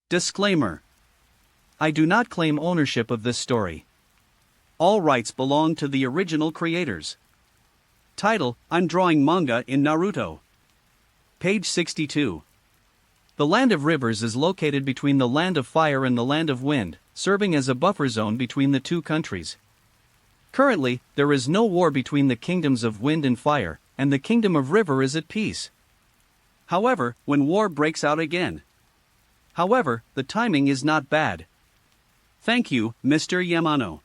Disclaimer. I do not claim ownership of this story. All rights belong to the original creators. Title: I'm drawing manga in Naruto. Page 62. The Land of Rivers is located between the Land of Fire and the Land of Wind, serving as a buffer zone between the two countries. Currently, there is no war between the kingdoms of Wind and Fire, and the Kingdom of River is at peace. However, when war breaks out again. However, the timing is not bad. Thank you, Mr. Yamano.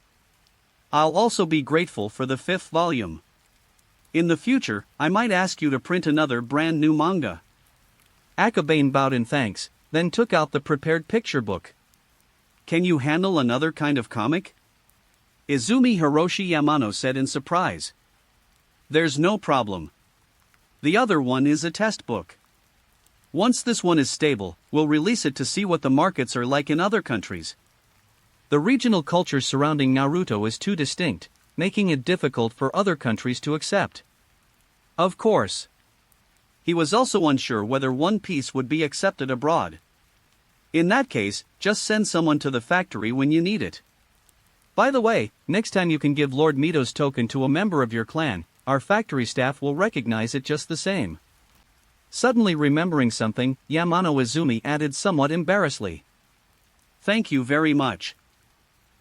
I'll also be grateful for the 5th volume. In the future, I might ask you to print another brand new manga. Akabane bowed in thanks, then took out the prepared picture book. Can you handle another kind of comic? Izumi Hiroshi Yamano said in surprise. There's no problem. The other one is a test book. Once this one is stable, we'll release it to see what the markets are like in other countries. The regional culture surrounding Naruto is too distinct, making it difficult for other countries to accept. Of course. He was also unsure whether One Piece would be accepted abroad. In that case, just send someone to the factory when you need it. By the way, next time you can give Lord Mito's token to a member of your clan, our factory staff will recognize it just the same. Suddenly remembering something, Yamano Izumi added somewhat embarrassedly. Thank you very much.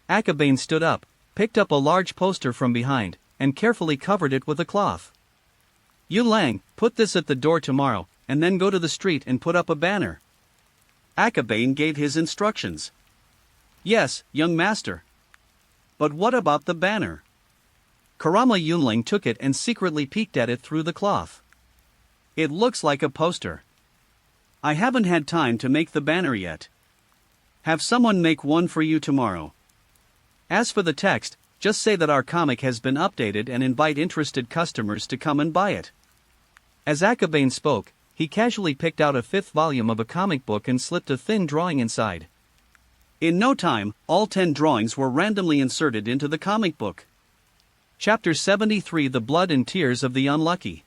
Akabane stood up, picked up a large poster from behind, and carefully covered it with a cloth. Yu Lang, put this at the door tomorrow, and then go to the street and put up a banner. Akabane gave his instructions. Yes, young master. But what about the banner? Kurama Yunling took it and secretly peeked at it through the cloth. It looks like a poster. I haven't had time to make the banner yet. Have someone make one for you tomorrow. As for the text, just say that our comic has been updated and invite interested customers to come and buy it. As Akabane spoke, he casually picked out a 5th volume of a comic book and slipped a thin drawing inside. In no time, all 10 drawings were randomly inserted into the comic book. Chapter 73: The Blood and Tears of the Unlucky.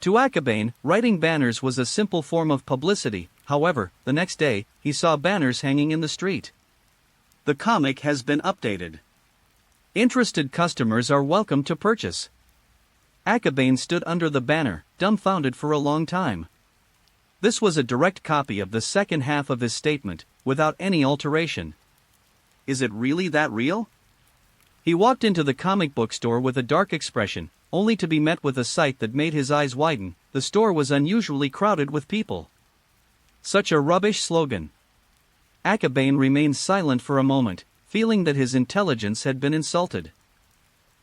To Akabane, writing banners was a simple form of publicity. However, the next day, he saw banners hanging in the street. The comic has been updated. Interested customers are welcome to purchase. Akabane stood under the banner, dumbfounded for a long time. This was a direct copy of the second half of his statement, without any alteration. Is it really that real? He walked into the comic book store with a dark expression, only to be met with a sight that made his eyes widen. The store was unusually crowded with people. Such a rubbish slogan. Akabane remained silent for a moment, feeling that his intelligence had been insulted.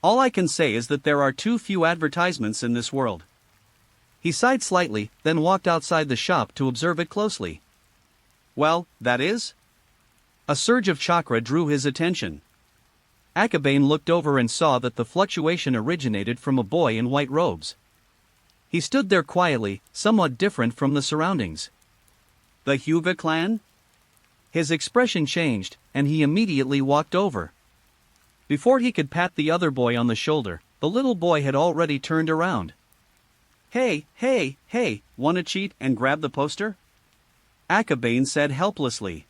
All I can say is that there are too few advertisements in this world. He sighed slightly, then walked outside the shop to observe it closely. Well, that is? A surge of chakra drew his attention. Akabane looked over and saw that the fluctuation originated from a boy in white robes. He stood there quietly, somewhat different from the surroundings. The Hyuga clan? His expression changed, and he immediately walked over. Before he could pat the other boy on the shoulder, the little boy had already turned around. Hey, wanna cheat and grab the poster? Akabane said helplessly.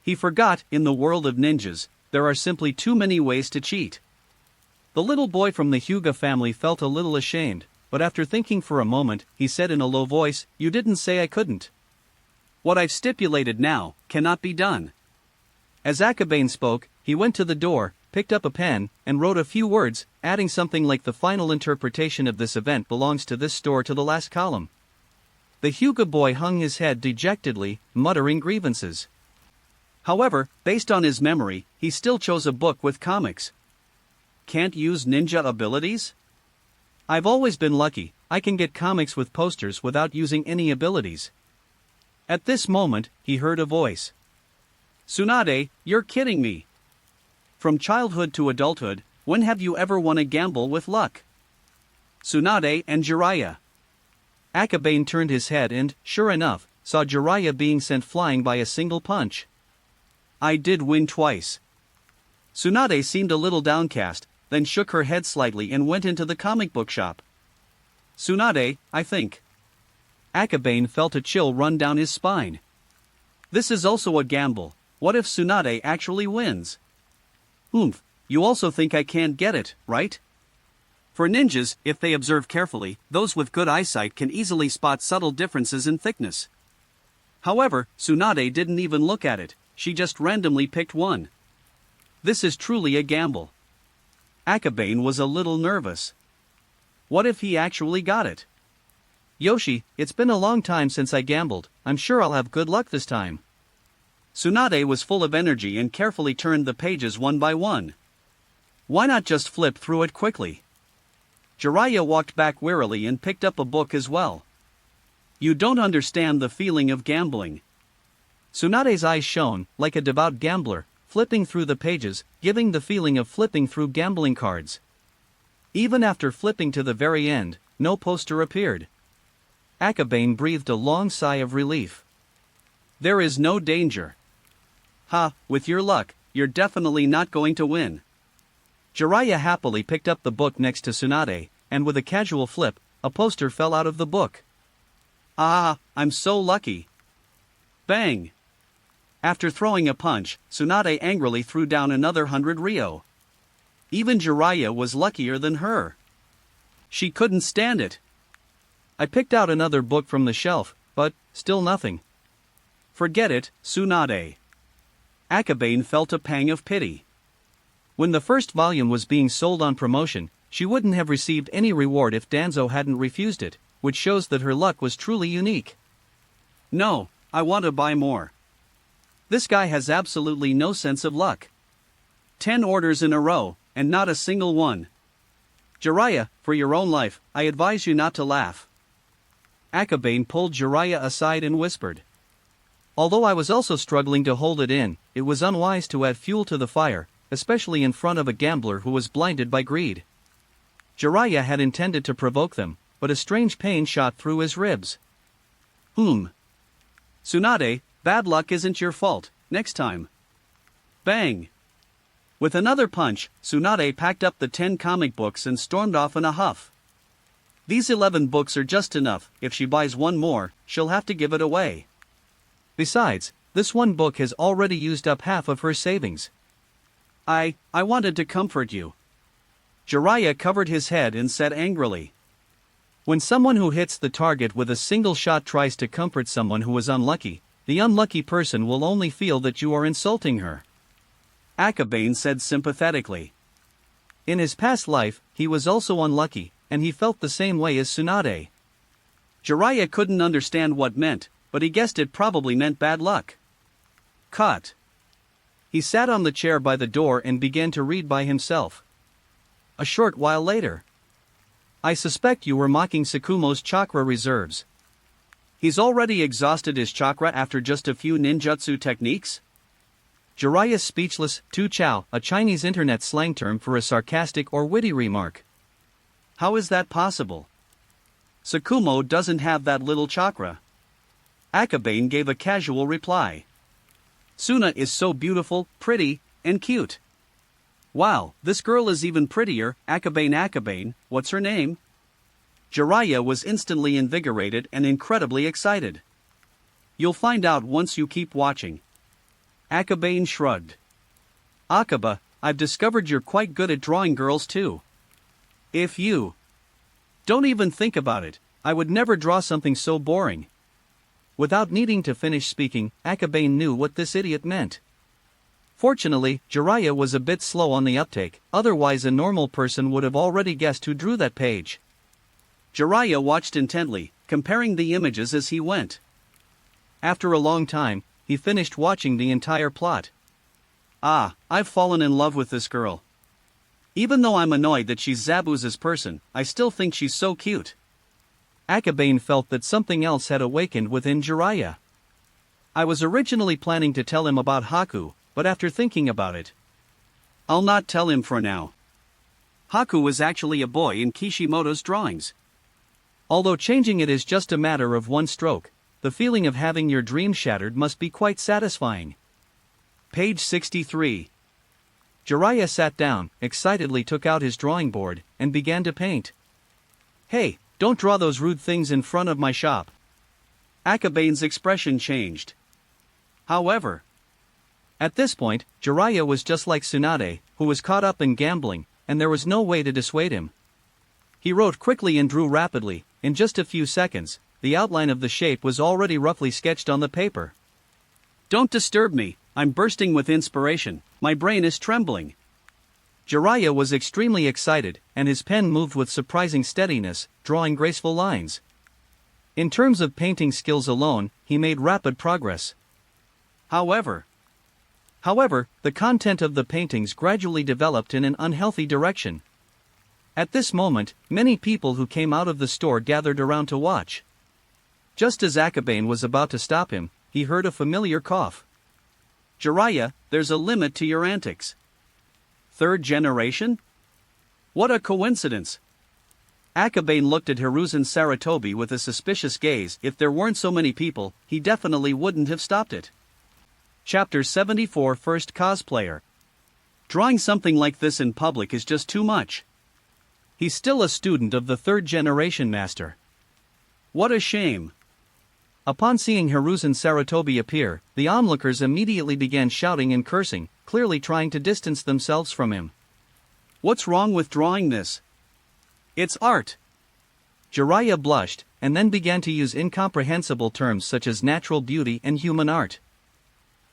He forgot, in the world of ninjas, there are simply too many ways to cheat. The little boy from the Hyuga family felt a little ashamed, but after thinking for a moment, he said in a low voice, "You didn't say I couldn't. What I've stipulated now cannot be done." As Akabane spoke, he went to the door, picked up a pen, and wrote a few words, adding something like "The final interpretation of this event belongs to this store" to the last column. The Hyuga boy hung his head dejectedly, muttering grievances. However, based on his memory, he still chose a book with comics. Can't use ninja abilities? I've always been lucky, I can get comics with posters without using any abilities. At this moment, he heard a voice. Tsunade, you're kidding me. From childhood to adulthood, when have you ever won a gamble with luck? Tsunade and Jiraiya. Akabane turned his head and, sure enough, saw Jiraiya being sent flying by a single punch. I did win twice. Tsunade seemed a little downcast, then shook her head slightly and went into the comic book shop. Tsunade, I think. Akabane felt a chill run down his spine. This is also a gamble. What if Tsunade actually wins? Oomph, you also think I can't get it, right? For ninjas, if they observe carefully, those with good eyesight can easily spot subtle differences in thickness. However, Tsunade didn't even look at it, she just randomly picked one. This is truly a gamble. Akabane was a little nervous. What if he actually got it? Yoshi, it's been a long time since I gambled, I'm sure I'll have good luck this time. Tsunade was full of energy and carefully turned the pages one by one. Why not just flip through it quickly? Jiraiya walked back wearily and picked up a book as well. You don't understand the feeling of gambling. Tsunade's eyes shone, like a devout gambler, flipping through the pages, giving the feeling of flipping through gambling cards. Even after flipping to the very end, no poster appeared. Akabane breathed a long sigh of relief. There is no danger. Ha, with your luck, you're definitely not going to win. Jiraiya happily picked up the book next to Tsunade, and with a casual flip, a poster fell out of the book. Ah, I'm so lucky. Bang! After throwing a punch, Tsunade angrily threw down another 100 ryo. Even Jiraiya was luckier than her. She couldn't stand it. I picked out another book from the shelf, but still nothing. Forget it, Tsunade. Akabane felt a pang of pity. When the first volume was being sold on promotion, she wouldn't have received any reward if Danzo hadn't refused it, which shows that her luck was truly unique. No, I want to buy more. This guy has absolutely no sense of luck. 10 orders in a row, and not a single one. Jiraiya, for your own life, I advise you not to laugh. Akabane pulled Jiraiya aside and whispered. Although I was also struggling to hold it in, it was unwise to add fuel to the fire, especially in front of a gambler who was blinded by greed. Jiraiya had intended to provoke them, but a strange pain shot through his ribs. Tsunade, bad luck isn't your fault, next time. Bang! With another punch, Tsunade packed up the 10 comic books and stormed off in a huff. These 11 books are just enough, if she buys one more, she'll have to give it away. Besides, this one book has already used up half of her savings. I wanted to comfort you. Jiraiya covered his head and said angrily. When someone who hits the target with a single shot tries to comfort someone who is unlucky, the unlucky person will only feel that you are insulting her. Akabane said sympathetically. In his past life, he was also unlucky, and he felt the same way as Tsunade. Jiraiya couldn't understand what meant, but he guessed it probably meant bad luck. Cut. He sat on the chair by the door and began to read by himself. A short while later. I suspect you were mocking Tsukumo's chakra reserves. He's already exhausted his chakra after just a few ninjutsu techniques? Jiraiya's speechless, tu chao, a Chinese internet slang term for a sarcastic or witty remark. How is that possible? Tsukumo doesn't have that little chakra. Akabane gave a casual reply. Suna is so beautiful, pretty, and cute. Wow, this girl is even prettier. Akabane, what's her name? Jiraiya was instantly invigorated and incredibly excited. You'll find out once you keep watching. Akabane shrugged. Akaba, I've discovered you're quite good at drawing girls too. If you don't even think about it, I would never draw something so boring. Without needing to finish speaking, Akabane knew what this idiot meant. Fortunately, Jiraiya was a bit slow on the uptake, otherwise a normal person would have already guessed who drew that page. Jiraiya watched intently, comparing the images as he went. After a long time, he finished watching the entire plot. Ah, I've fallen in love with this girl. Even though I'm annoyed that she's Zabuza's person, I still think she's so cute. Akabane felt that something else had awakened within Jiraiya. I was originally planning to tell him about Haku, but after thinking about it, I'll not tell him for now. Haku was actually a boy in Kishimoto's drawings. Although changing it is just a matter of one stroke, the feeling of having your dream shattered must be quite satisfying. Page 63. Jiraiya sat down, excitedly took out his drawing board, and began to paint. Hey, don't draw those rude things in front of my shop. Akabane's expression changed. However, at this point, Jiraiya was just like Tsunade, who was caught up in gambling, and there was no way to dissuade him. He wrote quickly and drew rapidly. In just a few seconds, the outline of the shape was already roughly sketched on the paper. Don't disturb me, I'm bursting with inspiration, my brain is trembling. Jiraiya was extremely excited, and his pen moved with surprising steadiness, drawing graceful lines. In terms of painting skills alone, he made rapid progress. However, the content of the paintings gradually developed in an unhealthy direction. At this moment, many people who came out of the store gathered around to watch. Just as Akabane was about to stop him, he heard a familiar cough. Jiraiya, there's a limit to your antics. Third generation? What a coincidence! Akabane looked at Hiruzen Sarutobi with a suspicious gaze. If there weren't so many people, he definitely wouldn't have stopped it. Chapter 74 First Cosplayer. Drawing something like this in public is just too much. He's still a student of the third generation master. What a shame. Upon seeing Hiruzen Sarutobi appear, the onlookers immediately began shouting and cursing, clearly trying to distance themselves from him. What's wrong with drawing this? It's art. Jiraiya blushed, and then began to use incomprehensible terms such as natural beauty and human art.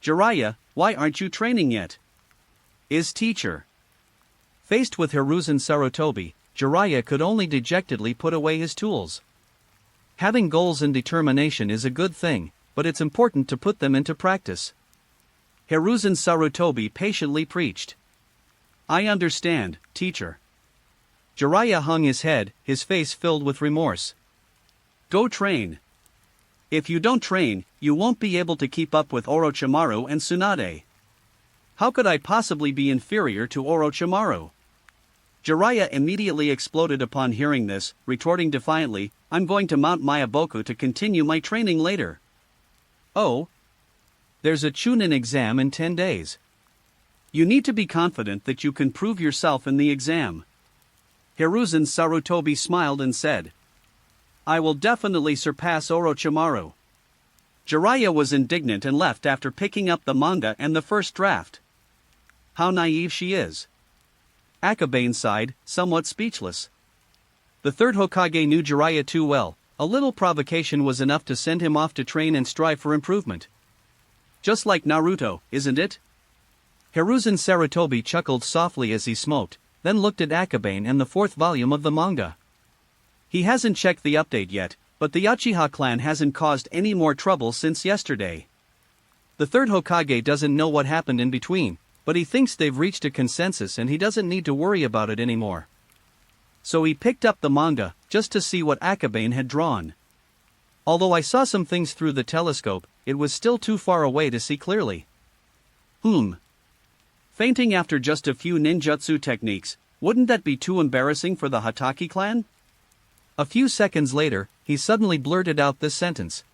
Jiraiya, why aren't you training yet? Is teacher. Faced with Hiruzen Sarutobi, Jiraiya could only dejectedly put away his tools. Having goals and determination is a good thing, but it's important to put them into practice. Hiruzen Sarutobi patiently preached. I understand, teacher. Jiraiya hung his head, his face filled with remorse. Go train. If you don't train, you won't be able to keep up with Orochimaru and Tsunade. How could I possibly be inferior to Orochimaru? Jiraiya immediately exploded upon hearing this, retorting defiantly, I'm going to mount Miyaboku to continue my training later. Oh? There's a Chunin exam in 10 days. You need to be confident that you can prove yourself in the exam. Hiruzen Sarutobi smiled and said, I will definitely surpass Orochimaru. Jiraiya was indignant and left after picking up the manga and the first draft. How naive she is. Akabane sighed, somewhat speechless. The third Hokage knew Jiraiya too well. A little provocation was enough to send him off to train and strive for improvement. Just like Naruto, isn't it? Hiruzen Sarutobi chuckled softly as he smoked, then looked at Akabane and the fourth volume of the manga. He hasn't checked the update yet, but the Uchiha clan hasn't caused any more trouble since yesterday. The third Hokage doesn't know what happened in between, but he thinks they've reached a consensus and he doesn't need to worry about it anymore. So he picked up the manga, just to see what Akabane had drawn. Although I saw some things through the telescope, it was still too far away to see clearly. Fainting after just a few ninjutsu techniques, wouldn't that be too embarrassing for the Hatake clan? A few seconds later, he suddenly blurted out this sentence.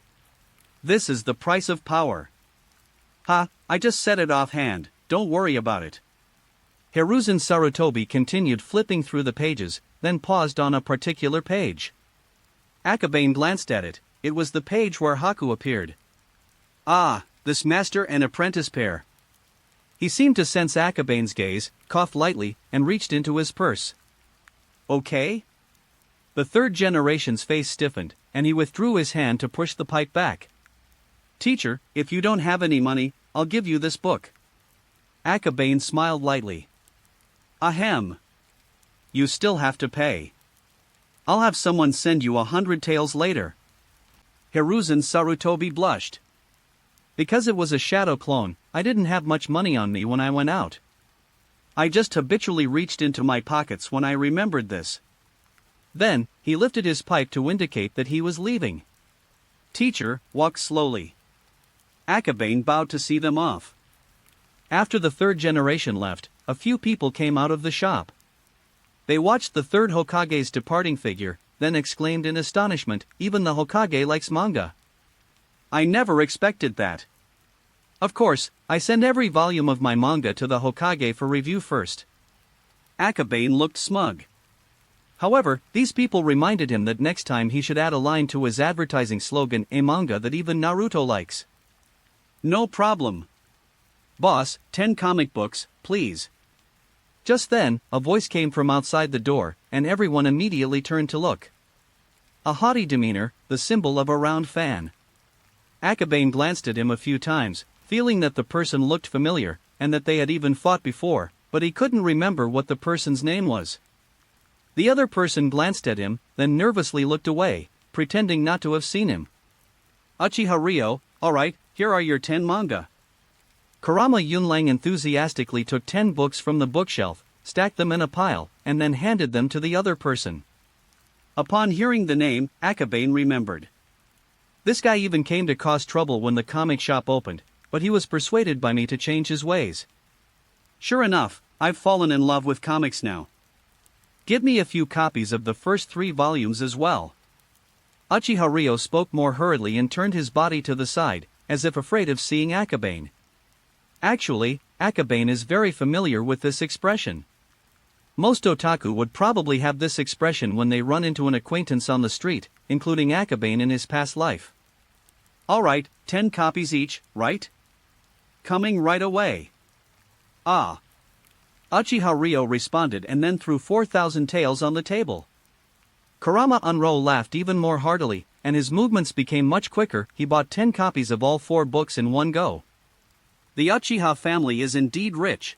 This is the price of power. Ha, I just said it offhand, don't worry about it. Hiruzen Sarutobi continued flipping through the pages, then paused on a particular page. Akabane glanced at it. It was the page where Haku appeared. Ah, this master and apprentice pair. He seemed to sense Akabane's gaze, coughed lightly, and reached into his purse. Okay? The third generation's face stiffened, and he withdrew his hand to push the pipe back. Teacher, if you don't have any money, I'll give you this book. Akabane smiled lightly. Ahem. You still have to pay. I'll have someone send you 100 taels later. Hiruzen Sarutobi blushed. Because it was a shadow clone, I didn't have much money on me when I went out. I just habitually reached into my pockets when I remembered this. Then, he lifted his pipe to indicate that he was leaving. Teacher, walk slowly. Akabane bowed to see them off. After the third generation left, a few people came out of the shop. They watched the third Hokage's departing figure, then exclaimed in astonishment, even the Hokage likes manga. I never expected that. Of course, I send every volume of my manga to the Hokage for review first. Akabane looked smug. However, these people reminded him that next time he should add a line to his advertising slogan, a manga that even Naruto likes. No problem. Boss, 10 comic books, please. Just then, a voice came from outside the door, and everyone immediately turned to look. A haughty demeanor, the symbol of a round fan. Akabane glanced at him a few times, feeling that the person looked familiar, and that they had even fought before, but he couldn't remember what the person's name was. The other person glanced at him, then nervously looked away, pretending not to have seen him. Uchiha Ryo, alright, here are your 10 manga. Kurama Yunlang enthusiastically took 10 books from the bookshelf, stacked them in a pile, and then handed them to the other person. Upon hearing the name, Akabane remembered. This guy even came to cause trouble when the comic shop opened, but he was persuaded by me to change his ways. Sure enough, I've fallen in love with comics now. Give me a few copies of the first 3 volumes as well. Uchiha Ryo spoke more hurriedly and turned his body to the side, as if afraid of seeing Akabane. Actually, Akabane is very familiar with this expression. Most otaku would probably have this expression when they run into an acquaintance on the street, including Akabane in his past life. Alright, 10 copies each, right? Coming right away. Ah. Uchiha Ryo responded and then threw 4,000 taels on the table. Kurama Unro laughed even more heartily, and his movements became much quicker. He bought 10 copies of all 4 books in one go. The Uchiha family is indeed rich.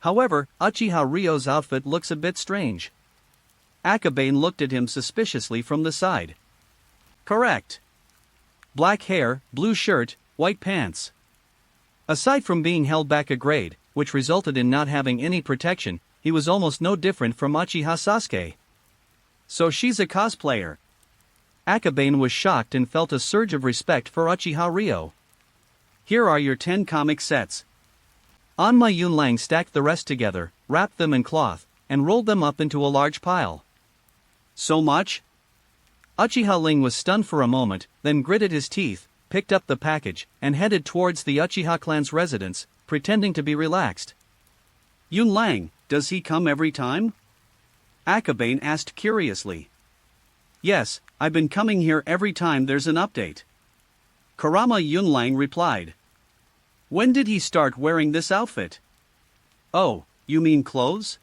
However, Uchiha Ryo's outfit looks a bit strange. Akabane looked at him suspiciously from the side. Correct. Black hair, blue shirt, white pants. Aside from being held back a grade, which resulted in not having any protection, he was almost no different from Uchiha Sasuke. So she's a cosplayer. Akabane was shocked and felt a surge of respect for Uchiha Ryo. Here are your 10 comic sets. Anma Yunlang stacked the rest together, wrapped them in cloth, and rolled them up into a large pile. So much? Uchiha Ling was stunned for a moment, then gritted his teeth, picked up the package, and headed towards the Uchiha clan's residence, pretending to be relaxed. Yunlang, does he come every time? Akabane asked curiously. Yes, I've been coming here every time there's an update. Kurama Yunlang replied. When did he start wearing this outfit? Oh, you mean clothes?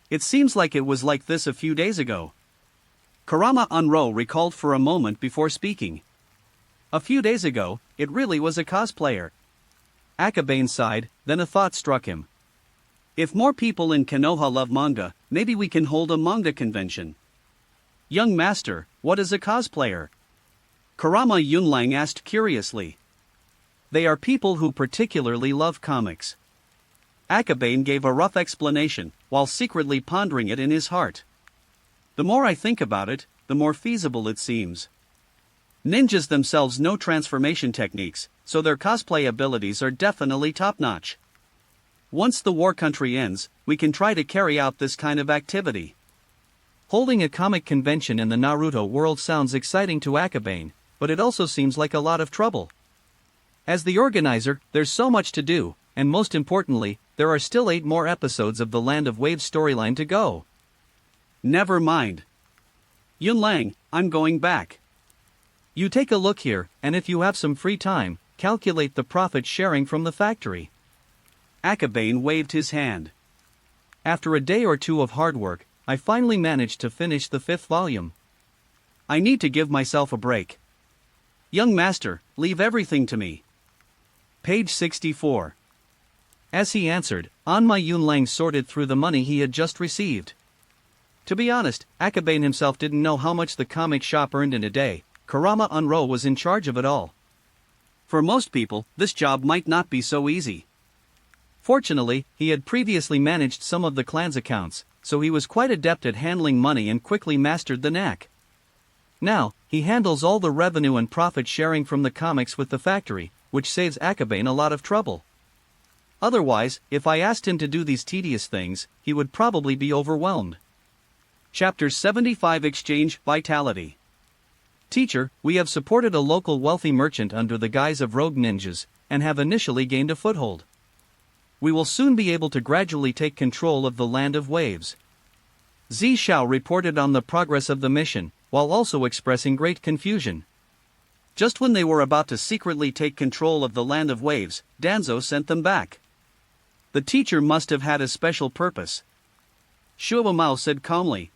It seems like it was like this a few days ago. Kurama Unro recalled for a moment before speaking. A few days ago, it really was a cosplayer. Akabane sighed, then a thought struck him. If more people in Konoha love manga, maybe we can hold a manga convention. Young master, what is a cosplayer? Kurama Yunlang asked curiously. They are people who particularly love comics. Akabane gave a rough explanation, while secretly pondering it in his heart. The more I think about it, the more feasible it seems. Ninjas themselves know transformation techniques, so their cosplay abilities are definitely top-notch. Once the war country ends, we can try to carry out this kind of activity. Holding a comic convention in the Naruto world sounds exciting to Akabane, but it also seems like a lot of trouble. As the organizer, there's so much to do, and most importantly, there are still 8 more episodes of the Land of Waves storyline to go. Never mind. Yunlang, I'm going back. You take a look here, and if you have some free time, calculate the profit sharing from the factory. Akabane waved his hand. After a day or two of hard work, I finally managed to finish the 5th volume. I need to give myself a break. Young master, leave everything to me. Page 64. As he answered, Anma Yunlang sorted through the money he had just received. To be honest, Akabane himself didn't know how much the comic shop earned in a day. Kurama Unro was in charge of it all. For most people, this job might not be so easy. Fortunately, he had previously managed some of the clan's accounts, so he was quite adept at handling money and quickly mastered the knack. Now, he handles all the revenue and profit sharing from the comics with the factory, which saves Akabane a lot of trouble. Otherwise, if I asked him to do these tedious things, he would probably be overwhelmed. Chapter 75 Exchange Vitality. Teacher, we have supported a local wealthy merchant under the guise of rogue ninjas, and have initially gained a foothold. We will soon be able to gradually take control of the Land of Waves. Zi Xiao reported on the progress of the mission, while also expressing great confusion. Just when they were about to secretly take control of the land of waves, Danzo sent them back. The teacher must have had a special purpose. Shuo said calmly.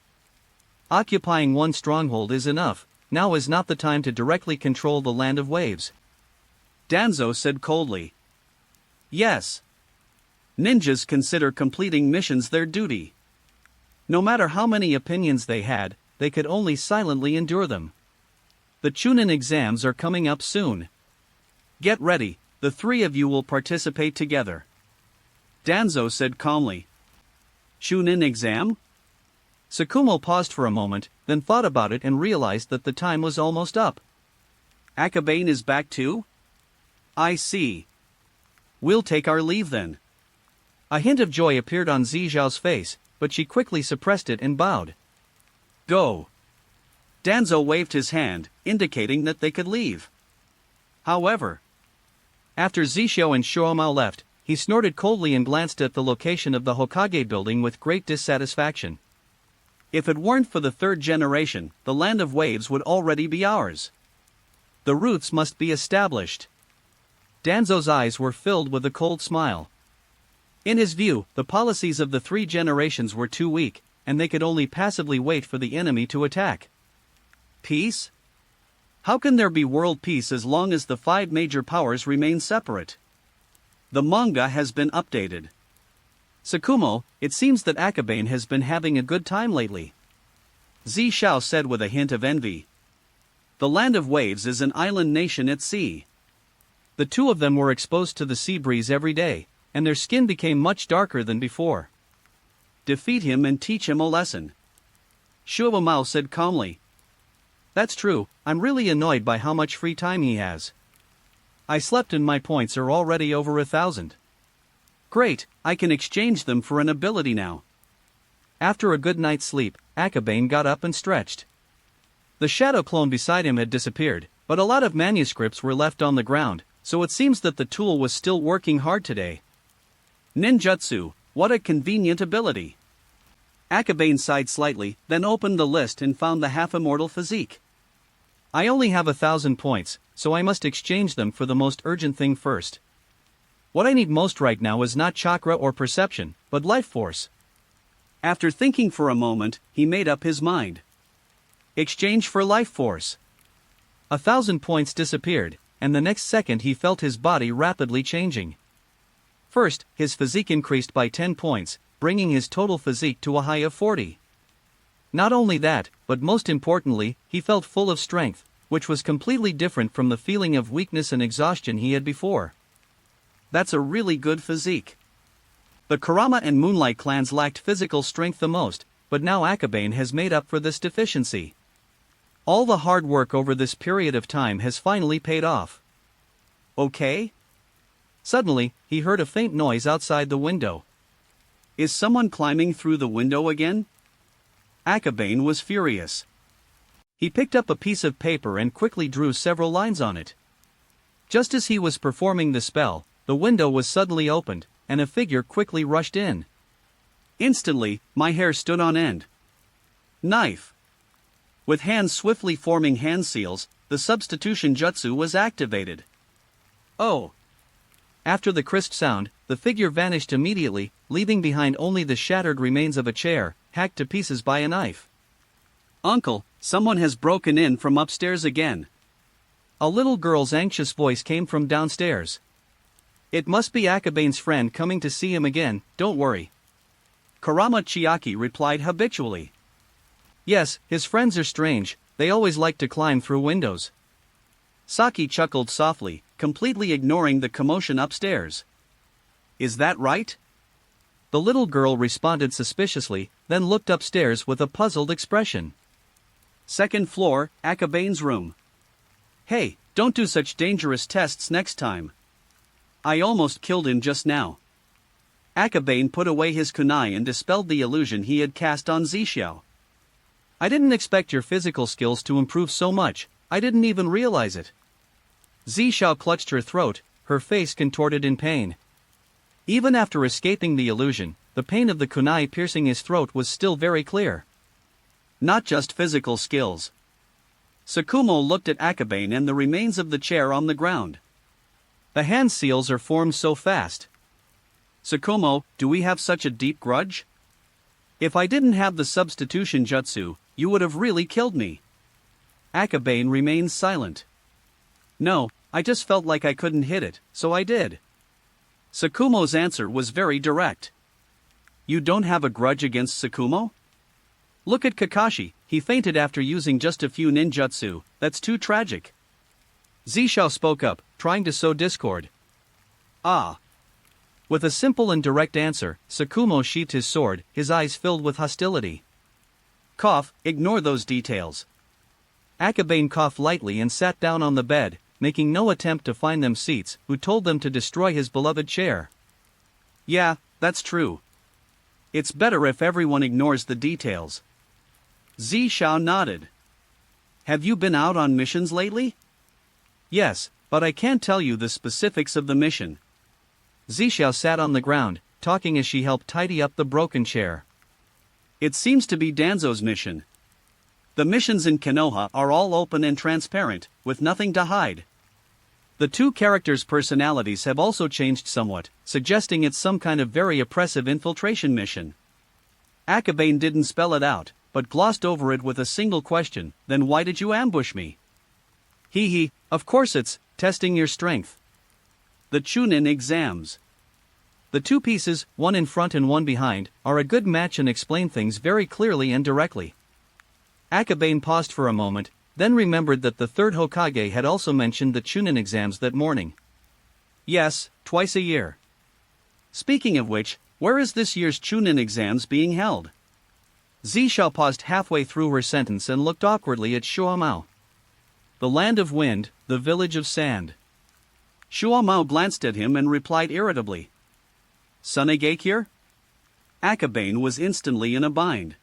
Occupying one stronghold is enough, now is not the time to directly control the land of waves. Danzo said coldly. Yes. Ninjas consider completing missions their duty. No matter how many opinions they had, they could only silently endure them. The Chunin exams are coming up soon. Get ready, the three of you will participate together. Danzo said calmly. Chunin exam? Tsukumo paused for a moment, then thought about it and realized that the time was almost up. Akabane is back too? I see. We'll take our leave then. A hint of joy appeared on Zixiao's face, but she quickly suppressed it and bowed. Go. Danzo waved his hand, indicating that they could leave. However, after Zixiao and Shuomao left, he snorted coldly and glanced at the location of the Hokage building with great dissatisfaction. If it weren't for the third generation, the land of waves would already be ours. The roots must be established. Danzo's eyes were filled with a cold smile. In his view, the policies of the three generations were too weak, and they could only passively wait for the enemy to attack. Peace? How can there be world peace as long as the five major powers remain separate? The manga has been updated. Tsukumo, it seems that Akabane has been having a good time lately. Zixiao said with a hint of envy. The land of waves is an island nation at sea. The two of them were exposed to the sea breeze every day, and their skin became much darker than before. Defeat him and teach him a lesson. Shuo said calmly. That's true, I'm really annoyed by how much free time he has. I slept and my points are already over 1,000. Great, I can exchange them for an ability now. After a good night's sleep, Akabane got up and stretched. The shadow clone beside him had disappeared, but a lot of manuscripts were left on the ground, so it seems that the tool was still working hard today. Ninjutsu, what a convenient ability. Akabane sighed slightly, then opened the list and found the half-immortal physique. I only have 1,000 points, so I must exchange them for the most urgent thing first. What I need most right now is not chakra or perception, but life force. After thinking for a moment, he made up his mind. Exchange for life force. 1,000 points disappeared, and the next second he felt his body rapidly changing. First, his physique increased by 10 points, bringing his total physique to a high of 40. Not only that, but most importantly, he felt full of strength, which was completely different from the feeling of weakness and exhaustion he had before. That's a really good physique. The Kurama and Moonlight clans lacked physical strength the most, but now Akabane has made up for this deficiency. All the hard work over this period of time has finally paid off. Okay? Suddenly, he heard a faint noise outside the window. Is someone climbing through the window again? Akabane was furious. He picked up a piece of paper and quickly drew several lines on it. Just as he was performing the spell, the window was suddenly opened, and a figure quickly rushed in. Instantly, my hair stood on end. Knife. With hands swiftly forming hand seals, the substitution jutsu was activated. Oh! After the crisp sound, the figure vanished immediately, leaving behind only the shattered remains of a chair, hacked to pieces by a knife. Uncle, someone has broken in from upstairs again. A little girl's anxious voice came from downstairs. It must be Akabane's friend coming to see him again, don't worry. Kurama Chiaki replied habitually. Yes, his friends are strange, they always like to climb through windows. Saki chuckled softly, completely ignoring the commotion upstairs. Is that right? The little girl responded suspiciously, then looked upstairs with a puzzled expression. Second floor, Akabane's room. Hey, don't do such dangerous tests next time. I almost killed him just now. Akabane put away his kunai and dispelled the illusion he had cast on Zixiao. I didn't expect your physical skills to improve so much, I didn't even realize it. Zixiao clutched her throat, her face contorted in pain. Even after escaping the illusion, the pain of the kunai piercing his throat was still very clear. Not just physical skills. Tsukumo looked at Akabane and the remains of the chair on the ground. The hand seals are formed so fast. Tsukumo, do we have such a deep grudge? If I didn't have the substitution jutsu, you would have really killed me. Akabane remains silent. No, I just felt like I couldn't hit it, so I did. Tsukumo's answer was very direct. You don't have a grudge against Tsukumo? Look at Kakashi, he fainted after using just a few ninjutsu, that's too tragic. Zishao spoke up, trying to sow discord. Ah. With a simple and direct answer, Tsukumo sheathed his sword, his eyes filled with hostility. Cough, ignore those details. Akabane coughed lightly and sat down on the bed, making no attempt to find them seats, who told them to destroy his beloved chair. Yeah, that's true. It's better if everyone ignores the details. Zishao nodded. Have you been out on missions lately? Yes, but I can't tell you the specifics of the mission. Zishao sat on the ground, talking as she helped tidy up the broken chair. It seems to be Danzo's mission. The missions in Konoha are all open and transparent, with nothing to hide. The two characters' personalities have also changed somewhat, suggesting it's some kind of very oppressive infiltration mission. Akabane didn't spell it out, but glossed over it with a single question, then why did you ambush me? Hee, of course it's testing your strength. The Chunin exams. The two pieces, one in front and one behind, are a good match and explain things very clearly and directly. Akabane paused for a moment, then remembered that the third Hokage had also mentioned the Chunin exams that morning. Yes, twice a year. Speaking of which, where is this year's Chunin exams being held? Zishao paused halfway through her sentence and looked awkwardly at Shuamao. The land of wind, the village of sand. Shuamao glanced at him and replied irritably. Sunegakure? Akabane was instantly in a bind.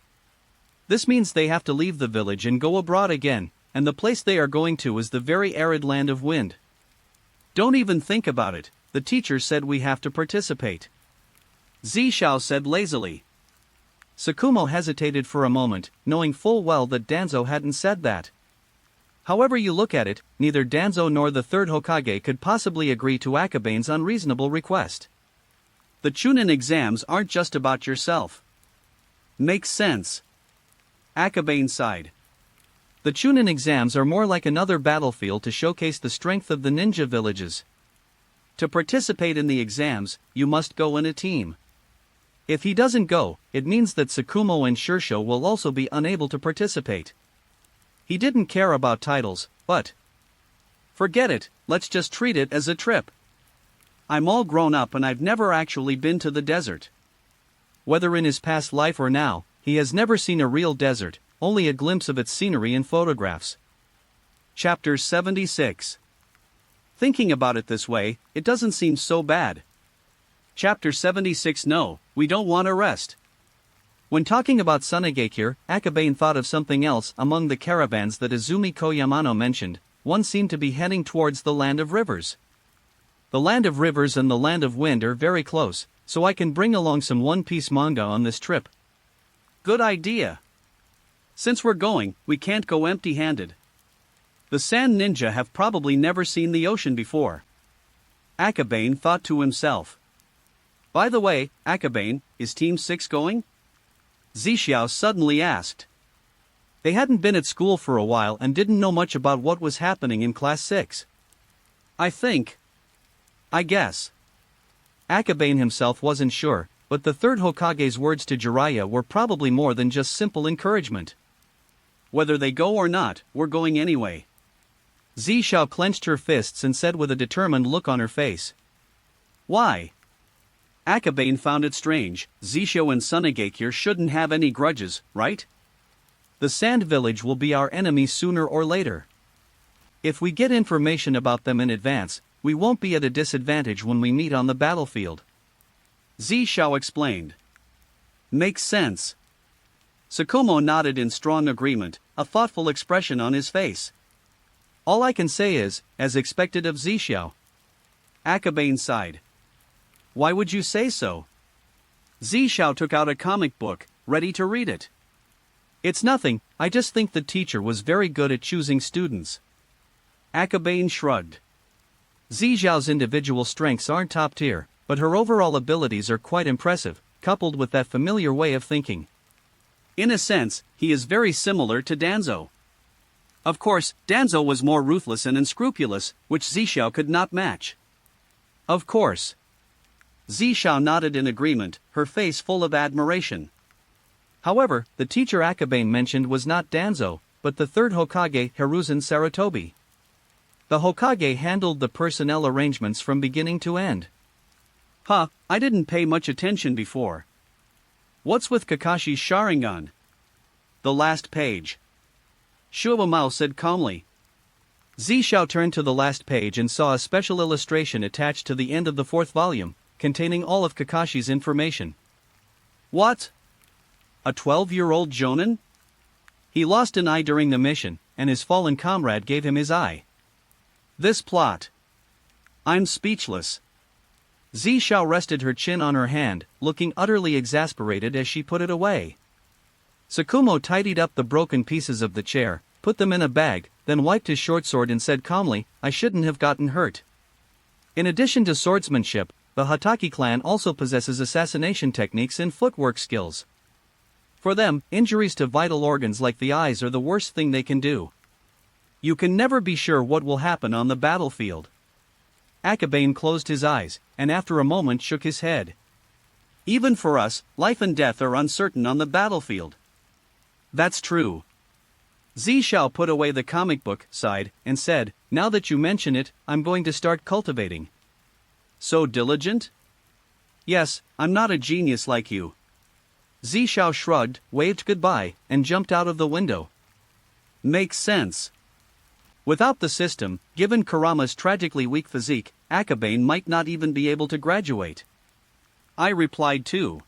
This means they have to leave the village and go abroad again, and the place they are going to is the very arid land of wind. Don't even think about it, the teacher said we have to participate. Zishao said lazily. Tsukumo hesitated for a moment, knowing full well that Danzo hadn't said that. However you look at it, neither Danzo nor the third Hokage could possibly agree to Akabane's unreasonable request. The Chunin exams aren't just about yourself. Makes sense. Akabane sighed. The Chunin exams are more like another battlefield to showcase the strength of the ninja villages. To participate in the exams, you must go in a team. If he doesn't go, it means that Tsukumo and Shursho will also be unable to participate. He didn't care about titles, but... Forget it, let's just treat it as a trip. I'm all grown up and I've never actually been to the desert. Whether in his past life or now, he has never seen a real desert, only a glimpse of its scenery in photographs. Chapter 76. Thinking about it this way, it doesn't seem so bad. Chapter 76. No, we don't want to rest. When talking about Sunegakure, Akabane thought of something else. Among the caravans that Izumi Koyamano mentioned, one seemed to be heading towards the land of rivers. The land of rivers and the land of wind are very close, so I can bring along some One Piece manga on this trip. Good idea. Since we're going, we can't go empty-handed. The Sand Ninja have probably never seen the ocean before. Akabane thought to himself. By the way, Akabane, is Team 6 going? Zishao suddenly asked. They hadn't been at school for a while and didn't know much about what was happening in Class 6. I guess. Akabane himself wasn't sure, but the third Hokage's words to Jiraiya were probably more than just simple encouragement. Whether they go or not, we're going anyway. Zishao clenched her fists and said with a determined look on her face. Why? Akabane found it strange. Zishao and Sunegakure shouldn't have any grudges, right? The Sand Village will be our enemy sooner or later. If we get information about them in advance, we won't be at a disadvantage when we meet on the battlefield. Zishao explained. Makes sense. Tsukumo nodded in strong agreement, a thoughtful expression on his face. All I can say is, as expected of Zishao. Akabane sighed. Why would you say so? Zishao took out a comic book, ready to read it. It's nothing, I just think the teacher was very good at choosing students. Akabane shrugged. Zixiao's individual strengths aren't top tier, but her overall abilities are quite impressive, coupled with that familiar way of thinking. In a sense, he is very similar to Danzo. Of course, Danzo was more ruthless and unscrupulous, which Zixiao could not match. Of course. Zixiao nodded in agreement, her face full of admiration. However, the teacher Akabane mentioned was not Danzo, but the third Hokage Hiruzen Sarutobi. The Hokage handled the personnel arrangements from beginning to end. Huh, I didn't pay much attention before. What's with Kakashi's Sharingan? The last page. Shuomao said calmly. Zixiao turned to the last page and saw a special illustration attached to the end of the 4th volume, containing all of Kakashi's information. What? A 12-year-old Jonin? He lost an eye during the mission, and his fallen comrade gave him his eye. This plot. I'm speechless. Zixiao rested her chin on her hand, looking utterly exasperated as she put it away. Tsukumo tidied up the broken pieces of the chair, put them in a bag, then wiped his short sword and said calmly, I shouldn't have gotten hurt. In addition to swordsmanship, the Hatake clan also possesses assassination techniques and footwork skills. For them, injuries to vital organs like the eyes are the worst thing they can do. You can never be sure what will happen on the battlefield. Akabane closed his eyes, and after a moment shook his head. Even for us, life and death are uncertain on the battlefield. That's true. Zixiao put away the comic book, sighed, and said, now that you mention it, I'm going to start cultivating. So diligent? Yes, I'm not a genius like you. Zixiao shrugged, waved goodbye, and jumped out of the window. Makes sense. Without the system, given Kurama's tragically weak physique, Akabane might not even be able to graduate. I replied too.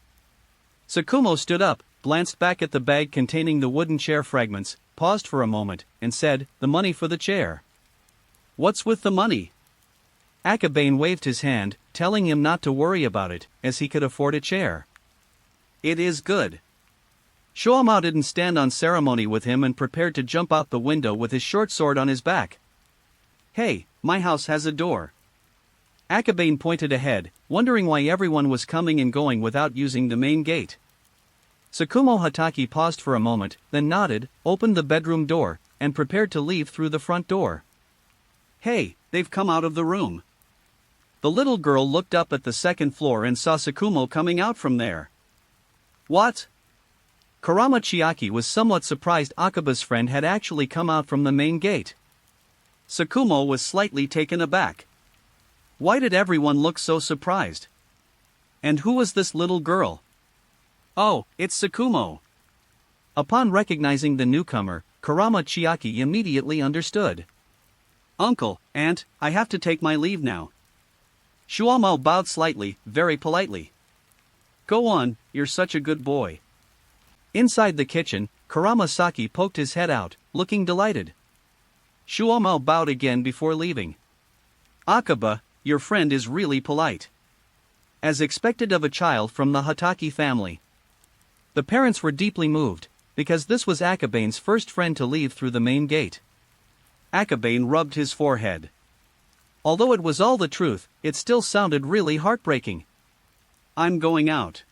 Tsukumo stood up, glanced back at the bag containing the wooden chair fragments, paused for a moment, and said, the money for the chair. What's with the money? Akabane waved his hand, telling him not to worry about it, as he could afford a chair. It is good. Shuomao didn't stand on ceremony with him and prepared to jump out the window with his short sword on his back. Hey, my house has a door. Akabane pointed ahead, wondering why everyone was coming and going without using the main gate. Tsukumo Hatake paused for a moment, then nodded, opened the bedroom door, and prepared to leave through the front door. Hey, they've come out of the room. The little girl looked up at the second floor and saw Tsukumo coming out from there. What? Kurama Chiaki was somewhat surprised Akaba's friend had actually come out from the main gate. Tsukumo was slightly taken aback. Why did everyone look so surprised? And who was this little girl? Oh, it's Tsukumo. Upon recognizing the newcomer, Kurama Chiaki immediately understood. Uncle, Aunt, I have to take my leave now. Shuomao bowed slightly, very politely. Go on, you're such a good boy. Inside the kitchen, Kurama Saki poked his head out, looking delighted. Shuomao bowed again before leaving. Akaba, your friend is really polite. As expected of a child from the Hatake family. The parents were deeply moved, because this was Akabane's first friend to leave through the main gate. Akabane rubbed his forehead. Although it was all the truth, it still sounded really heartbreaking. I'm going out.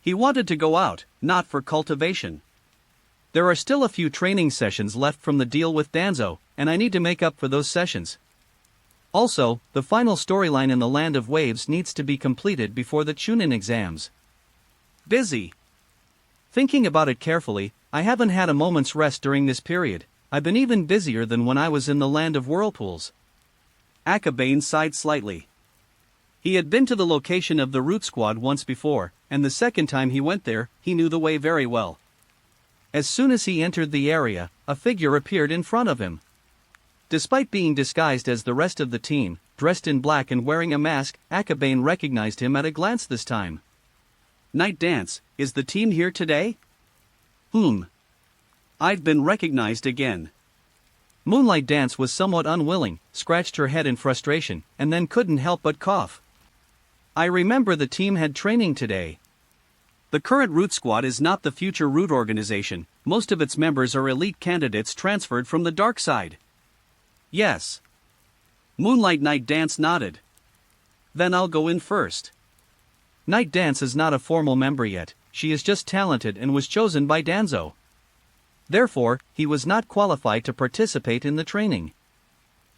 He wanted to go out, not for cultivation. There are still a few training sessions left from the deal with Danzo, and I need to make up for those sessions. Also, the final storyline in the Land of Waves needs to be completed before the Chunin exams. Busy. Thinking about it carefully, I haven't had a moment's rest during this period. I've been even busier than when I was in the Land of Whirlpools. Akabane sighed slightly. He had been to the location of the Root Squad once before, and the second time he went there, he knew the way very well. As soon as he entered the area, a figure appeared in front of him. Despite being disguised as the rest of the team, dressed in black and wearing a mask, Akabane recognized him at a glance this time. Night Dance, is the team here today? I've been recognized again. Moonlight Dance was somewhat unwilling, scratched her head in frustration, and then couldn't help but cough. I remember the team had training today. The current Root Squad is not the future Root organization, most of its members are elite candidates transferred from the dark side. Yes. Moonlight Night Dance nodded. Then I'll go in first. Night Dance is not a formal member yet, she is just talented and was chosen by Danzo. Therefore, he was not qualified to participate in the training.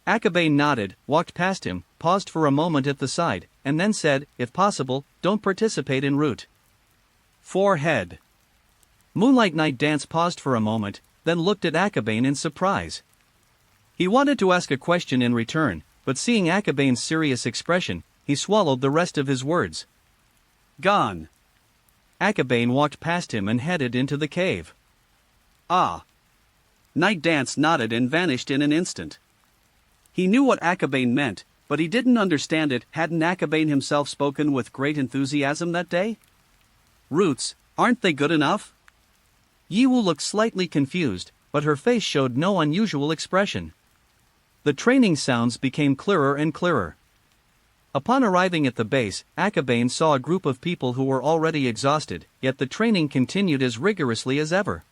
Akabane nodded, walked past him, paused for a moment at the side, and then said, if possible, don't participate in Root. Forehead. Moonlight Night Dance paused for a moment, then looked at Akabane in surprise. He wanted to ask a question in return, but seeing Akabane's serious expression, he swallowed the rest of his words. Gone. Akabane walked past him and headed into the cave. Ah. Night Dance nodded and vanished in an instant. He knew what Akabane meant, but he didn't understand it. Hadn't Akabane himself spoken with great enthusiasm that day? Roots, aren't they good enough? Yiwu looked slightly confused, but her face showed no unusual expression. The training sounds became clearer and clearer. Upon arriving at the base, Akabane saw a group of people who were already exhausted, yet the training continued as rigorously as ever.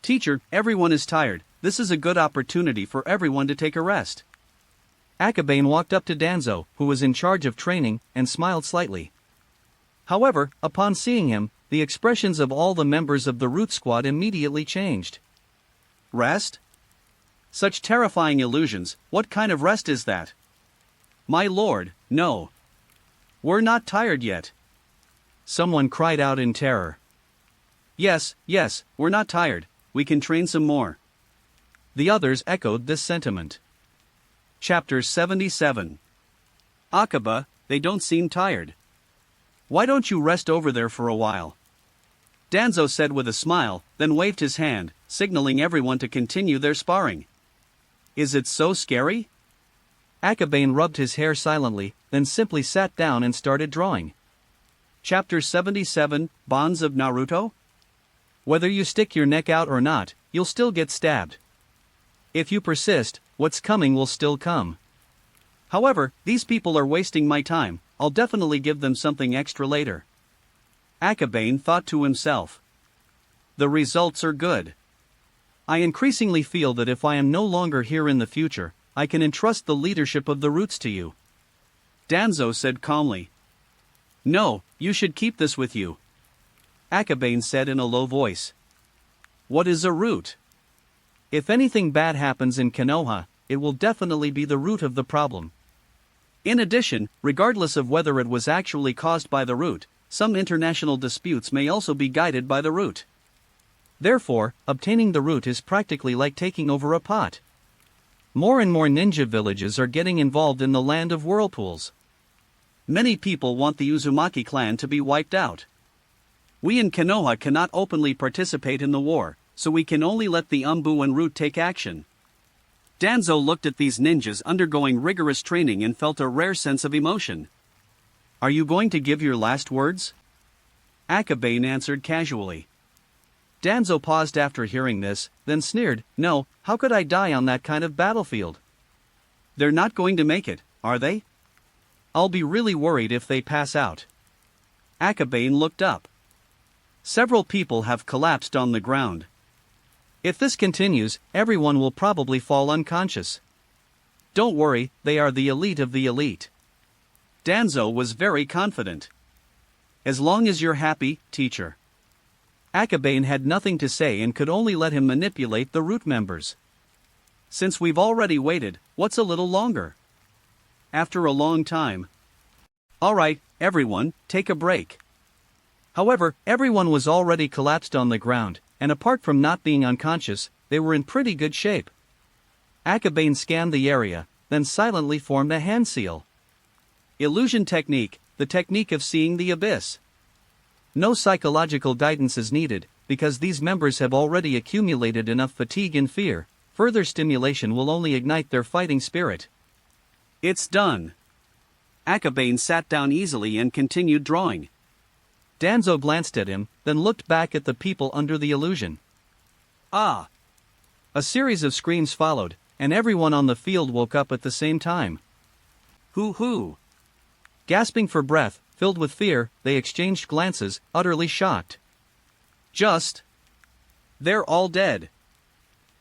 Teacher, everyone is tired, this is a good opportunity for everyone to take a rest. Akabane walked up to Danzo, who was in charge of training, and smiled slightly. However, upon seeing him, the expressions of all the members of the Root Squad immediately changed. Rest? Such terrifying illusions, what kind of rest is that? My lord, no. We're not tired yet. Someone cried out in terror. Yes, we're not tired, we can train some more. The others echoed this sentiment. Chapter 77. Akaba, they don't seem tired. Why don't you rest over there for a while? Danzo said with a smile, then waved his hand, signaling everyone to continue their sparring. Is it so scary? Akabane rubbed his hair silently, then simply sat down and started drawing. Chapter 77, Bonds of Naruto? Whether you stick your neck out or not, you'll still get stabbed. If you persist, what's coming will still come. However, these people are wasting my time, I'll definitely give them something extra later. Akabane thought to himself. The results are good. I increasingly feel that if I am no longer here in the future, I can entrust the leadership of the Roots to you. Danzo said calmly. No, you should keep this with you. Akabane said in a low voice. What is a root? If anything bad happens in Konoha, it will definitely be the root of the problem. In addition, regardless of whether it was actually caused by the root, some international disputes may also be guided by the root. Therefore, obtaining the root is practically like taking over a pot. More and more ninja villages are getting involved in the land of whirlpools. Many people want the Uzumaki clan to be wiped out. We in Konoha cannot openly participate in the war, so we can only let the Umbu and Root take action. Danzo looked at these ninjas undergoing rigorous training and felt a rare sense of emotion. Are you going to give your last words? Akabane answered casually. Danzo paused after hearing this, then sneered, No, how could I die on that kind of battlefield? They're not going to make it, are they? I'll be really worried if they pass out. Akabane looked up. Several people have collapsed on the ground. If this continues, everyone will probably fall unconscious. Don't worry, they are the elite of the elite. Danzo was very confident. As long as you're happy, teacher. Akabane had nothing to say and could only let him manipulate the Root members. Since we've already waited, what's a little longer? After a long time. Alright, everyone, take a break. However, everyone was already collapsed on the ground, and apart from not being unconscious, they were in pretty good shape. Akabane scanned the area, then silently formed a hand seal. Illusion technique, the technique of seeing the abyss. No psychological guidance is needed, because these members have already accumulated enough fatigue and fear. Further stimulation will only ignite their fighting spirit. It's done. Akabane sat down easily and continued drawing. Danzo glanced at him, then looked back at the people under the illusion. Ah! A series of screams followed, and everyone on the field woke up at the same time. Hoo-hoo! Gasping for breath, Filled with fear, they exchanged glances, utterly shocked. Just. They're all dead.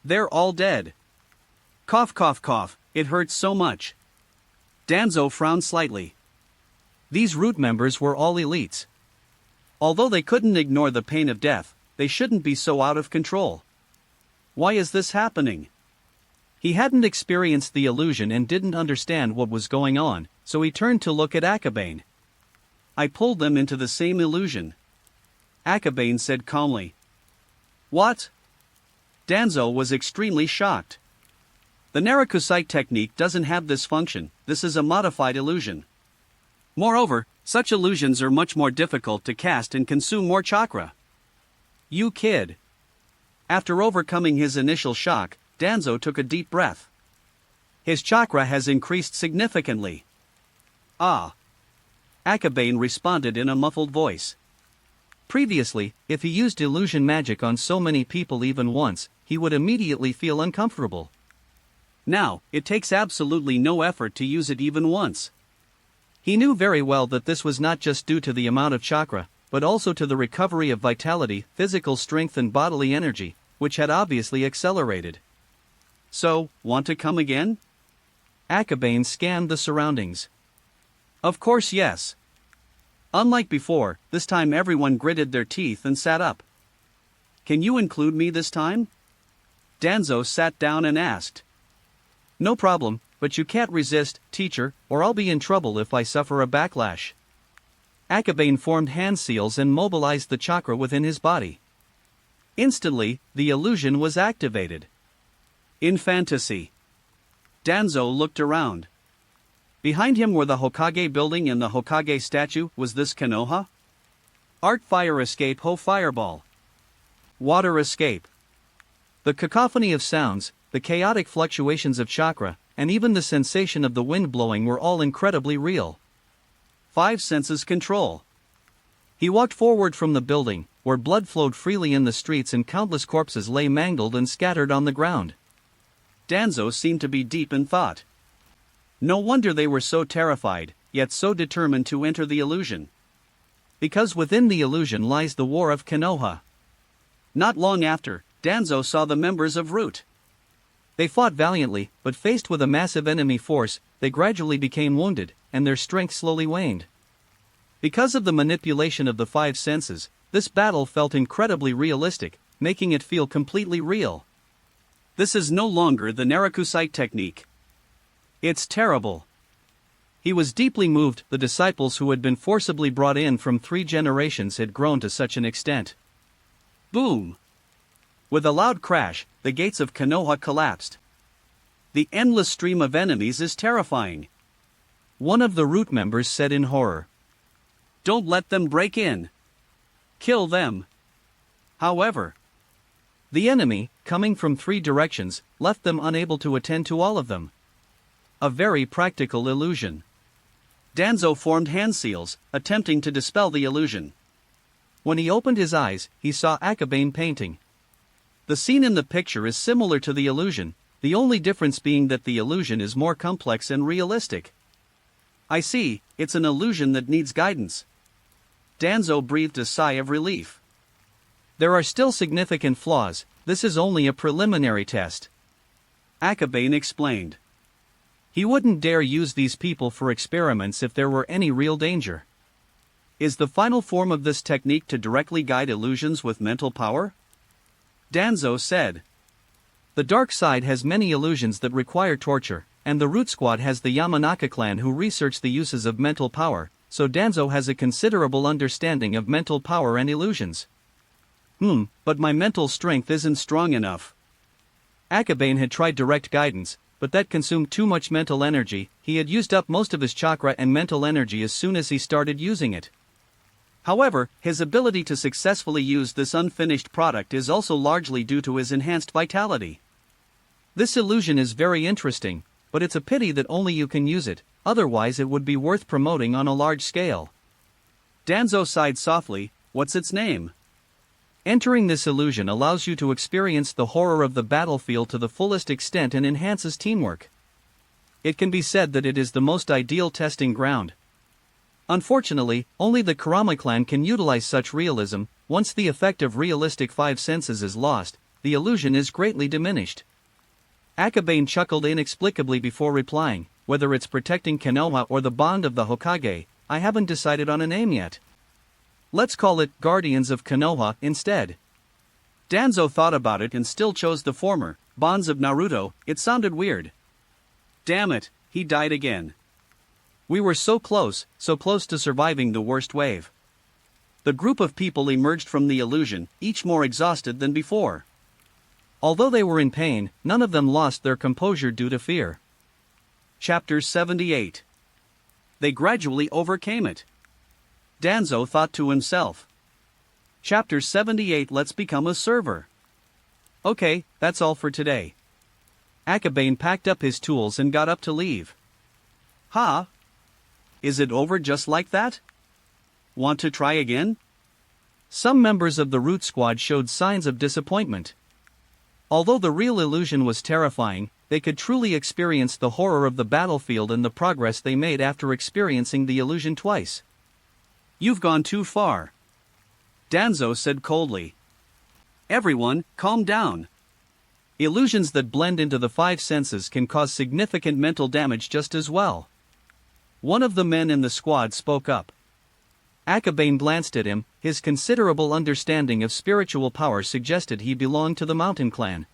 They're all dead. Cough cough cough, it hurts so much. Danzo frowned slightly. These root members were all elites. Although they couldn't ignore the pain of death, they shouldn't be so out of control. Why is this happening? He hadn't experienced the illusion and didn't understand what was going on, so he turned to look at Akabane. I pulled them into the same illusion. Akabane said calmly. What? Danzo was extremely shocked. The Naruto technique doesn't have this function, this is a modified illusion. Moreover, such illusions are much more difficult to cast and consume more chakra. You kid. After overcoming his initial shock, Danzo took a deep breath. His chakra has increased significantly. Ah. Akabane responded in a muffled voice. Previously, if he used illusion magic on so many people even once, he would immediately feel uncomfortable. Now, it takes absolutely no effort to use it even once. He knew very well that this was not just due to the amount of chakra, but also to the recovery of vitality, physical strength and bodily energy, which had obviously accelerated. So, want to come again? Akabane scanned the surroundings. Of course yes. Unlike before, this time everyone gritted their teeth and sat up. Can you include me this time? Danzo sat down and asked. No problem, but you can't resist, teacher, or I'll be in trouble if I suffer a backlash. Akabane formed hand seals and mobilized the chakra within his body. Instantly, the illusion was activated. In fantasy. Danzo looked around. Behind him were the Hokage building and the Hokage statue. Was this Konoha? Art fire escape ho fireball. Water escape. The cacophony of sounds, the chaotic fluctuations of chakra, and even the sensation of the wind blowing were all incredibly real. 5 senses control. He walked forward from the building, where blood flowed freely in the streets and countless corpses lay mangled and scattered on the ground. Danzo seemed to be deep in thought. No wonder they were so terrified, yet so determined to enter the illusion. Because within the illusion lies the war of Konoha. Not long after, Danzo saw the members of Root. They fought valiantly, but faced with a massive enemy force, they gradually became wounded, and their strength slowly waned. Because of the manipulation of the 5 senses, this battle felt incredibly realistic, making it feel completely real. This is no longer the Naruto technique. It's terrible. He was deeply moved. The disciples who had been forcibly brought in from 3 generations had grown to such an extent. Boom! With a loud crash, the gates of Konoha collapsed. The endless stream of enemies is terrifying. One of the Root members said in horror. Don't let them break in. Kill them. However, the enemy, coming from 3 directions, left them unable to attend to all of them. A very practical illusion. Danzo formed hand seals, attempting to dispel the illusion. When he opened his eyes, he saw Akabane painting. The scene in the picture is similar to the illusion, the only difference being that the illusion is more complex and realistic. I see, it's an illusion that needs guidance. Danzo breathed a sigh of relief. There are still significant flaws, this is only a preliminary test. Akabane explained. He wouldn't dare use these people for experiments if there were any real danger. Is the final form of this technique to directly guide illusions with mental power? Danzo said. The dark side has many illusions that require torture, and the Root Squad has the Yamanaka clan who research the uses of mental power, so Danzo has a considerable understanding of mental power and illusions. But my mental strength isn't strong enough. Akabane had tried direct guidance, but that consumed too much mental energy. He had used up most of his chakra and mental energy as soon as he started using it. However, his ability to successfully use this unfinished product is also largely due to his enhanced vitality. This illusion is very interesting, but it's a pity that only you can use it, otherwise it would be worth promoting on a large scale. Danzo sighed softly. What's its name? Entering this illusion allows you to experience the horror of the battlefield to the fullest extent and enhances teamwork. It can be said that it is the most ideal testing ground. Unfortunately, only the Kurama clan can utilize such realism. Once the effect of realistic five senses is lost, the illusion is greatly diminished. Akabane chuckled inexplicably before replying, whether it's protecting Konoha or the bond of the Hokage, I haven't decided on a name yet. Let's call it Guardians of Konoha instead. Danzo thought about it and still chose the former, Bonds of Naruto. It sounded weird. Damn it, he died again. We were so close to surviving the worst wave. The group of people emerged from the illusion, each more exhausted than before. Although they were in pain, none of them lost their composure due to fear. Chapter 78. They gradually overcame it. Danzo thought to himself. Chapter 78. Let's become a server. Okay, that's all for today. Akabane packed up his tools and got up to leave. Ha! Is it over just like that? Want to try again? Some members of the Root Squad showed signs of disappointment. Although the real illusion was terrifying, they could truly experience the horror of the battlefield and the progress they made after experiencing the illusion twice. You've gone too far. Danzo said coldly. Everyone, calm down. Illusions that blend into the five senses can cause significant mental damage just as well. One of the men in the squad spoke up. Akabane glanced at him, his considerable understanding of spiritual power suggested he belonged to the Mountain Clan.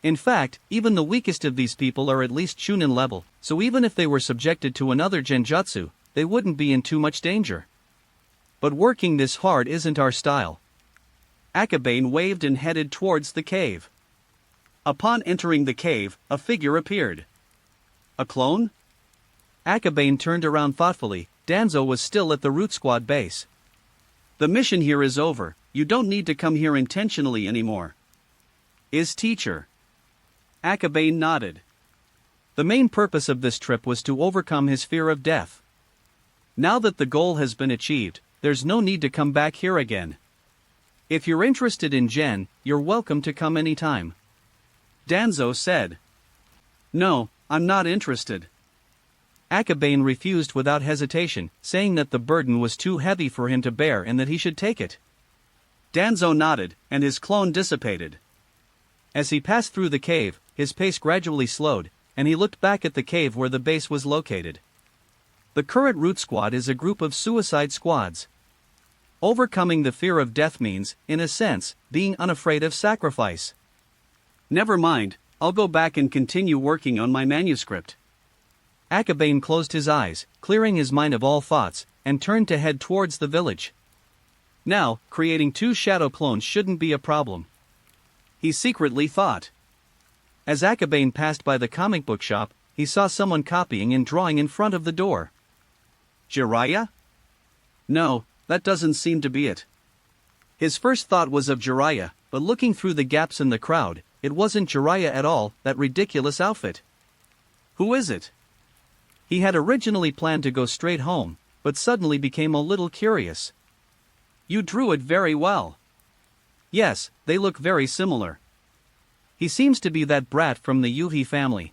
In fact, even the weakest of these people are at least Chunin level, so even if they were subjected to another genjutsu, they wouldn't be in too much danger. But working this hard isn't our style. Akabane waved and headed towards the cave. Upon entering the cave, a figure appeared. A clone? Akabane turned around thoughtfully. Danzo was still at the Root Squad base. The mission here is over, you don't need to come here intentionally anymore. Is teacher? Akabane nodded. The main purpose of this trip was to overcome his fear of death. Now that the goal has been achieved, there's no need to come back here again. If you're interested in Gen, you're welcome to come anytime. Danzo said. No, I'm not interested. Akabane refused without hesitation, saying that the burden was too heavy for him to bear and that he should take it. Danzo nodded, and his clone dissipated. As he passed through the cave, his pace gradually slowed, and he looked back at the cave where the base was located. The current Root Squad is a group of suicide squads. Overcoming the fear of death means, in a sense, being unafraid of sacrifice. Never mind, I'll go back and continue working on my manuscript. Akabane closed his eyes, clearing his mind of all thoughts, and turned to head towards the village. Now, creating two shadow clones shouldn't be a problem. He secretly thought. As Akabane passed by the comic book shop, he saw someone copying and drawing in front of the door. Jiraiya? No, that doesn't seem to be it. His first thought was of Jiraiya, but looking through the gaps in the crowd, it wasn't Jiraiya at all, that ridiculous outfit. Who is it? He had originally planned to go straight home, but suddenly became a little curious. You drew it very well. Yes, they look very similar. He seems to be that brat from the Yuhi family.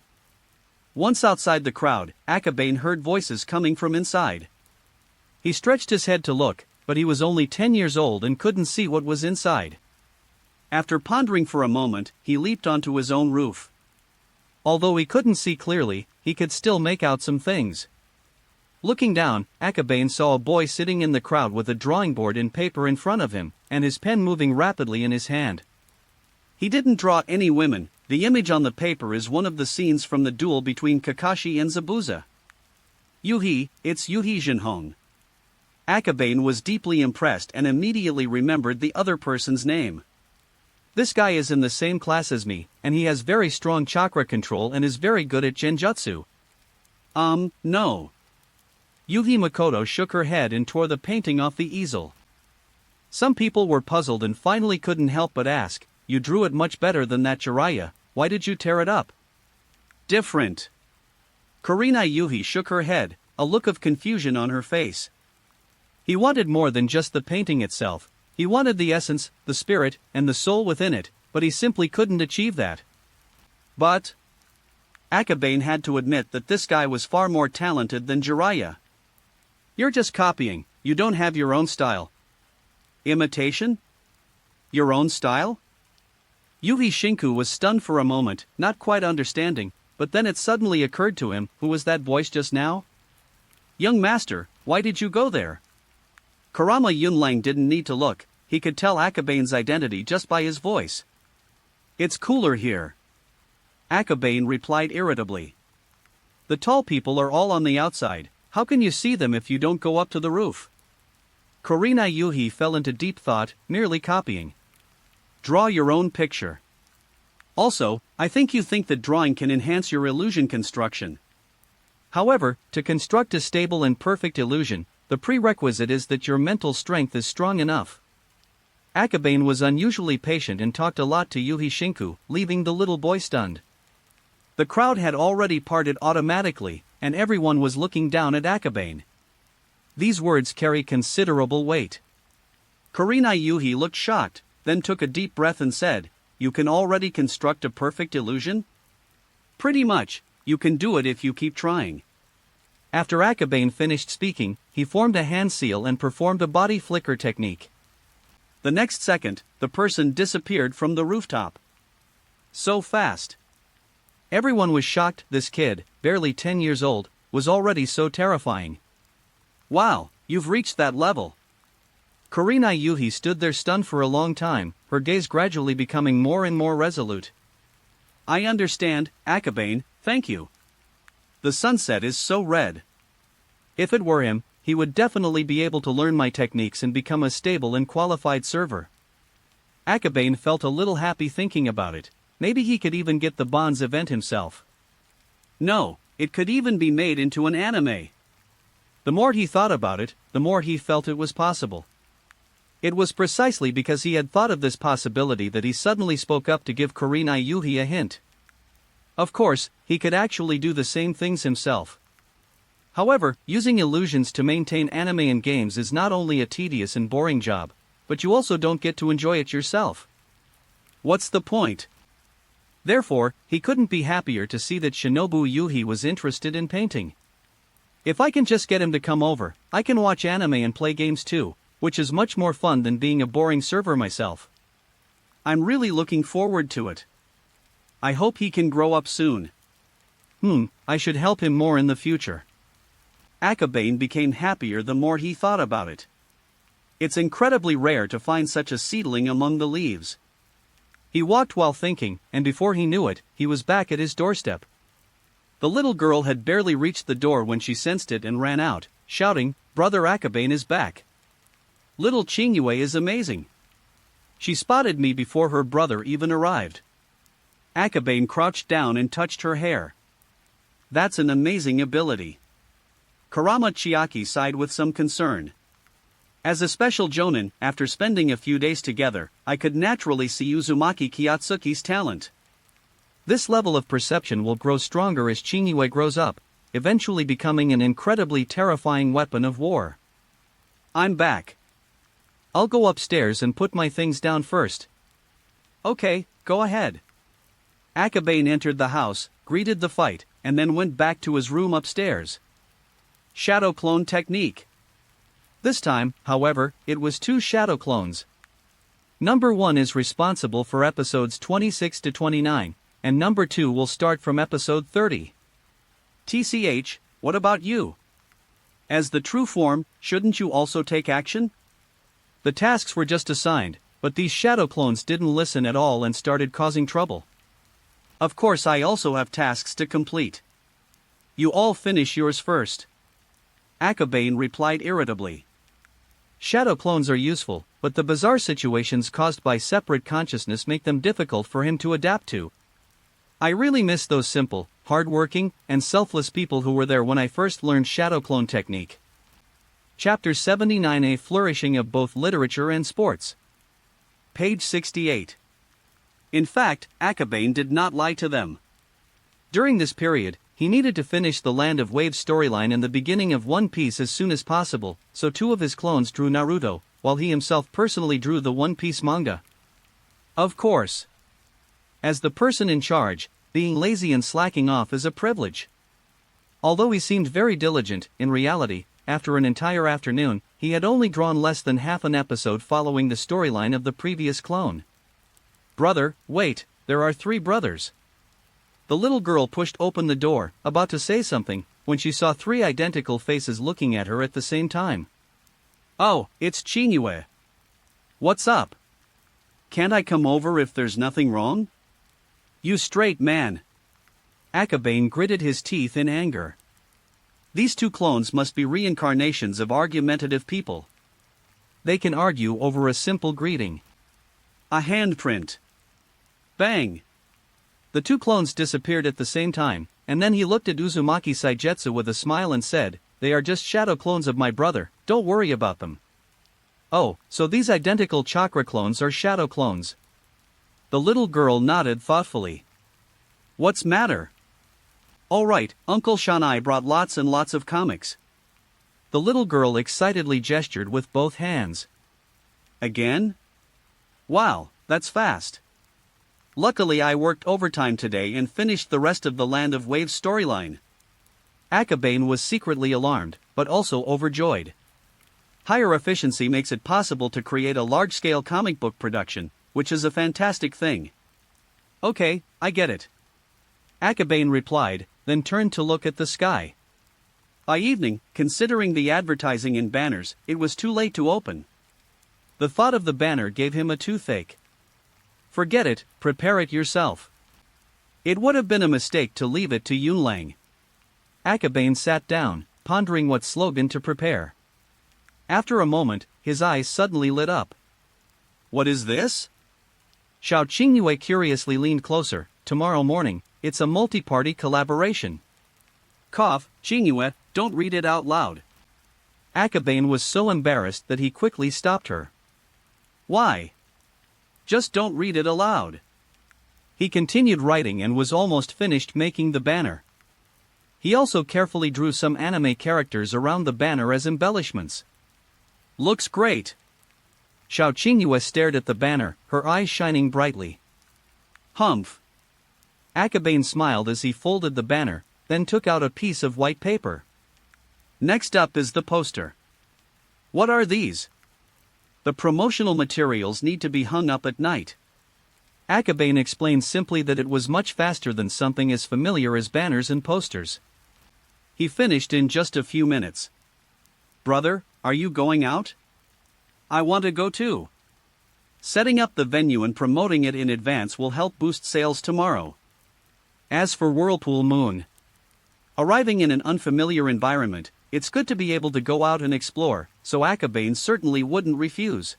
Once outside the crowd, Akabane heard voices coming from inside. He stretched his head to look, but he was only 10 years old and couldn't see what was inside. After pondering for a moment, he leaped onto his own roof. Although he couldn't see clearly, he could still make out some things. Looking down, Akabane saw a boy sitting in the crowd with a drawing board and paper in front of him, and his pen moving rapidly in his hand. He didn't draw any women. The image on the paper is one of the scenes from the duel between Kakashi and Zabuza. Yuhi, it's Yuhi Jinhong. Akabane was deeply impressed and immediately remembered the other person's name. This guy is in the same class as me, and he has very strong chakra control and is very good at genjutsu. No. Yuhi Makoto shook her head and tore the painting off the easel. Some people were puzzled and finally couldn't help but ask, you drew it much better than that Jiraiya, why did you tear it up? Different. Kurenai Yuhi shook her head, a look of confusion on her face. He wanted more than just the painting itself. He wanted the essence, the spirit, and the soul within it, but he simply couldn't achieve that. But Akabane had to admit that this guy was far more talented than Jiraiya. You're just copying, you don't have your own style. Imitation? Your own style? Yuhi Shinku was stunned for a moment, not quite understanding, but then it suddenly occurred to him, who was that voice just now? Young master, why did you go there? Kurama Yunlang didn't need to look, he could tell Akabane's identity just by his voice. It's cooler here. Akabane replied irritably. The tall people are all on the outside, how can you see them if you don't go up to the roof? Kurina Yuhi fell into deep thought, merely copying. Draw your own picture. Also, I think you think that drawing can enhance your illusion construction. However, to construct a stable and perfect illusion, the prerequisite is that your mental strength is strong enough. Akabane was unusually patient and talked a lot to Yuhi Shinku, leaving the little boy stunned. The crowd had already parted automatically, and everyone was looking down at Akabane. These words carry considerable weight. Kurina Yuhi looked shocked, then took a deep breath and said, "You can already construct a perfect illusion?" "Pretty much, you can do it if you keep trying." After Akabane finished speaking, he formed a hand seal and performed a body flicker technique. The next second, the person disappeared from the rooftop. So fast. Everyone was shocked. This kid, barely 10 years old, was already so terrifying. Wow, you've reached that level. Kurina Yuhi stood there stunned for a long time, her gaze gradually becoming more and more resolute. I understand, Akabane, thank you. The sunset is so red. If it were him, he would definitely be able to learn my techniques and become a stable and qualified server. Akabane felt a little happy thinking about it. Maybe he could even get the Bonds event himself. No, it could even be made into an anime. The more he thought about it, the more he felt it was possible. It was precisely because he had thought of this possibility that he suddenly spoke up to give Kurina Yuhi a hint. Of course, he could actually do the same things himself. However, using illusions to maintain anime in games is not only a tedious and boring job, but you also don't get to enjoy it yourself. What's the point? Therefore, he couldn't be happier to see that Shinobu Yuhi was interested in painting. If I can just get him to come over, I can watch anime and play games too, which is much more fun than being a boring server myself. I'm really looking forward to it. I hope he can grow up soon. I should help him more in the future. Akabane became happier the more he thought about it. It's incredibly rare to find such a seedling among the leaves. He walked while thinking, and before he knew it, he was back at his doorstep. The little girl had barely reached the door when she sensed it and ran out, shouting, "Brother Akabane is back. Little Chingyue is amazing." She spotted me before her brother even arrived. Akabane crouched down and touched her hair. That's an amazing ability. Kurama Chiaki sighed with some concern. As a special jonin, after spending a few days together, I could naturally see Uzumaki Kiyotsuki's talent. This level of perception will grow stronger as Chingyue grows up, eventually becoming an incredibly terrifying weapon of war. I'm back. I'll go upstairs and put my things down first. Okay, go ahead. Akabane entered the house, greeted the fight, and then went back to his room upstairs. Shadow clone technique. This time, however, it was 2 shadow clones. Number 1 is responsible for episodes 26 to 29, and number 2 will start from episode 30. TCH, what about you? As the true form, shouldn't you also take action? The tasks were just assigned, but these shadow clones didn't listen at all and started causing trouble. Of course, I also have tasks to complete. You all finish yours first. Akabane replied irritably. Shadow clones are useful, but the bizarre situations caused by separate consciousness make them difficult for him to adapt to. I really miss those simple, hard-working, and selfless people who were there when I first learned shadow clone technique. Chapter 79: A Flourishing of Both Literature and Sports. Page 68. In fact, Akabane did not lie to them. During this period, he needed to finish the Land of Waves storyline and the beginning of One Piece as soon as possible, so 2 of his clones drew Naruto, while he himself personally drew the One Piece manga. Of course. As the person in charge, being lazy and slacking off is a privilege. Although he seemed very diligent, in reality, after an entire afternoon, he had only drawn less than half an episode following the storyline of the previous clone. Brother, wait, there are 3 brothers. The little girl pushed open the door, about to say something, when she saw 3 identical faces looking at her at the same time. Oh, it's Chinue. What's up? Can't I come over if there's nothing wrong? You straight man. Akabane gritted his teeth in anger. These 2 clones must be reincarnations of argumentative people. They can argue over a simple greeting. A handprint. Bang! The 2 clones disappeared at the same time, and then he looked at Uzumaki Saigetsu with a smile and said, "They are just shadow clones of my brother, don't worry about them." Oh, so these identical chakra clones are shadow clones. The little girl nodded thoughtfully. What's matter? Alright, Uncle Shanai brought lots and lots of comics. The little girl excitedly gestured with both hands. Again? Wow, that's fast. Luckily I worked overtime today and finished the rest of the Land of Waves storyline. Akabane was secretly alarmed, but also overjoyed. Higher efficiency makes it possible to create a large-scale comic book production, which is a fantastic thing. Okay, I get it. Akabane replied, then turned to look at the sky. By evening, considering the advertising in banners, it was too late to open. The thought of the banner gave him a toothache. Forget it, prepare it yourself. It would have been a mistake to leave it to Yunlang. Akabane sat down, pondering what slogan to prepare. After a moment, his eyes suddenly lit up. What is this? Xiao Qingyue curiously leaned closer. Tomorrow morning, it's a multi-party collaboration. Cough, Qingyue, don't read it out loud. Akabane was so embarrassed that he quickly stopped her. Why? Just don't read it aloud. He continued writing and was almost finished making the banner. He also carefully drew some anime characters around the banner as embellishments. Looks great. Xiao Qingyue stared at the banner, her eyes shining brightly. Humph. Akabane smiled as he folded the banner, then took out a piece of white paper. Next up is the poster. What are these? The promotional materials need to be hung up at night. Akabane explained simply that it was much faster than something as familiar as banners and posters. He finished in just a few minutes. Brother, are you going out? I want to go too. Setting up the venue and promoting it in advance will help boost sales tomorrow. As for Whirlpool Moon, arriving in an unfamiliar environment, it's good to be able to go out and explore, so Akabane certainly wouldn't refuse.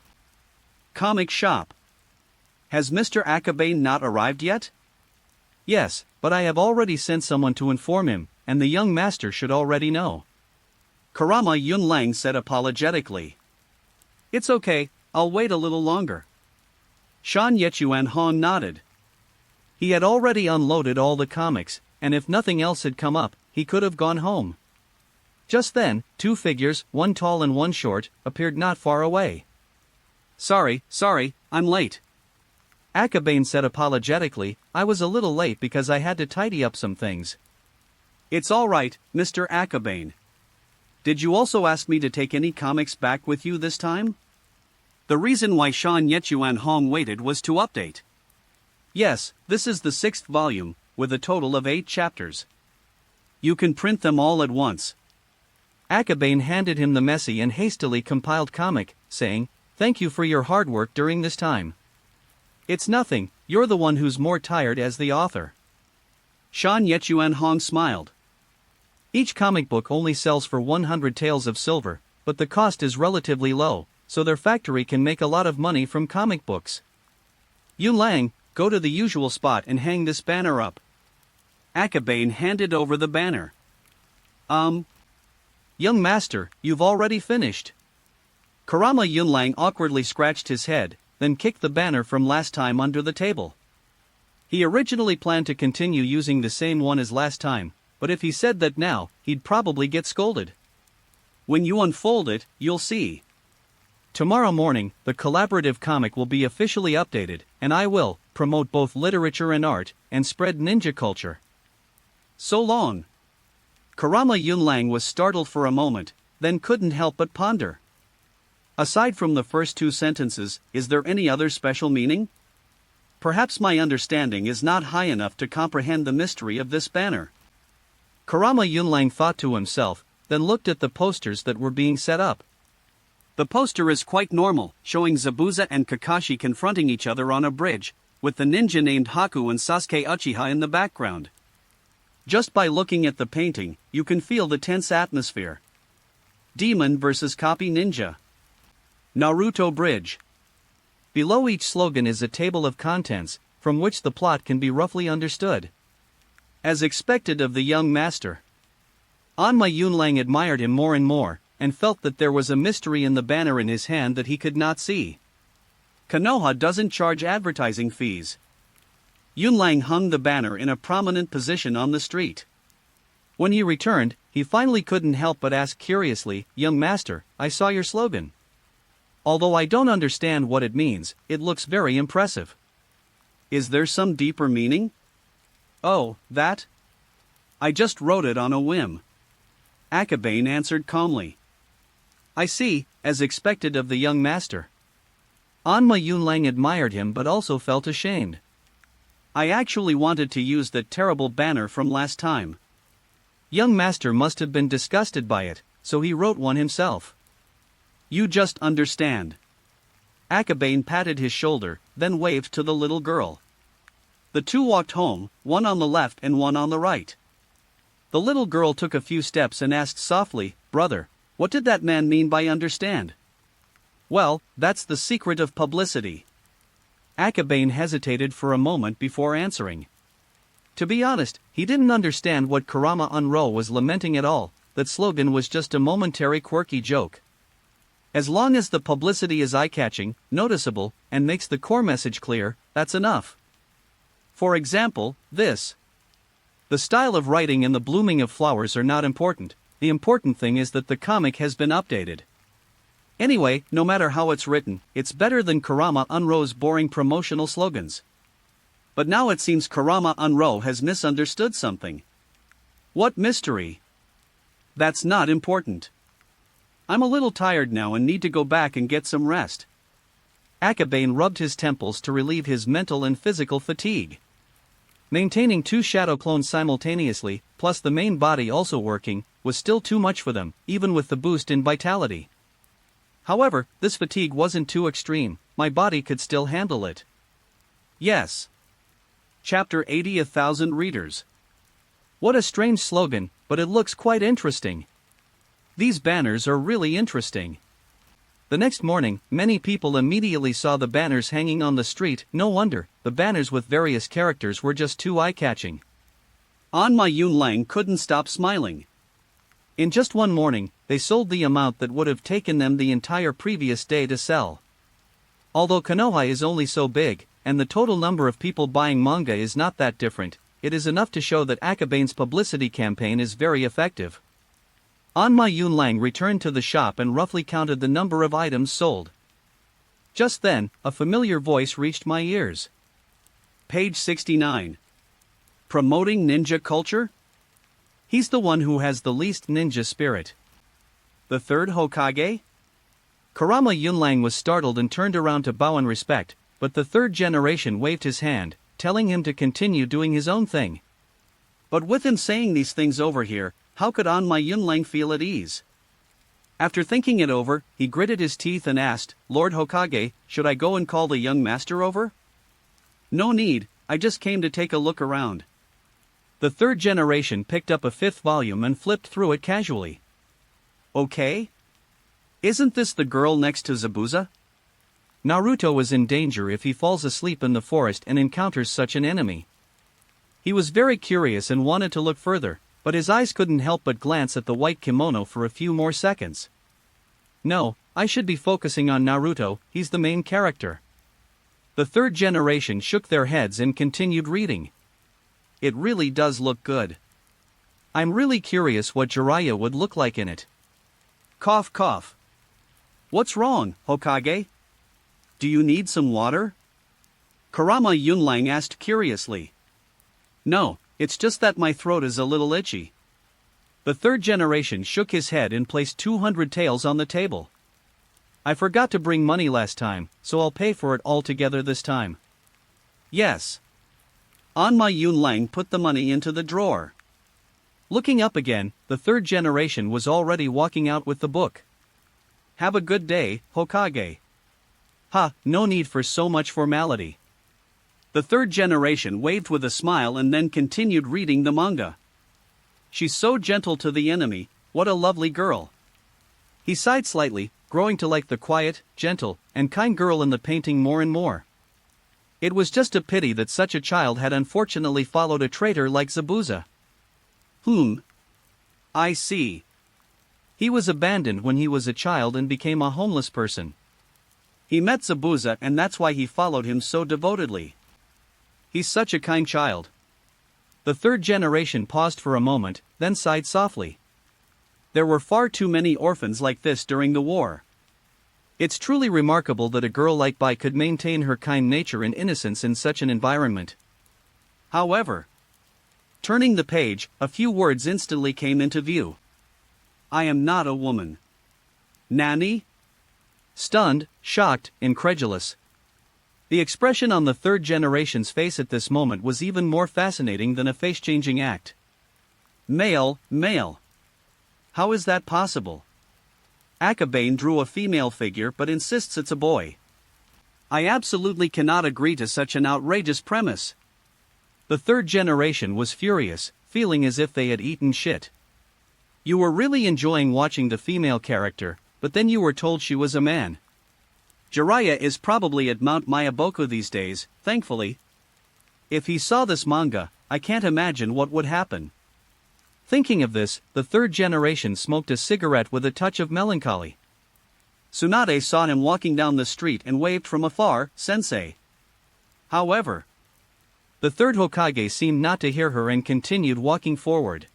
Comic shop. Has Mr. Akabane not arrived yet? Yes, but I have already sent someone to inform him, and the young master should already know. Kurama Yunlang said apologetically. It's okay, I'll wait a little longer. Shan Yechuan Hong nodded. He had already unloaded all the comics, and if nothing else had come up, he could have gone home. Just then, 2 figures, one tall and one short, appeared not far away. Sorry, I'm late. Akabane said apologetically, I was a little late because I had to tidy up some things. It's alright, Mr. Akabane. Did you also ask me to take any comics back with you this time? The reason why Shan Yechuan Hong waited was to update. Yes, this is the 6th volume, with a total of 8 chapters. You can print them all at once. Akabane handed him the messy and hastily compiled comic, saying, Thank you for your hard work during this time. It's nothing, you're the one who's more tired as the author. Shan Yechuan Hong smiled. Each comic book only sells for 100 taels of silver, but the cost is relatively low, so their factory can make a lot of money from comic books. Yunlang, go to the usual spot and hang this banner up. Akabane handed over the banner. Young master, you've already finished. Kurama Yunlang awkwardly scratched his head, then kicked the banner from last time under the table. He originally planned to continue using the same one as last time, but if he said that now, he'd probably get scolded. When you unfold it, you'll see. Tomorrow morning, the collaborative comic will be officially updated, and I will promote both literature and art, and spread ninja culture. So long. Kurama Yunlang was startled for a moment, then couldn't help but ponder. Aside from the first two sentences, is there any other special meaning? Perhaps my understanding is not high enough to comprehend the mystery of this banner. Kurama thought to himself, then looked at the posters that were being set up. The poster is quite normal, showing Zabuza and Kakashi confronting each other on a bridge, with the ninja named Haku and Sasuke Uchiha in the background. Just by looking at the painting, you can feel the tense atmosphere. Demon vs. Copy Ninja. Naruto Bridge. Below each slogan is a table of contents, from which the plot can be roughly understood. As expected of the young master. Anma Yunlang admired him more and more, and felt that there was a mystery in the banner in his hand that he could not see. Konoha doesn't charge advertising fees. Yunlang hung the banner in a prominent position on the street. When he returned, he finally couldn't help but ask curiously, "Young master, I saw your slogan. Although I don't understand what it means, it looks very impressive. Is there some deeper meaning?" "Oh, that? I just wrote it on a whim." Akabane answered calmly. "I see," as expected of the young master. Anma Yunlang admired him but also felt ashamed. "I actually wanted to use that terrible banner from last time." Young master must have been disgusted by it, so he wrote one himself. "You just understand." Akabane patted his shoulder, then waved to the little girl. The two walked home, one on the left and one on the right. The little girl took a few steps and asked softly, "Brother, what did that man mean by understand?" "Well, that's the secret of publicity." Akabane hesitated for a moment before answering. To be honest, he didn't understand what Kurama was lamenting at all. That slogan was just a momentary quirky joke. As long as the publicity is eye-catching, noticeable, and makes the core message clear, that's enough. For example, this. The style of writing and the blooming of flowers are not important. The important thing is that the comic has been updated. Anyway, no matter how it's written, it's better than Kurama-Unro's boring promotional slogans. But now it seems Kurama-Unro has misunderstood something. What mystery? That's not important. I'm a little tired now and need to go back and get some rest. Akabane rubbed his temples to relieve his mental and physical fatigue. Maintaining two shadow clones simultaneously, plus the main body also working, was still too much for them, even with the boost in vitality. However, this fatigue wasn't too extreme, my body could still handle it. Yes. Chapter 80 1,000 readers. What a strange slogan, but it looks quite interesting. These banners are really interesting. The next morning, many people immediately saw the banners hanging on the street. No wonder, the banners with various characters were just too eye-catching. Anma Yunlang couldn't stop smiling. In just one morning, they sold the amount that would have taken them the entire previous day to sell. Although Konoha is only so big, and the total number of people buying manga is not that different, it is enough to show that Akabane's publicity campaign is very effective. Anma Yunlang returned to the shop and roughly counted the number of items sold. Just then, a familiar voice reached my ears. Page 69. Promoting ninja culture? He's the one who has the least ninja spirit. The third Hokage? Kurama Yunlang was startled and turned around to bow in respect, but the third generation waved his hand, telling him to continue doing his own thing. But with him saying these things over here, how could Anma Yunlang feel at ease? After thinking it over, he gritted his teeth and asked, "Lord Hokage, should I go and call the young master over?" "No need, I just came to take a look around." The third generation picked up a fifth volume and flipped through it casually. "Okay? Isn't this the girl next to Zabuza?" Naruto is in danger if he falls asleep in the forest and encounters such an enemy. He was very curious and wanted to look further, but his eyes couldn't help but glance at the white kimono for a few more seconds. "No, I should be focusing on Naruto, he's the main character." The third generation shook their heads and continued reading. "It really does look good. I'm really curious what Jiraiya would look like in it." Cough cough. "What's wrong, Hokage? Do you need some water?" Kurama Yunlang asked curiously. "No, it's just that my throat is a little itchy." The third generation shook his head and placed 200 taels on the table. I forgot to bring money last time, so I'll pay for it all together this time. Yes. Anma Yunlang put the money into the drawer. Looking up again, the third generation was already walking out with the book. Have a good day, Hokage. Ha, no need for so much formality. The third generation waved with a smile and then continued reading the manga. She's so gentle to the enemy, what a lovely girl. He sighed slightly, growing to like the quiet, gentle, and kind girl in the painting more and more. It was just a pity that such a child had unfortunately followed a traitor like Zabuza. I see. He was abandoned when he was a child and became a homeless person. He met Zabuza and that's why he followed him so devotedly. He's such a kind child. The third generation paused for a moment, then sighed softly. There were far too many orphans like this during the war. It's truly remarkable that a girl like Bai could maintain her kind nature and innocence in such an environment. However, turning the page, a few words instantly came into view. I am not a woman. Nani? Stunned, shocked, incredulous. The expression on the third generation's face at this moment was even more fascinating than a face-changing act. Male. How is that possible? Akabane drew a female figure but insists it's a boy. I absolutely cannot agree to such an outrageous premise. The third generation was furious, feeling as if they had eaten shit. You were really enjoying watching the female character, but then you were told she was a man. Jiraiya is probably at Mount Mayaboku these days, thankfully. If he saw this manga, I can't imagine what would happen. Thinking of this, the third generation smoked a cigarette with a touch of melancholy. Tsunade saw him walking down the street and waved from afar, "Sensei." However, the third Hokage seemed not to hear her and continued walking forward.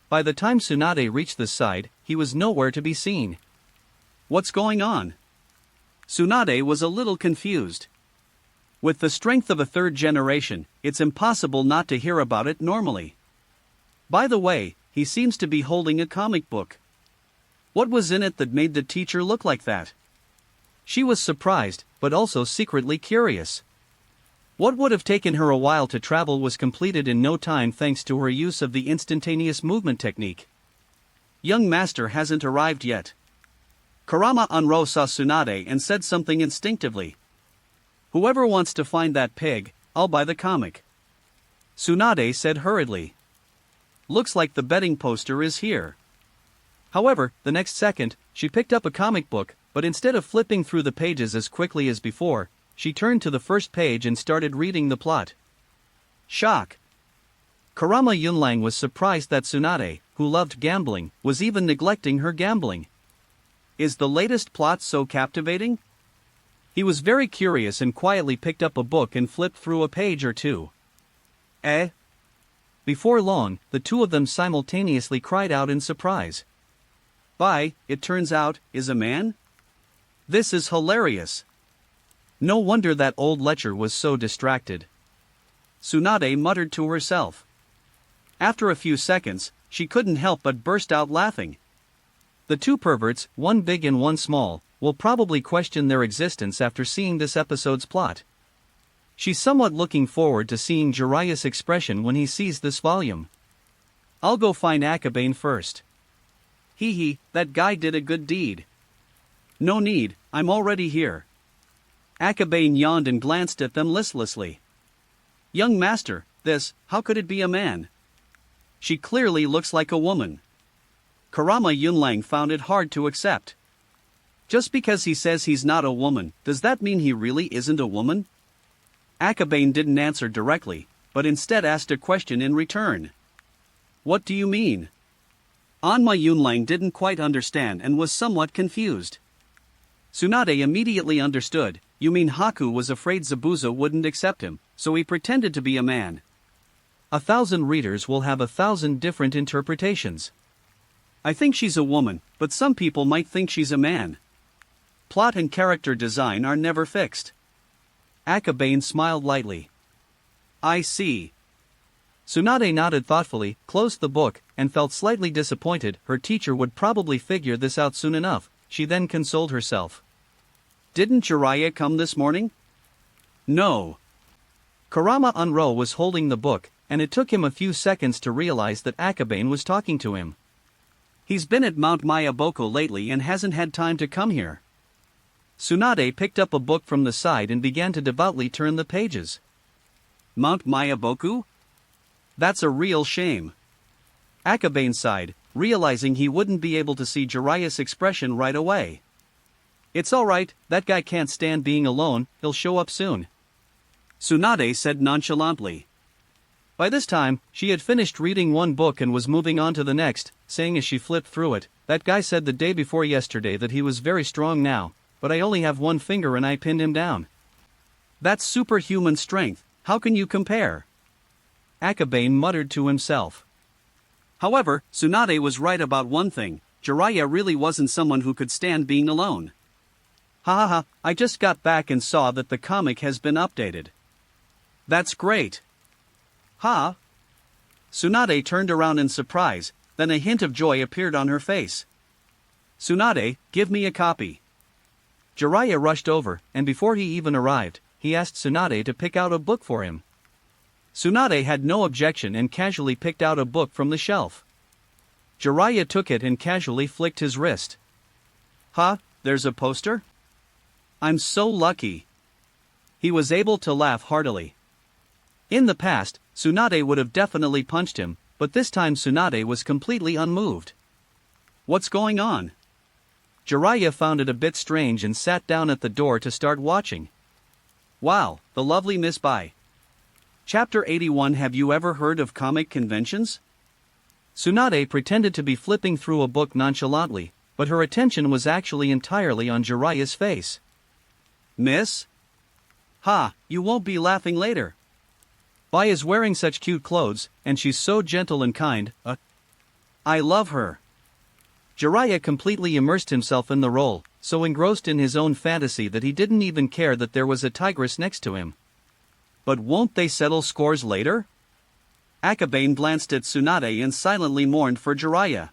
By the time Tsunade reached the side, he was nowhere to be seen. What's going on? Tsunade was a little confused. With the strength of a third generation, it's impossible not to hear about it normally. By the way, he seems to be holding a comic book. What was in it that made the teacher look like that? She was surprised, but also secretly curious. What would have taken her a while to travel was completed in no time thanks to her use of the instantaneous movement technique. Young master hasn't arrived yet. Kurama Unro saw Tsunade and said something instinctively. Whoever wants to find that pig, I'll buy the comic. Tsunade said hurriedly. Looks like the betting poster is here. However, the next second, she picked up a comic book, but instead of flipping through the pages as quickly as before, she turned to the first page and started reading the plot. Shock. Kurama Yunlang was surprised that Tsunade, who loved gambling, was even neglecting her gambling. Is the latest plot so captivating? He was very curious and quietly picked up a book and flipped through a page or two. Eh? Before long, the two of them simultaneously cried out in surprise. Bai, it turns out, is a man? This is hilarious. No wonder that old lecher was so distracted. Tsunade muttered to herself. After a few seconds, she couldn't help but burst out laughing. The two perverts, one big and one small, will probably question their existence after seeing this episode's plot. She's somewhat looking forward to seeing Jiraiya's expression when he sees this volume. I'll go find Akabane first. Hee, that guy did a good deed. No need, I'm already here. Akabane yawned and glanced at them listlessly. Young master, how could it be a man? She clearly looks like a woman. Kurama Yunlang found it hard to accept. Just because he says he's not a woman, does that mean he really isn't a woman? Akabane didn't answer directly, but instead asked a question in return. What do you mean? Anma Yunlang didn't quite understand and was somewhat confused. Tsunade immediately understood. You mean Haku was afraid Zabuza wouldn't accept him, so he pretended to be a man. 1,000 readers will have 1,000 different interpretations. I think she's a woman, but some people might think she's a man. Plot and character design are never fixed. Akabane smiled lightly. I see. Tsunade nodded thoughtfully, closed the book, and felt slightly disappointed. Her teacher would probably figure this out soon enough. She then consoled herself. Didn't Jiraiya come this morning? No. Kurama Unro was holding the book, and it took him a few seconds to realize that Akabane was talking to him. He's been at Mount Mayaboko lately and hasn't had time to come here. Tsunade picked up a book from the side and began to devoutly turn the pages. Mount Mayaboku? That's a real shame. Akabane sighed, realizing he wouldn't be able to see Jiraiya's expression right away. It's alright, that guy can't stand being alone, he'll show up soon. Tsunade said nonchalantly. By this time, she had finished reading one book and was moving on to the next, saying as she flipped through it, that guy said the day before yesterday that he was very strong now, but I only have one finger and I pinned him down. That's superhuman strength, how can you compare? Akabane muttered to himself. However, Tsunade was right about one thing, Jiraiya really wasn't someone who could stand being alone. Ha ha ha, I just got back and saw that the comic has been updated. That's great. Ha? Tsunade turned around in surprise, then a hint of joy appeared on her face. Tsunade, give me a copy. Jiraiya rushed over, and before he even arrived, he asked Tsunade to pick out a book for him. Tsunade had no objection and casually picked out a book from the shelf. Jiraiya took it and casually flicked his wrist. Huh, there's a poster? I'm so lucky. He was able to laugh heartily. In the past, Tsunade would have definitely punched him, but this time Tsunade was completely unmoved. What's going on? Jiraiya found it a bit strange and sat down at the door to start watching. Wow, the lovely Miss Bai. Chapter 81. Have you ever heard of comic conventions? Tsunade pretended to be flipping through a book nonchalantly, but her attention was actually entirely on Jiraiya's face. Miss? Ha, you won't be laughing later. Bai is wearing such cute clothes, and she's so gentle and kind, I love her. Jiraiya completely immersed himself in the role, so engrossed in his own fantasy that he didn't even care that there was a tigress next to him. But won't they settle scores later? Akabane glanced at Tsunade and silently mourned for Jiraiya.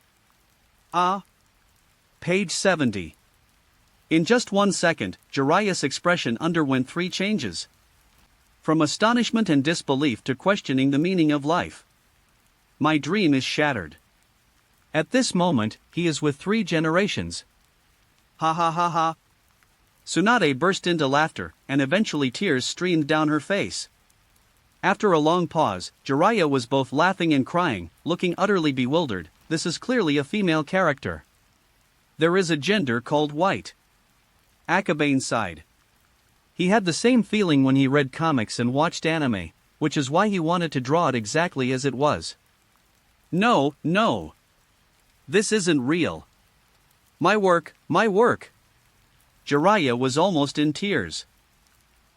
Page 70. In just 1 second, Jiraiya's expression underwent 3 changes. From astonishment and disbelief to questioning the meaning of life. My dream is shattered. At this moment, he is with 3 generations. Ha ha ha ha. Tsunade burst into laughter, and eventually tears streamed down her face. After a long pause, Jiraiya was both laughing and crying, looking utterly bewildered. This is clearly a female character. There is a gender called white. Akabane sighed. He had the same feeling when he read comics and watched anime, which is why he wanted to draw it exactly as it was. No, no. This isn't real. My work, my work. Jiraiya was almost in tears.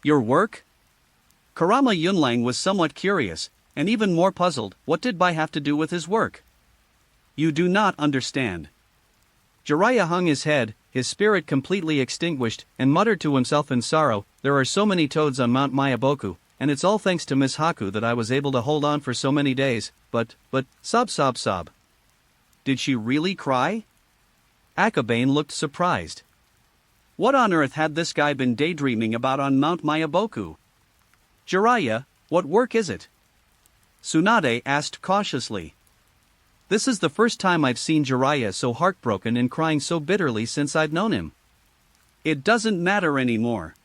Your work? Kurama Yunlang was somewhat curious, and even more puzzled. What did Bai have to do with his work? You do not understand. Jiraiya hung his head, his spirit completely extinguished, and muttered to himself in sorrow, there are so many toads on Mount Mayaboku, and it's all thanks to Miss Haku that I was able to hold on for so many days, but, sob sob sob. Did she really cry? Akabane looked surprised. What on earth had this guy been daydreaming about on Mount Mayaboku? Jiraiya, what work is it? Tsunade asked cautiously. This is the first time I've seen Jiraiya so heartbroken and crying so bitterly since I've known him. It doesn't matter anymore.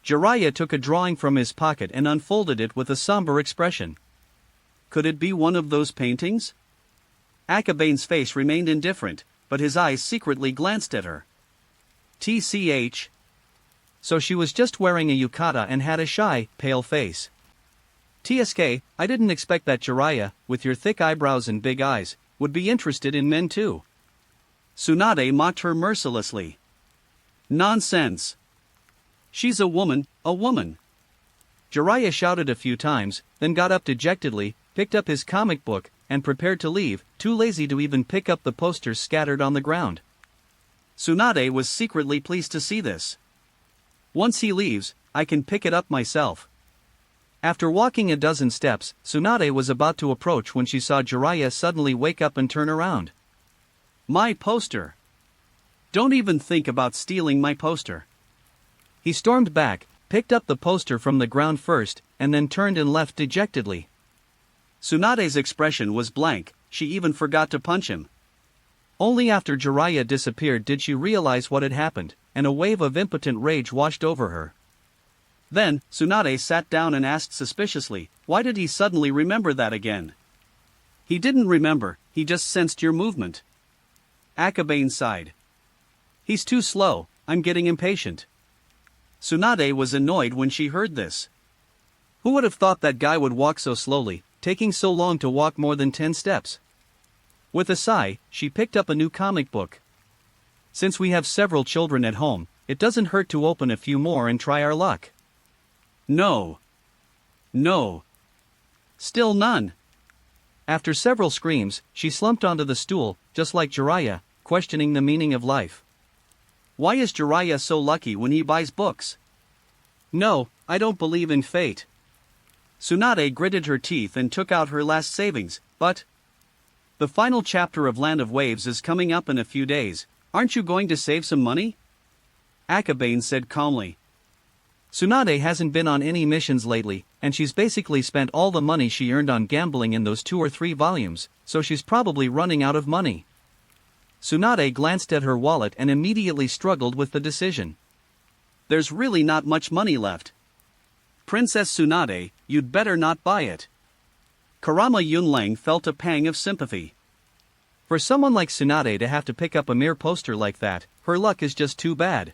Jiraiya took a drawing from his pocket and unfolded it with a somber expression. Could it be one of those paintings? Akabane's face remained indifferent, but his eyes secretly glanced at her. TCH. So she was just wearing a yukata and had a shy, pale face. TSK, I didn't expect that Jiraiya, with your thick eyebrows and big eyes, would be interested in men too. Tsunade mocked her mercilessly. Nonsense. She's a woman, a woman. Jiraiya shouted a few times, then got up dejectedly, picked up his comic book, and prepared to leave, too lazy to even pick up the posters scattered on the ground. Tsunade was secretly pleased to see this. Once he leaves, I can pick it up myself. After walking a dozen steps, Tsunade was about to approach when she saw Jiraiya suddenly wake up and turn around. My poster. Don't even think about stealing my poster. He stormed back, picked up the poster from the ground first, and then turned and left dejectedly. Tsunade's expression was blank, she even forgot to punch him. Only after Jiraiya disappeared did she realize what had happened, and a wave of impotent rage washed over her. Then, Tsunade sat down and asked suspiciously, why did he suddenly remember that again? He didn't remember, he just sensed your movement. Akabane sighed. He's too slow, I'm getting impatient. Tsunade was annoyed when she heard this. Who would have thought that guy would walk so slowly, taking so long to walk more than 10 steps? With a sigh, she picked up a new comic book. Since we have several children at home, it doesn't hurt to open a few more and try our luck. No. No. Still none. After several screams, she slumped onto the stool, just like Jiraiya, questioning the meaning of life. Why is Jiraiya so lucky when he buys books? No, I don't believe in fate. Tsunade gritted her teeth and took out her last savings, but... The final chapter of Land of Waves is coming up in a few days, aren't you going to save some money? Akabane said calmly. Tsunade hasn't been on any missions lately, and she's basically spent all the money she earned on gambling in those 2 or 3 volumes, so she's probably running out of money. Tsunade glanced at her wallet and immediately struggled with the decision. There's really not much money left. Princess Tsunade, you'd better not buy it. Kurama Yunlang felt a pang of sympathy. For someone like Tsunade to have to pick up a mere poster like that, her luck is just too bad.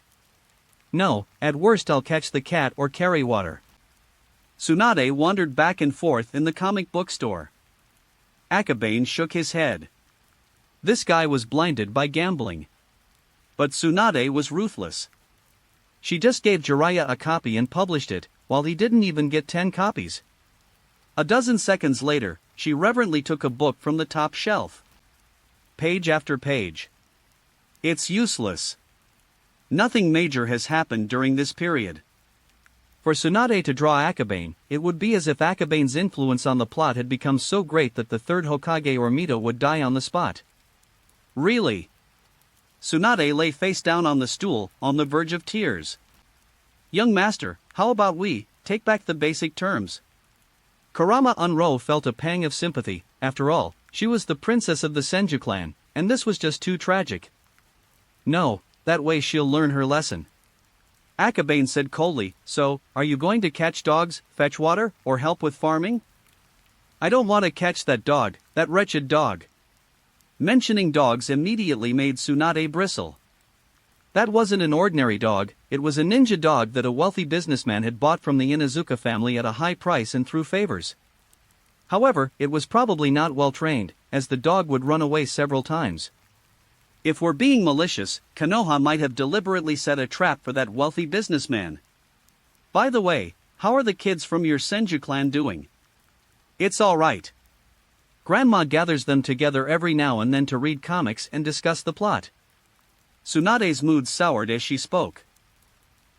No, at worst I'll catch the cat or carry water. Tsunade wandered back and forth in the comic book store. Akabane shook his head. This guy was blinded by gambling. But Tsunade was ruthless. She just gave Jiraiya a copy and published it, while he didn't even get 10 copies. A dozen seconds later, she reverently took a book from the top shelf. Page after page. It's useless. Nothing major has happened during this period. For Tsunade to draw Akabane, it would be as if Akabane's influence on the plot had become so great that the third Hokage or Mito would die on the spot. Really? Tsunade lay face down on the stool, on the verge of tears. Young master, how about we take back the basic terms? Kurama Unro felt a pang of sympathy. After all, she was the princess of the Senju clan, and this was just too tragic. No, that way she'll learn her lesson. Akabane said coldly, so, are you going to catch dogs, fetch water, or help with farming? I don't want to catch that dog, that wretched dog. Mentioning dogs immediately made Tsunade bristle. That wasn't an ordinary dog, it was a ninja dog that a wealthy businessman had bought from the Inuzuka family at a high price and through favors. However, it was probably not well trained, as the dog would run away several times. If we're being malicious, Konoha might have deliberately set a trap for that wealthy businessman. By the way, how are the kids from your Senju clan doing? It's alright. Grandma gathers them together every now and then to read comics and discuss the plot. Tsunade's mood soured as she spoke.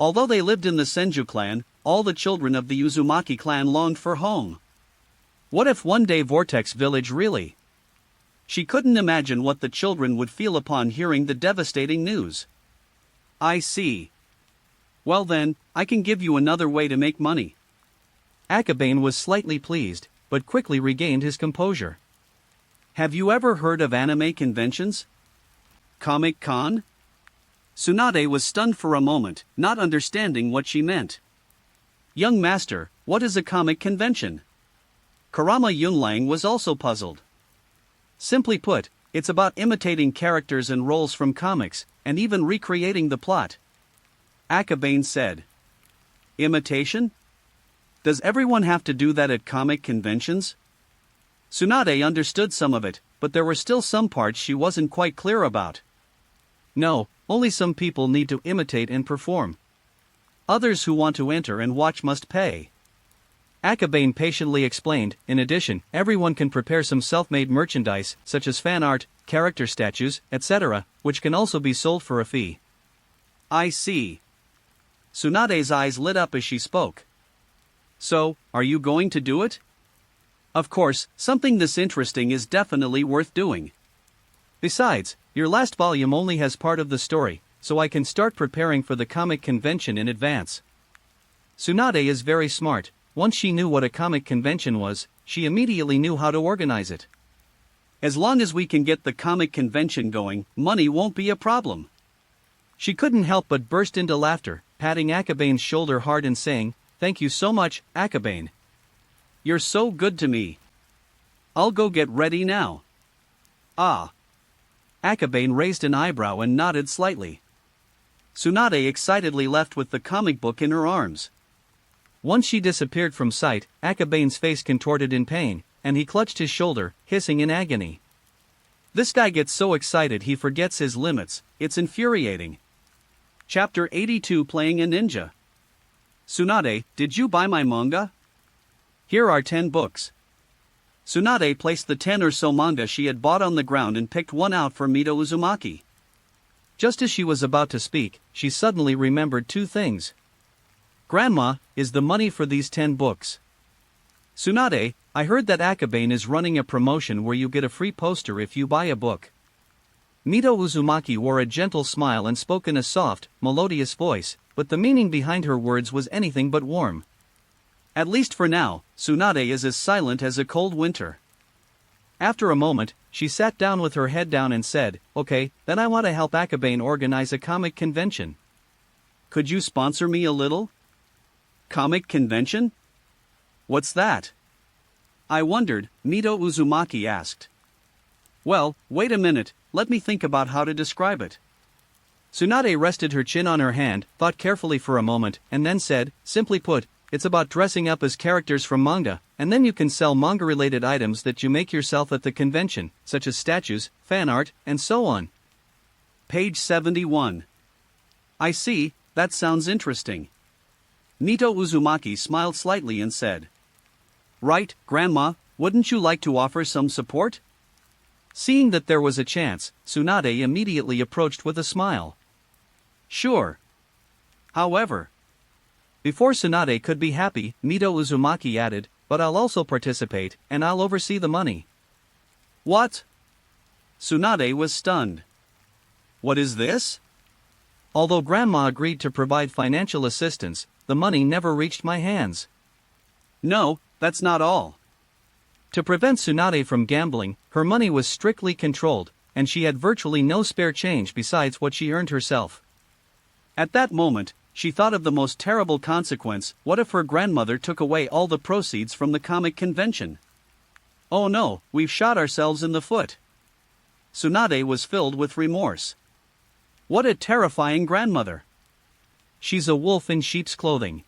Although they lived in the Senju clan, all the children of the Uzumaki clan longed for home. What if one day Vortex Village really? She couldn't imagine what the children would feel upon hearing the devastating news. I see. Well then, I can give you another way to make money. Akabane was slightly pleased, but quickly regained his composure. Have you ever heard of anime conventions? Comic-Con? Tsunade was stunned for a moment, not understanding what she meant. Young master, what is a comic convention? Kurama Yunlang was also puzzled. Simply put, it's about imitating characters and roles from comics, and even recreating the plot. Akabane said. Imitation? Does everyone have to do that at comic conventions? Tsunade understood some of it, but there were still some parts she wasn't quite clear about. No, only some people need to imitate and perform. Others who want to enter and watch must pay. Akabane patiently explained, in addition, everyone can prepare some self-made merchandise, such as fan art, character statues, etc., which can also be sold for a fee. I see. Tsunade's eyes lit up as she spoke. So, are you going to do it? Of course, something this interesting is definitely worth doing. Besides, your last volume only has part of the story, so I can start preparing for the comic convention in advance. Tsunade is very smart. Once she knew what a comic convention was, she immediately knew how to organize it. As long as we can get the comic convention going, money won't be a problem. She couldn't help but burst into laughter, patting Akabane's shoulder hard and saying, "Thank you so much, Akabane. You're so good to me. I'll go get ready now." Ah. Akabane raised an eyebrow and nodded slightly. Tsunade excitedly left with the comic book in her arms. Once she disappeared from sight, Akabane's face contorted in pain, and he clutched his shoulder, hissing in agony. This guy gets so excited he forgets his limits, it's infuriating. Chapter 82 Playing a Ninja. Tsunade, did you buy my manga? Here are 10 books. Tsunade placed the 10 or so manga she had bought on the ground and picked one out for Mito Uzumaki. Just as she was about to speak, she suddenly remembered two things. "Grandma, is the money for these 10 books?" "Tsunade, I heard that Akabane is running a promotion where you get a free poster if you buy a book." Mito Uzumaki wore a gentle smile and spoke in a soft, melodious voice, but the meaning behind her words was anything but warm. At least for now, Tsunade is as silent as a cold winter. After a moment, she sat down with her head down and said, "Okay, then I want to help Akabane organize a comic convention. Could you sponsor me a little?" "Comic convention? What's that?" I wondered, Mito Uzumaki asked. "Well, wait a minute, let me think about how to describe it." Tsunade rested her chin on her hand, thought carefully for a moment, and then said, "Simply put, it's about dressing up as characters from manga, and then you can sell manga-related items that you make yourself at the convention, such as statues, fan art, and so on." Page 71. I see, that sounds interesting. Mito Uzumaki smiled slightly and said, "Right, Grandma, wouldn't you like to offer some support?" Seeing that there was a chance, Tsunade immediately approached with a smile. "Sure. However..." Before Tsunade could be happy, Mito Uzumaki added, "But I'll also participate, and I'll oversee the money." "What?" Tsunade was stunned. "What is this?" Although Grandma agreed to provide financial assistance, the money never reached my hands. "No, that's not all." To prevent Tsunade from gambling, her money was strictly controlled, and she had virtually no spare change besides what she earned herself. At that moment, she thought of the most terrible consequence: what if her grandmother took away all the proceeds from the comic convention? Oh no, we've shot ourselves in the foot. Tsunade was filled with remorse. What a terrifying grandmother. She's a wolf in sheep's clothing.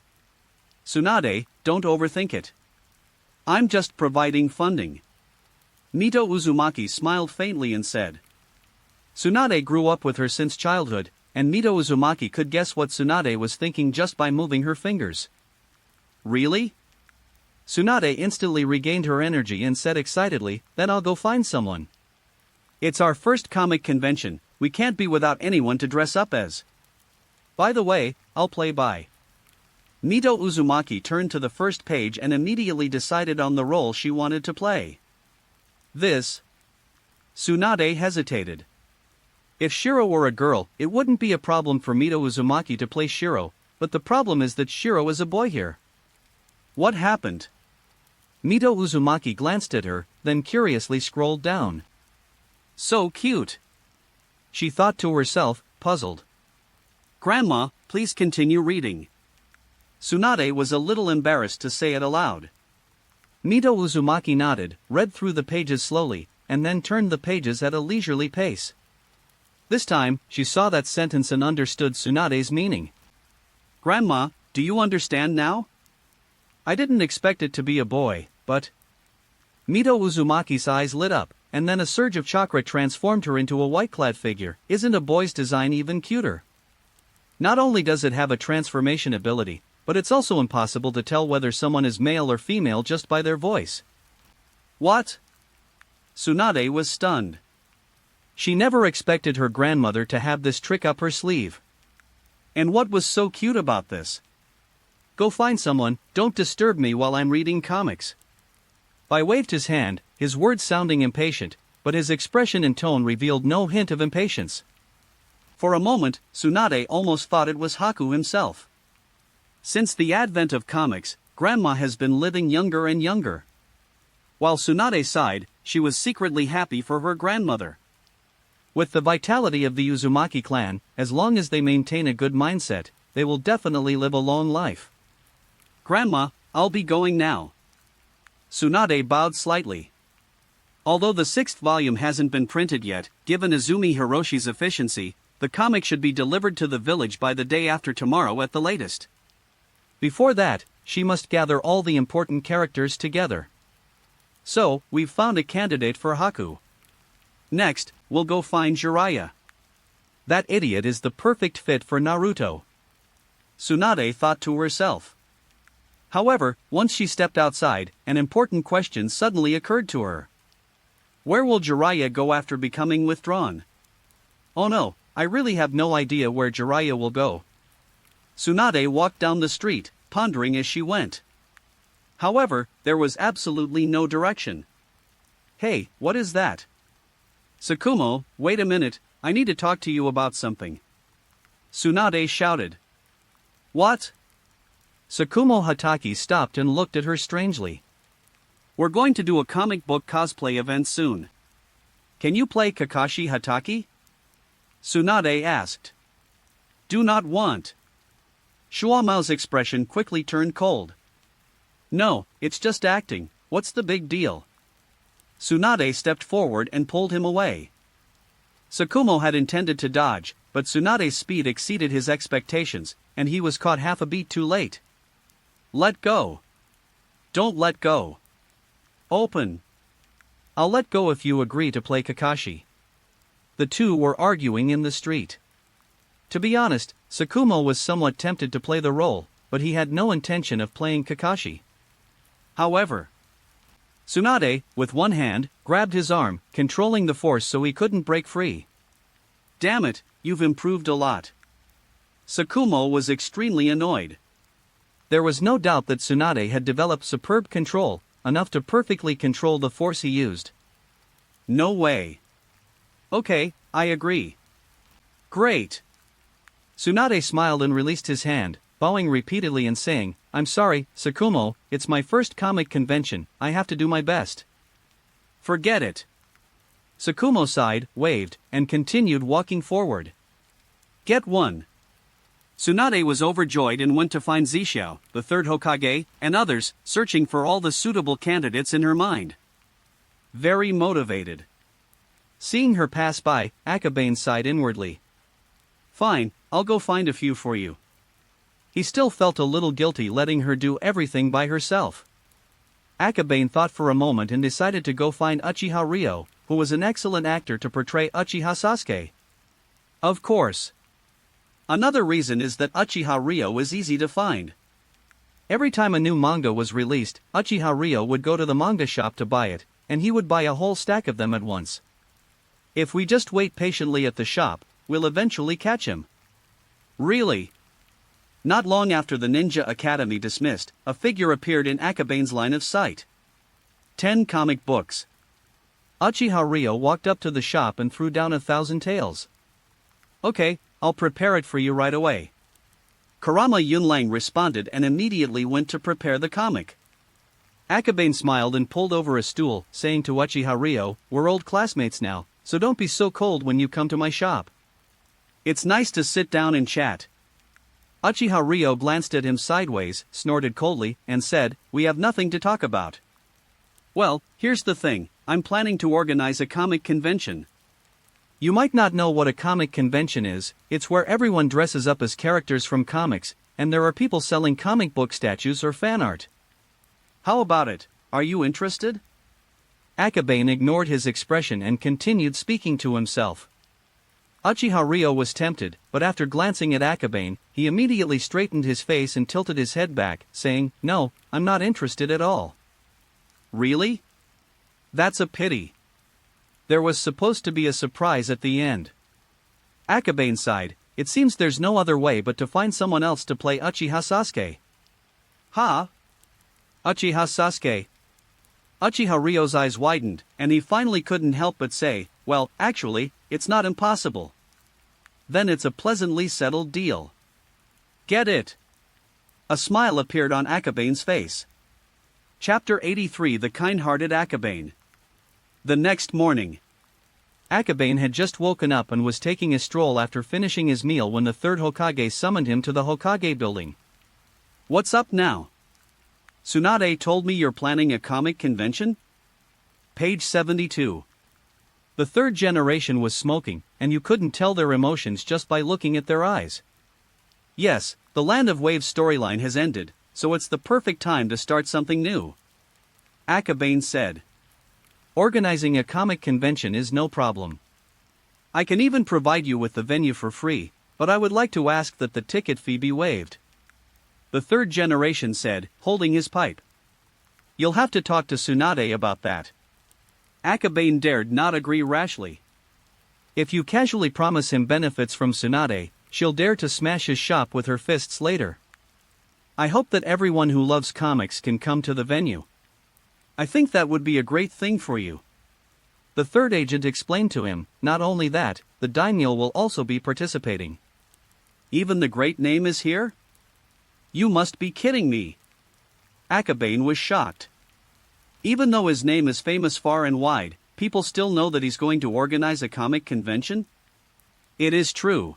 Tsunade, don't overthink it. I'm just providing funding. Mito Uzumaki smiled faintly and said. Tsunade grew up with her since childhood, and Mito Uzumaki could guess what Tsunade was thinking just by moving her fingers. Really? Tsunade instantly regained her energy and said excitedly, "Then I'll go find someone. It's our first comic convention, we can't be without anyone to dress up as. By the way, I'll play by." Mito Uzumaki turned to the first page and immediately decided on the role she wanted to play. This. Tsunade hesitated. If Shiro were a girl, it wouldn't be a problem for Mito Uzumaki to play Shiro, but the problem is that Shiro is a boy here. What happened? Mito Uzumaki glanced at her, then curiously scrolled down. So cute. She thought to herself, puzzled. Grandma, please continue reading. Tsunade was a little embarrassed to say it aloud. Mito Uzumaki nodded, read through the pages slowly, and then turned the pages at a leisurely pace. This time, she saw that sentence and understood Tsunade's meaning. Grandma, do you understand now? I didn't expect it to be a boy, but... Mito Uzumaki's eyes lit up, and then a surge of chakra transformed her into a white-clad figure. Isn't a boy's design even cuter? Not only does it have a transformation ability, but it's also impossible to tell whether someone is male or female just by their voice. What? Tsunade was stunned. She never expected her grandmother to have this trick up her sleeve. And what was so cute about this? go find someone, don't disturb me while I'm reading comics. Bai waved his hand, his words sounding impatient, but his expression and tone revealed no hint of impatience. For a moment, Tsunade almost thought it was Haku himself. Since the advent of comics, Grandma has been living younger and younger. While Tsunade sighed, she was secretly happy for her grandmother. With the vitality of the Uzumaki clan, as long as they maintain a good mindset, they will definitely live a long life. Grandma, I'll be going now. Tsunade bowed slightly. Although the 6th volume hasn't been printed yet, given Izumi Hiroshi's efficiency, the comic should be delivered to the village by the day after tomorrow at the latest. Before that, she must gather all the important characters together. So, we've found a candidate for Haku. Next, we'll go find Jiraiya. That idiot is the perfect fit for Naruto. Tsunade thought to herself. However, once she stepped outside, an important question suddenly occurred to her. Where will Jiraiya go after becoming withdrawn? Oh no, I really have no idea where Jiraiya will go. Tsunade walked down the street, pondering as she went. However, there was absolutely no direction. Hey, what is that? Tsukumo, wait a minute, I need to talk to you about something. Tsunade shouted. What? Tsukumo Hataki stopped and looked at her strangely. We're going to do a comic book cosplay event soon. Can you play Kakashi Hataki? Tsunade asked. Do not want. Shuamao's expression quickly turned cold. No, it's just acting, what's the big deal? Tsunade stepped forward and pulled him away. Tsukumo had intended to dodge, but Tsunade's speed exceeded his expectations, and he was caught half a beat too late. Let go. Don't let go. Open. I'll let go if you agree to play Kakashi. The two were arguing in the street. To be honest, Tsukumo was somewhat tempted to play the role, but he had no intention of playing Kakashi. However, Tsunade, with one hand, grabbed his arm, controlling the force so he couldn't break free. Damn it, you've improved a lot. Tsukumo was extremely annoyed. There was no doubt that Tsunade had developed superb control, enough to perfectly control the force he used. No way. Okay, I agree. Great. Tsunade smiled and released his hand, bowing repeatedly and saying, I'm sorry, Tsukumo, it's my first comic convention, I have to do my best. Forget it. Tsukumo sighed, waved, and continued walking forward. Get one. Tsunade was overjoyed and went to find Zhixiao, the third Hokage, and others, searching for all the suitable candidates in her mind. Very motivated. Seeing her pass by, Akabane sighed inwardly. Fine, I'll go find a few for you. He still felt a little guilty letting her do everything by herself. Akabane thought for a moment and decided to go find Uchiha Ryo, who was an excellent actor to portray Uchiha Sasuke. Of course. Another reason is that Uchiha Ryo is easy to find. Every time a new manga was released, Uchiha Ryo would go to the manga shop to buy it, and he would buy a whole stack of them at once. If we just wait patiently at the shop, we'll eventually catch him. Really? Not long after the Ninja Academy dismissed, a figure appeared in Akabane's line of sight. 10 comic books. Uchiha Ryo walked up to the shop and threw down 1,000 taels. Okay, I'll prepare it for you right away. Kurama Yunlang responded and immediately went to prepare the comic. Akabane smiled and pulled over a stool, saying to Uchiha Ryo, we're old classmates now, so don't be so cold when you come to my shop. It's nice to sit down and chat. Uchiha Ryo glanced at him sideways, snorted coldly, and said, we have nothing to talk about. Well, here's the thing, I'm planning to organize a comic convention. You might not know what a comic convention is, it's where everyone dresses up as characters from comics, and there are people selling comic book statues or fan art. How about it, are you interested? Akabane ignored his expression and continued speaking to himself. Uchiha Ryo was tempted, but after glancing at Akabane, he immediately straightened his face and tilted his head back, saying, no, I'm not interested at all. Really? That's a pity. There was supposed to be a surprise at the end. Akabane sighed, it seems there's no other way but to find someone else to play Uchiha Sasuke. Ha! Uchiha Sasuke. Uchiha Ryo's eyes widened, and he finally couldn't help but say, well, actually, it's not impossible. Then it's a pleasantly settled deal. Get it? A smile appeared on Akabane's face. Chapter 83 The Kind-Hearted Akabane. The next morning. Akabane had just woken up and was taking a stroll after finishing his meal when the third Hokage summoned him to the Hokage building. What's up now? Tsunade told me you're planning a comic convention? Page 72. The third generation was smoking, and you couldn't tell their emotions just by looking at their eyes. Yes, the Land of Waves storyline has ended, so it's the perfect time to start something new. Akabane said. Organizing a comic convention is no problem. I can even provide you with the venue for free, but I would like to ask that the ticket fee be waived. The third generation said, holding his pipe. You'll have to talk to Tsunade about that. Akabane dared not agree rashly. If you casually promise him benefits from Tsunade, she'll dare to smash his shop with her fists later. I hope that everyone who loves comics can come to the venue. I think that would be a great thing for you. The third agent explained to him, not only that, the daimyo will also be participating. Even the great name is here? You must be kidding me. Akabane was shocked. Even though his name is famous far and wide, people still know that he's going to organize a comic convention? It is true.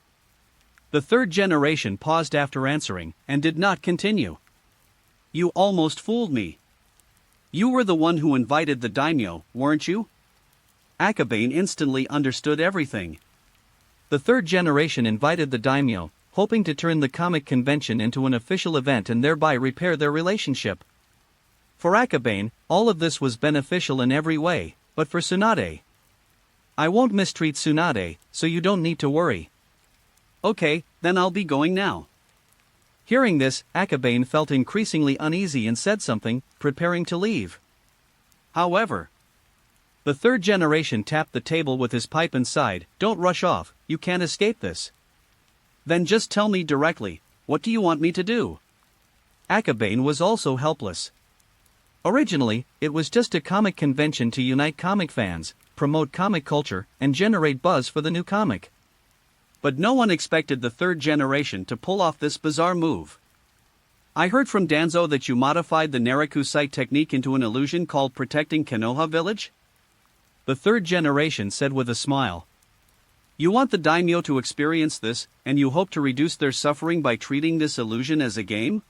The third generation paused after answering, and did not continue. You almost fooled me. You were the one who invited the daimyo, weren't you? Akabane instantly understood everything. The third generation invited the daimyo, hoping to turn the comic convention into an official event and thereby repair their relationship. For Akabane, all of this was beneficial in every way, but for Tsunade. I won't mistreat Tsunade, so you don't need to worry. Okay, then I'll be going now. Hearing this, Akabane felt increasingly uneasy and said something, preparing to leave. However, the third generation tapped the table with his pipe and sighed, don't rush off, you can't escape this. Then just tell me directly, what do you want me to do? Akabane was also helpless. Originally, it was just a comic convention to unite comic fans, promote comic culture, and generate buzz for the new comic. But no one expected the third generation to pull off this bizarre move. I heard from Danzo that you modified the Naraku sight technique into an illusion called Protecting Konoha Village? The third generation said with a smile. You want the daimyo to experience this, and you hope to reduce their suffering by treating this illusion as a game?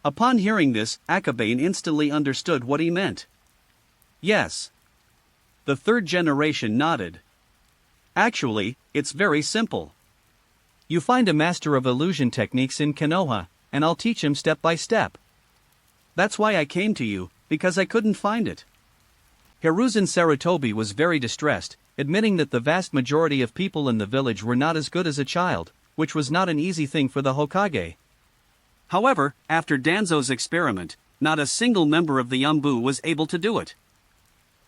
Upon hearing this, Akabane instantly understood what he meant. Yes. The third generation nodded. Actually, it's very simple. You find a master of illusion techniques in Konoha, and I'll teach him step by step. That's why I came to you, because I couldn't find it. Hiruzen Sarutobi was very distressed, admitting that the vast majority of people in the village were not as good as a child, which was not an easy thing for the Hokage. However, after Danzo's experiment, not a single member of the Yambu was able to do it.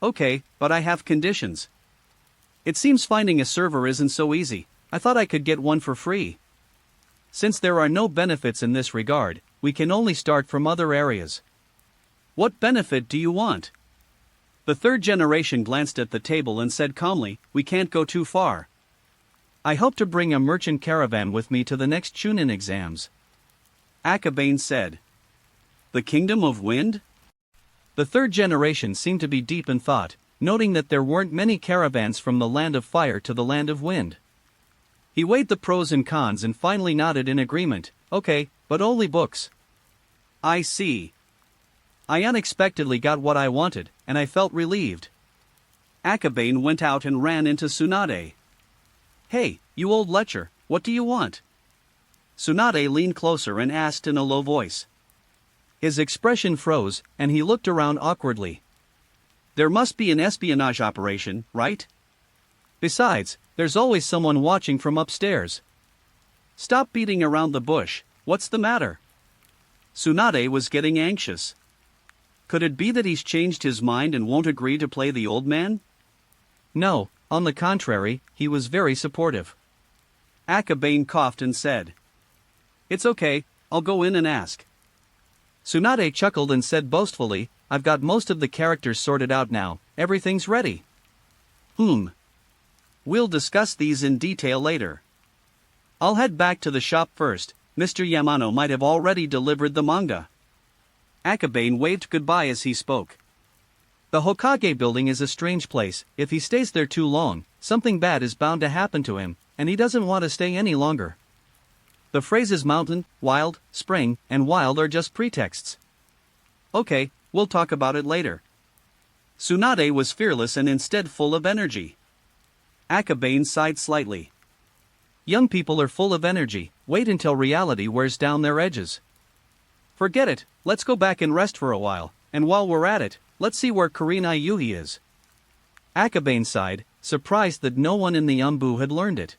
Okay, but I have conditions. It seems finding a server isn't so easy. I thought I could get one for free. Since there are no benefits in this regard, we can only start from other areas. What benefit do you want? The third generation glanced at the table and said calmly, we can't go too far. I hope to bring a merchant caravan with me to the next Chunin exams. Akabane said. The Kingdom of Wind? The third generation seemed to be deep in thought, noting that there weren't many caravans from the Land of Fire to the Land of Wind. He weighed the pros and cons and finally nodded in agreement, okay, but only books. I see. I unexpectedly got what I wanted, and I felt relieved. Akabane went out and ran into Tsunade. Hey, you old lecher, what do you want? Tsunade leaned closer and asked in a low voice. His expression froze, and he looked around awkwardly. There must be an espionage operation, right? Besides, there's always someone watching from upstairs. Stop beating around the bush, what's the matter? Tsunade was getting anxious. Could it be that he's changed his mind and won't agree to play the old man? No, on the contrary, he was very supportive. Akabane coughed and said. It's okay, I'll go in and ask. Tsunade chuckled and said boastfully, I've got most of the characters sorted out now, everything's ready. We'll discuss these in detail later. I'll head back to the shop first. Mr. Yamano might have already delivered the manga. Akabane waved goodbye as he spoke. The Hokage building is a strange place. If he stays there too long, something bad is bound to happen to him, and he doesn't want to stay any longer. The phrases mountain, wild, spring, and wild are just pretexts. Okay, we'll talk about it later. Tsunade was fearless and instead full of energy. Akabane sighed slightly. Young people are full of energy, wait until reality wears down their edges. Forget it, let's go back and rest for a while, and while we're at it, let's see where Kurama-Even is. Akabane sighed, surprised that no one in the Umbu had learned it.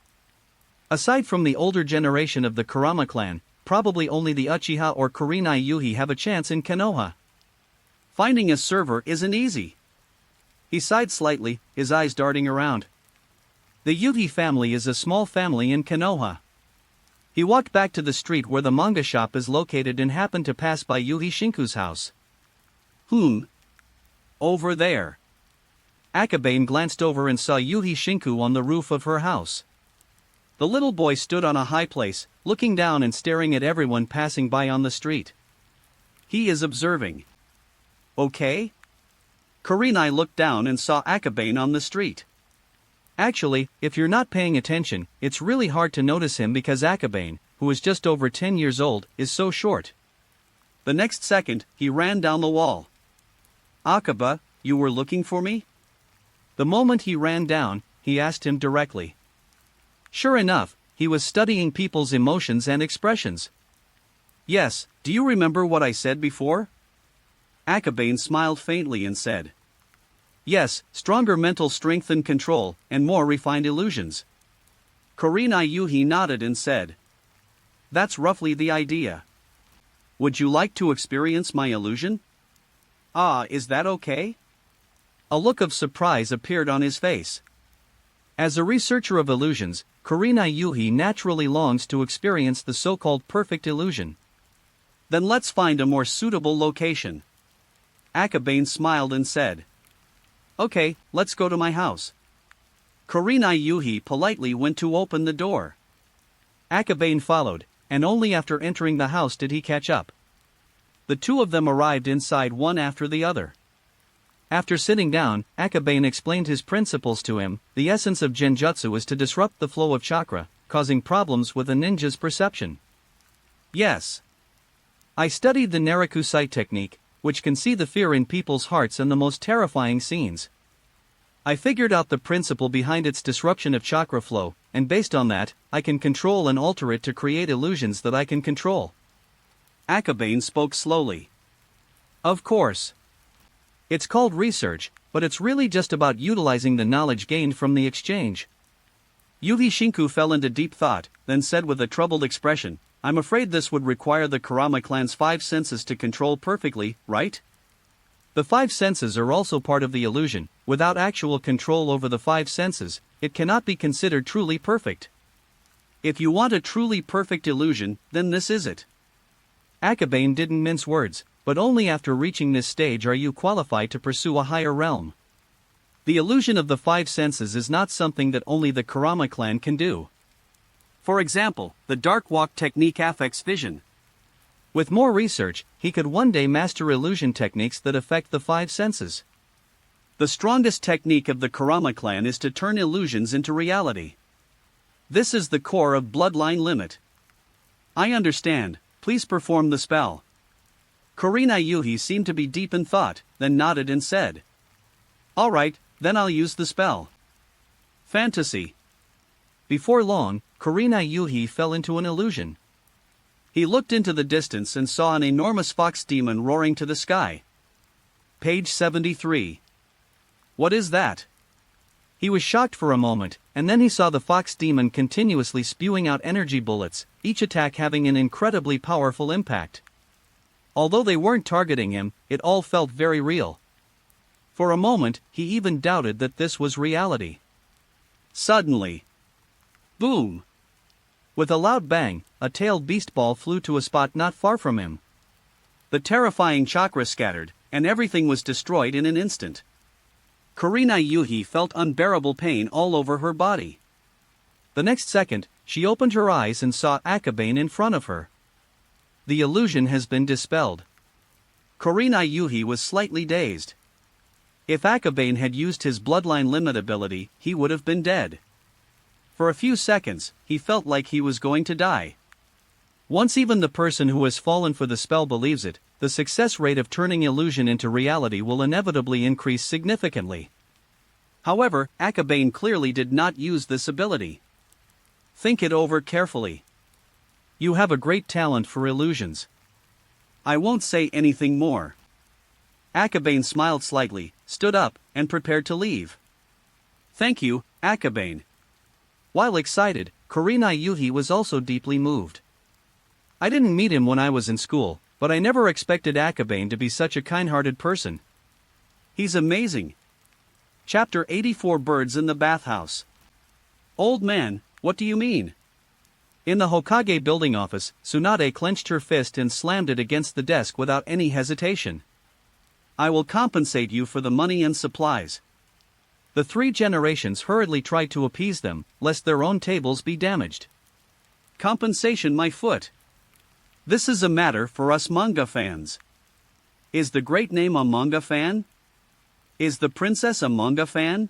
Aside from the older generation of the Kurama clan, probably only the Uchiha or Kurama-Even have a chance in Konoha. Finding a server isn't easy. He sighed slightly, his eyes darting around. The Yuhi family is a small family in Konoha. He walked back to the street where the manga shop is located and happened to pass by Yuhi Shinku's house. Over there. Akabane glanced over and saw Yuhi Shinku on the roof of her house. The little boy stood on a high place, looking down and staring at everyone passing by on the street. He is observing. Okay? Kurenai looked down and saw Akabane on the street. Actually, if you're not paying attention, it's really hard to notice him because Akabane, who is just over 10 years old, is so short. The next second, he ran down the wall. Akaba, you were looking for me? The moment he ran down, he asked him directly. Sure enough, he was studying people's emotions and expressions. Yes, do you remember what I said before? Akabane smiled faintly and said. Yes, stronger mental strength and control, and more refined illusions. Kurama-Even nodded and said. That's roughly the idea. Would you like to experience my illusion? Is that okay? A look of surprise appeared on his face. As a researcher of illusions, Kurama-Even naturally longs to experience the so-called perfect illusion. Then let's find a more suitable location. Akabane smiled and said. Okay, let's go to my house. Kurama-Even politely went to open the door. Akabane followed, and only after entering the house did he catch up. The two of them arrived inside one after the other. After sitting down, Akabane explained his principles to him. The essence of genjutsu is to disrupt the flow of chakra, causing problems with a ninja's perception. Yes. I studied the Naruto-Ch technique, which can see the fear in people's hearts and the most terrifying scenes. I figured out the principle behind its disruption of chakra flow, and based on that, I can control and alter it to create illusions that I can control. Akabane spoke slowly. Of course. It's called research, but it's really just about utilizing the knowledge gained from the exchange. Yuhi Shinku fell into deep thought, then said with a troubled expression, I'm afraid this would require the Kurama clan's 5 senses to control perfectly, right? The 5 senses are also part of the illusion. Without actual control over the 5 senses, it cannot be considered truly perfect. If you want a truly perfect illusion, then this is it. Akabane didn't mince words, but only after reaching this stage are you qualified to pursue a higher realm. The illusion of the 5 senses is not something that only the Kurama clan can do. For example, the dark walk technique affects vision. With more research, he could one day master illusion techniques that affect the 5 senses. The strongest technique of the Kurama clan is to turn illusions into reality. This is the core of Bloodline Limit. I understand, please perform the spell. Kurama-Even seemed to be deep in thought, then nodded and said. Alright, then I'll use the spell. Fantasy. Before long, Kurama-Even fell into an illusion. He looked into the distance and saw an enormous fox demon roaring to the sky. Page 73. What is that? He was shocked for a moment, and then he saw the fox demon continuously spewing out energy bullets, each attack having an incredibly powerful impact. Although they weren't targeting him, it all felt very real. For a moment, he even doubted that this was reality. Suddenly, boom! With a loud bang, a tailed beast ball flew to a spot not far from him. The terrifying chakra scattered, and everything was destroyed in an instant. Kurenai Yuhi felt unbearable pain all over her body. The next second, she opened her eyes and saw Akabane in front of her. The illusion has been dispelled. Kurenai Yuhi was slightly dazed. If Akabane had used his bloodline limit ability, he would have been dead. For a few seconds, he felt like he was going to die. Once even the person who has fallen for the spell believes it, the success rate of turning illusion into reality will inevitably increase significantly. However, Akabane clearly did not use this ability. Think it over carefully. You have a great talent for illusions. I won't say anything more. Akabane smiled slightly, stood up, and prepared to leave. Thank you, Akabane. While excited, Kurenai Yuhi was also deeply moved. I didn't meet him when I was in school, but I never expected Akabane to be such a kind-hearted person. He's amazing. Chapter 84 Birds in the Bathhouse. Old man, what do you mean? In the Hokage building office, Tsunade clenched her fist and slammed it against the desk without any hesitation. I will compensate you for the money and supplies. The three generations hurriedly tried to appease them, lest their own tables be damaged. Compensation, my foot. This is a matter for us manga fans. Is the great name a manga fan? Is the princess a manga fan?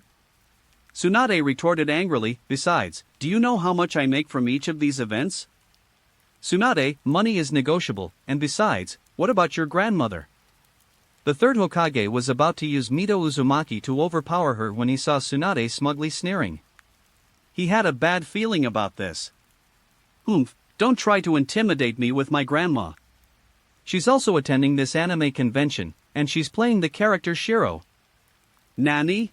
Tsunade retorted angrily, besides, do you know how much I make from each of these events? Tsunade, money is negotiable, and besides, what about your grandmother? The third Hokage was about to use Mito Uzumaki to overpower her when he saw Tsunade smugly sneering. He had a bad feeling about this. Oomph, don't try to intimidate me with my grandma. She's also attending this anime convention, and she's playing the character Shiro. Nani?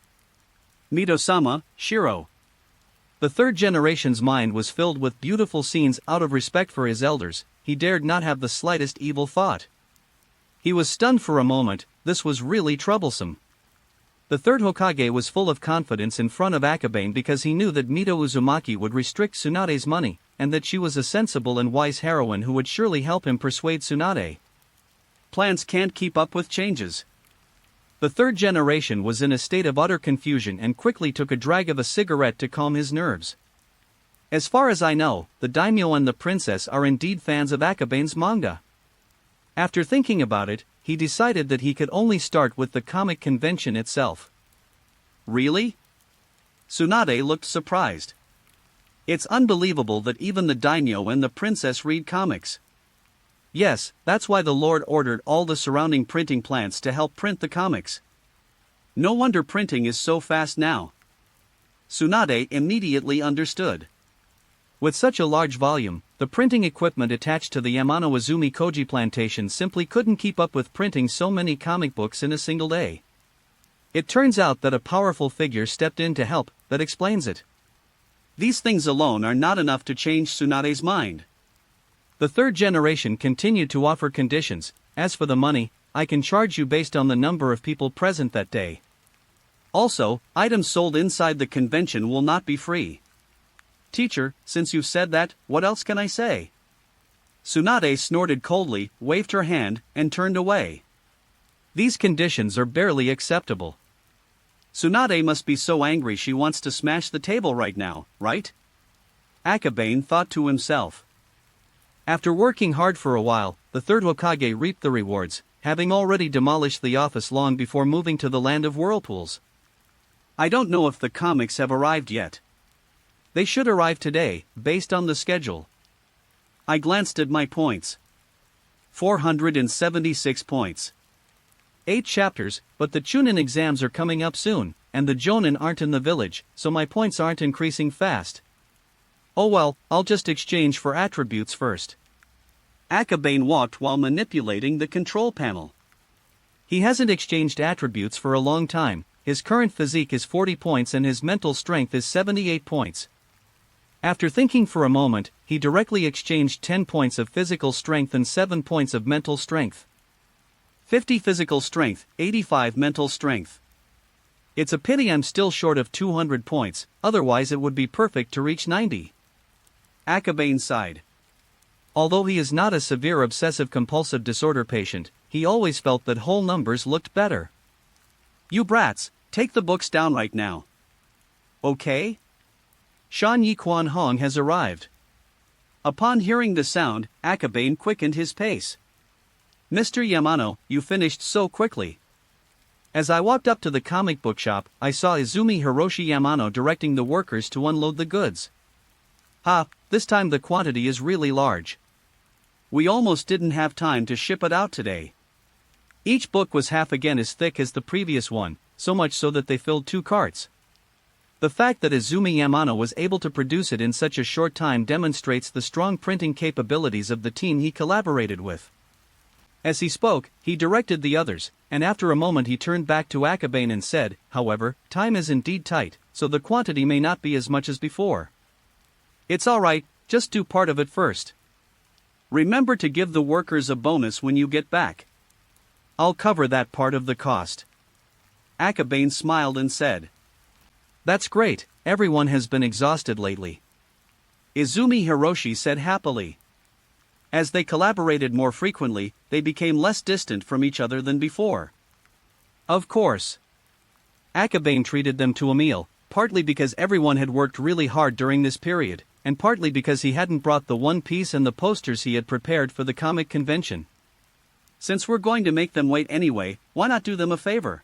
Mito-sama, Shiro. The third generation's mind was filled with beautiful scenes. Out of respect for his elders, he dared not have the slightest evil thought. He was stunned for a moment. This was really troublesome. The third Hokage was full of confidence in front of Akabane because he knew that Mito Uzumaki would restrict Tsunade's money, and that she was a sensible and wise heroine who would surely help him persuade Tsunade. Plans can't keep up with changes. The third generation was in a state of utter confusion and quickly took a drag of a cigarette to calm his nerves. As far as I know, the daimyo and the princess are indeed fans of Akabane's manga. After thinking about it, he decided that he could only start with the comic convention itself. Really? Tsunade looked surprised. It's unbelievable that even the daimyo and the princess read comics. Yes, that's why the Lord ordered all the surrounding printing plants to help print the comics. No wonder printing is so fast now. Tsunade immediately understood. With such a large volume, the printing equipment attached to the Yamano Izumi Koji plantation simply couldn't keep up with printing so many comic books in a single day. It turns out that a powerful figure stepped in to help. That explains it. These things alone are not enough to change Tsunade's mind. The third generation continued to offer conditions. As for the money, I can charge you based on the number of people present that day. Also, items sold inside the convention will not be free. Teacher, since you've said that, what else can I say? Tsunade snorted coldly, waved her hand, and turned away. These conditions are barely acceptable. Tsunade must be so angry she wants to smash the table right now, right? Akabane thought to himself. After working hard for a while, the third Hokage reaped the rewards, having already demolished the office long before moving to the land of whirlpools. I don't know if the comics have arrived yet. They should arrive today, based on the schedule. I glanced at my points. 476 points. 8 chapters, but the Chunin exams are coming up soon, and the Jonin aren't in the village, so my points aren't increasing fast. Oh well, I'll just exchange for attributes first. Akabane walked while manipulating the control panel. He hasn't exchanged attributes for a long time. His current physique is 40 points and his mental strength is 78 points. After thinking for a moment, he directly exchanged 10 points of physical strength and 7 points of mental strength. 50 physical strength, 85 mental strength. It's a pity I'm still short of 200 points, otherwise it would be perfect to reach 90. Akabane sighed. Although he is not a severe obsessive-compulsive disorder patient, he always felt that whole numbers looked better. You brats, take the books down right now. Okay? Shan Yi Quan Hong has arrived. Upon hearing the sound, Akabane quickened his pace. Mr. Yamano, you finished so quickly. As I walked up to the comic book shop, I saw Izumi Hiroshi Yamano directing the workers to unload the goods. This time the quantity is really large. We almost didn't have time to ship it out today. Each book was half again as thick as the previous one, so much so that they filled 2 carts. The fact that Izumi Yamano was able to produce it in such a short time demonstrates the strong printing capabilities of the team he collaborated with. As he spoke, he directed the others, and after a moment he turned back to Akabane and said, however, time is indeed tight, so the quantity may not be as much as before. It's alright, just do part of it first. Remember to give the workers a bonus when you get back. I'll cover that part of the cost. Akabane smiled and said. That's great, everyone has been exhausted lately. Izumi Hiroshi said happily. As they collaborated more frequently, they became less distant from each other than before. Of course. Akabane treated them to a meal, partly because everyone had worked really hard during this period, and partly because he hadn't brought the One Piece and the posters he had prepared for the comic convention. Since we're going to make them wait anyway, why not do them a favor?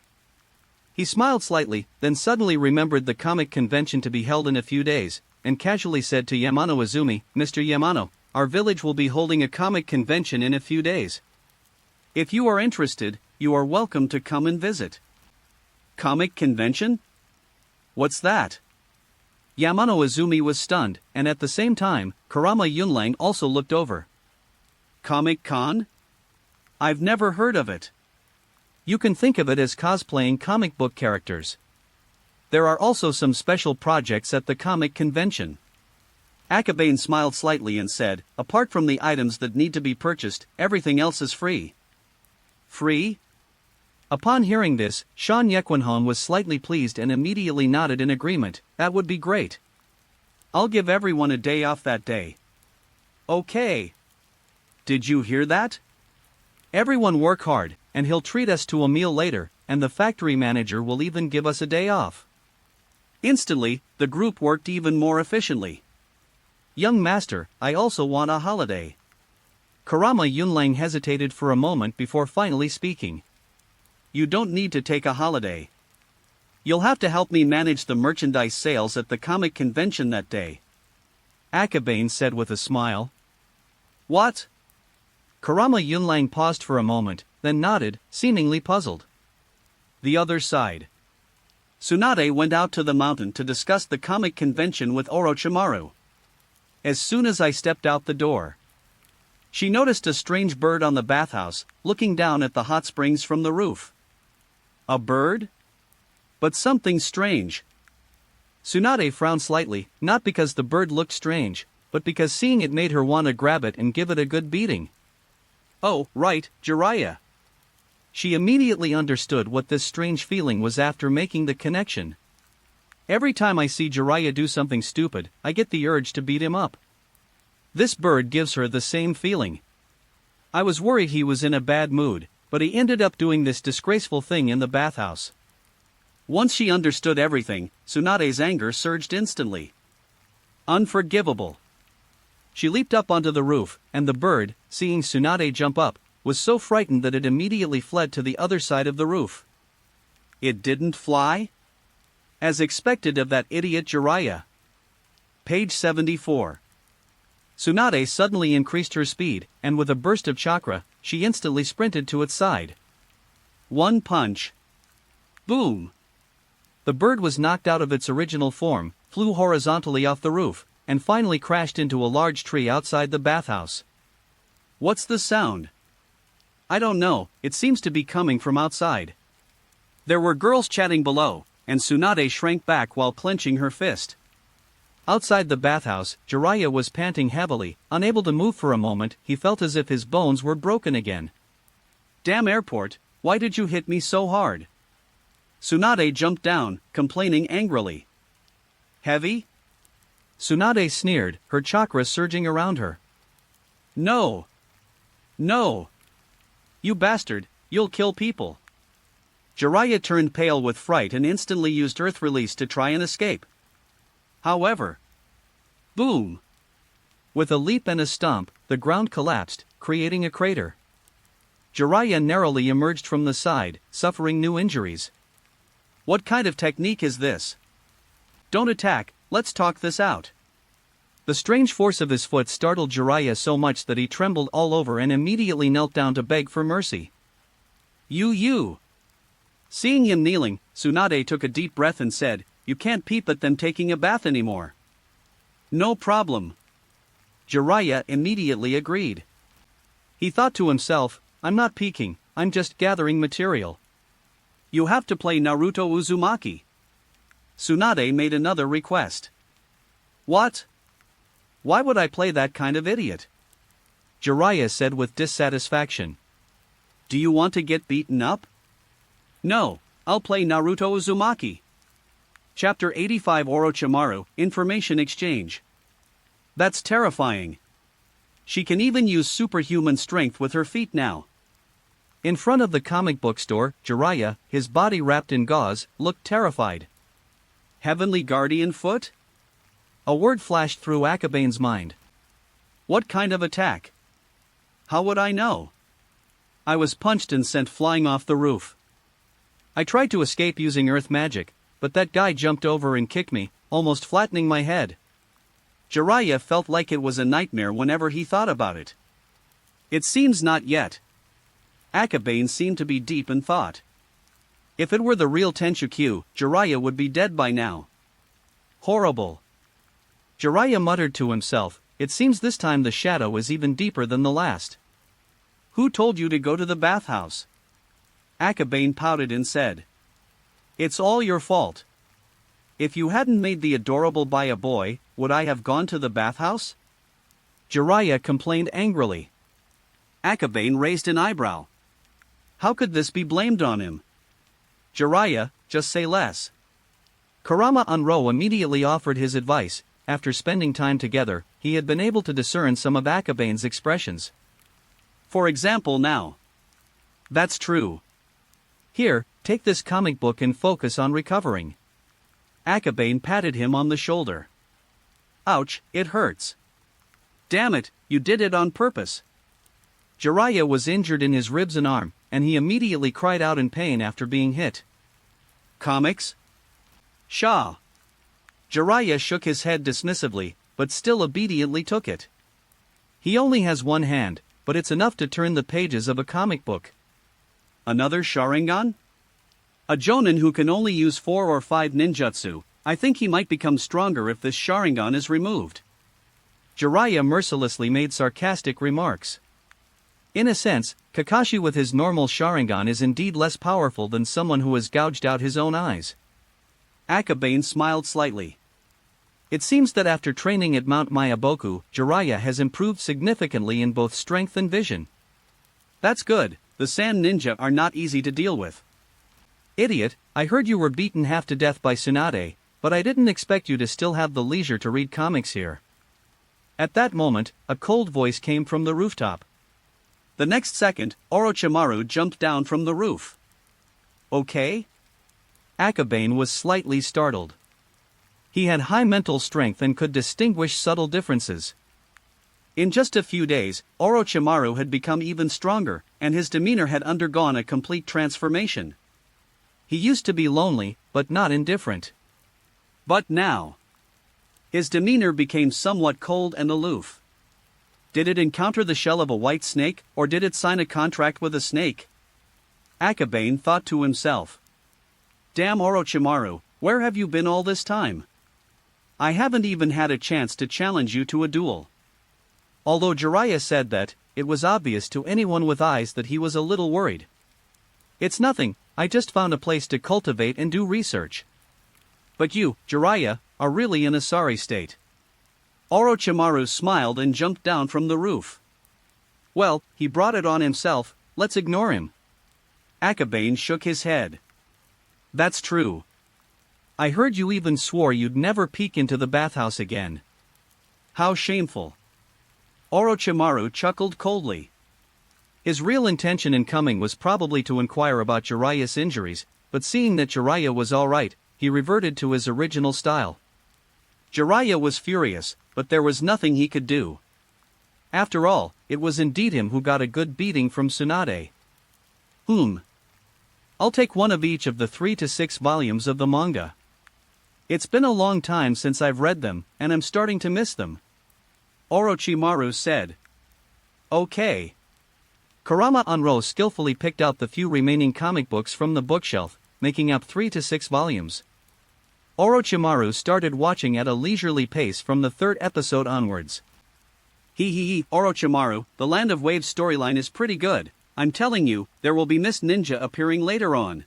He smiled slightly, then suddenly remembered the comic convention to be held in a few days, and casually said to Yamano Izumi, Mr. Yamano, our village will be holding a comic convention in a few days. If you are interested, you are welcome to come and visit. Comic convention? What's that? Yamano Izumi was stunned, and at the same time, Kurama Yunlang also looked over. Comic Con? I've never heard of it. You can think of it as cosplaying comic book characters. There are also some special projects at the comic convention. Akabane smiled slightly and said, apart from the items that need to be purchased, everything else is free. Free? Upon hearing this, Shan Yequanhong was slightly pleased and immediately nodded in agreement. That would be great. I'll give everyone a day off that day. Okay. Did you hear that? Everyone work hard, and he'll treat us to a meal later, and the factory manager will even give us a day off. Instantly, the group worked even more efficiently. Young master, I also want a holiday. Kurama Yunlang hesitated for a moment before finally speaking. You don't need to take a holiday. You'll have to help me manage the merchandise sales at the comic convention that day. Akabane said with a smile. What? Kurama Yunlang paused for a moment, then nodded, seemingly puzzled. The other side. Tsunade went out to the mountain to discuss the comic convention with Orochimaru. As soon as I stepped out the door, she noticed a strange bird on the bathhouse, looking down at the hot springs from the roof. A bird? But something strange. Tsunade frowned slightly, not because the bird looked strange, but because seeing it made her want to grab it and give it a good beating. Oh, right, Jiraiya. She immediately understood what this strange feeling was after making the connection. Every time I see Jiraiya do something stupid, I get the urge to beat him up. This bird gives her the same feeling. I was worried he was in a bad mood, but he ended up doing this disgraceful thing in the bathhouse. Once she understood everything, Tsunade's anger surged instantly. Unforgivable. She leaped up onto the roof, and the bird, seeing Tsunade jump up, was so frightened that it immediately fled to the other side of the roof. It didn't fly? As expected of that idiot Jiraiya. Page 74. Tsunade suddenly increased her speed, and with a burst of chakra, she instantly sprinted to its side. One punch. Boom. The bird was knocked out of its original form, flew horizontally off the roof, and finally crashed into a large tree outside the bathhouse. What's the sound? I don't know, it seems to be coming from outside. There were girls chatting below, and Tsunade shrank back while clenching her fist. Outside the bathhouse, Jiraiya was panting heavily, unable to move for a moment. He felt as if his bones were broken again. Damn airport, why did you hit me so hard? Tsunade jumped down, complaining angrily. Heavy? Tsunade sneered, her chakra surging around her. No! No! You bastard, you'll kill people. Jiraiya turned pale with fright and instantly used Earth Release to try and escape. However, boom! With a leap and a stomp, the ground collapsed, creating a crater. Jiraiya narrowly emerged from the side, suffering new injuries. What kind of technique is this? Don't attack, let's talk this out. The strange force of his foot startled Jiraiya so much that he trembled all over and immediately knelt down to beg for mercy. You! Seeing him kneeling, Tsunade took a deep breath and said, "You can't peep at them taking a bath anymore." No problem. Jiraiya immediately agreed. He thought to himself, I'm not peeking, I'm just gathering material. You have to play Naruto Uzumaki. Tsunade made another request. What? Why would I play that kind of idiot? Jiraiya said with dissatisfaction. Do you want to get beaten up? No, I'll play Naruto Uzumaki. Chapter 85 Orochimaru, Information Exchange. That's terrifying. She can even use superhuman strength with her feet now. In front of the comic book store, Jiraiya, his body wrapped in gauze, looked terrified. Heavenly Guardian Foot? A word flashed through Akabane's mind. What kind of attack? How would I know? I was punched and sent flying off the roof. I tried to escape using earth magic, but that guy jumped over and kicked me, almost flattening my head. Jiraiya felt like it was a nightmare whenever he thought about it. It seems not yet. Akabane seemed to be deep in thought. If it were the real Tenshikyu, Jiraiya would be dead by now. Horrible. Jiraiya muttered to himself, it seems this time the shadow is even deeper than the last. Who told you to go to the bathhouse? Akabane pouted and said. It's all your fault. If you hadn't made the adorable by a boy, would I have gone to the bathhouse? Jiraiya complained angrily. Akabane raised an eyebrow. How could this be blamed on him? Jiraiya, just say less. Kurama Unro immediately offered his advice. After spending time together, he had been able to discern some of Akabane's expressions. For example now. That's true. Here, take this comic book and focus on recovering. Akabane patted him on the shoulder. Ouch, it hurts. Damn it, you did it on purpose. Jiraiya was injured in his ribs and arm, and he immediately cried out in pain after being hit. Comics? Shah. Jiraiya shook his head dismissively, but still obediently took it. He only has one hand, but it's enough to turn the pages of a comic book. Another Sharingan? A Jonin who can only use 4 or 5 ninjutsu. I think he might become stronger if this Sharingan is removed. Jiraiya mercilessly made sarcastic remarks. In a sense, Kakashi with his normal Sharingan is indeed less powerful than someone who has gouged out his own eyes. Akabane smiled slightly. It seems that after training at Mount Mayaboku, Jiraiya has improved significantly in both strength and vision. That's good, the sand ninja are not easy to deal with. Idiot, I heard you were beaten half to death by Tsunade, but I didn't expect you to still have the leisure to read comics here. At that moment, a cold voice came from the rooftop. The next second, Orochimaru jumped down from the roof. Okay? Akabane was slightly startled. He had high mental strength and could distinguish subtle differences. In just a few days, Orochimaru had become even stronger, and his demeanor had undergone a complete transformation. He used to be lonely, but not indifferent. But now, his demeanor became somewhat cold and aloof. Did it encounter the shell of a white snake, or did it sign a contract with a snake? Akabane thought to himself. Damn Orochimaru, where have you been all this time? I haven't even had a chance to challenge you to a duel. Although Jiraiya said that, it was obvious to anyone with eyes that he was a little worried. It's nothing, I just found a place to cultivate and do research. But you, Jiraiya, are really in a sorry state. Orochimaru smiled and jumped down from the roof. Well, he brought it on himself, let's ignore him. Akabane shook his head. That's true. I heard you even swore you'd never peek into the bathhouse again. How shameful. Orochimaru chuckled coldly. His real intention in coming was probably to inquire about Jiraiya's injuries, but seeing that Jiraiya was alright, he reverted to his original style. Jiraiya was furious, but there was nothing he could do. After all, it was indeed him who got a good beating from Tsunade. I'll take one of each of the 3 to 6 volumes of the manga. It's been a long time since I've read them, and I'm starting to miss them. Orochimaru said. Okay. Kurama Unro skillfully picked out the few remaining comic books from the bookshelf, making up 3 to 6 volumes. Orochimaru started watching at a leisurely pace from the 3rd episode onwards. Orochimaru, the Land of Waves storyline is pretty good. I'm telling you, there will be Miss Ninja appearing later on.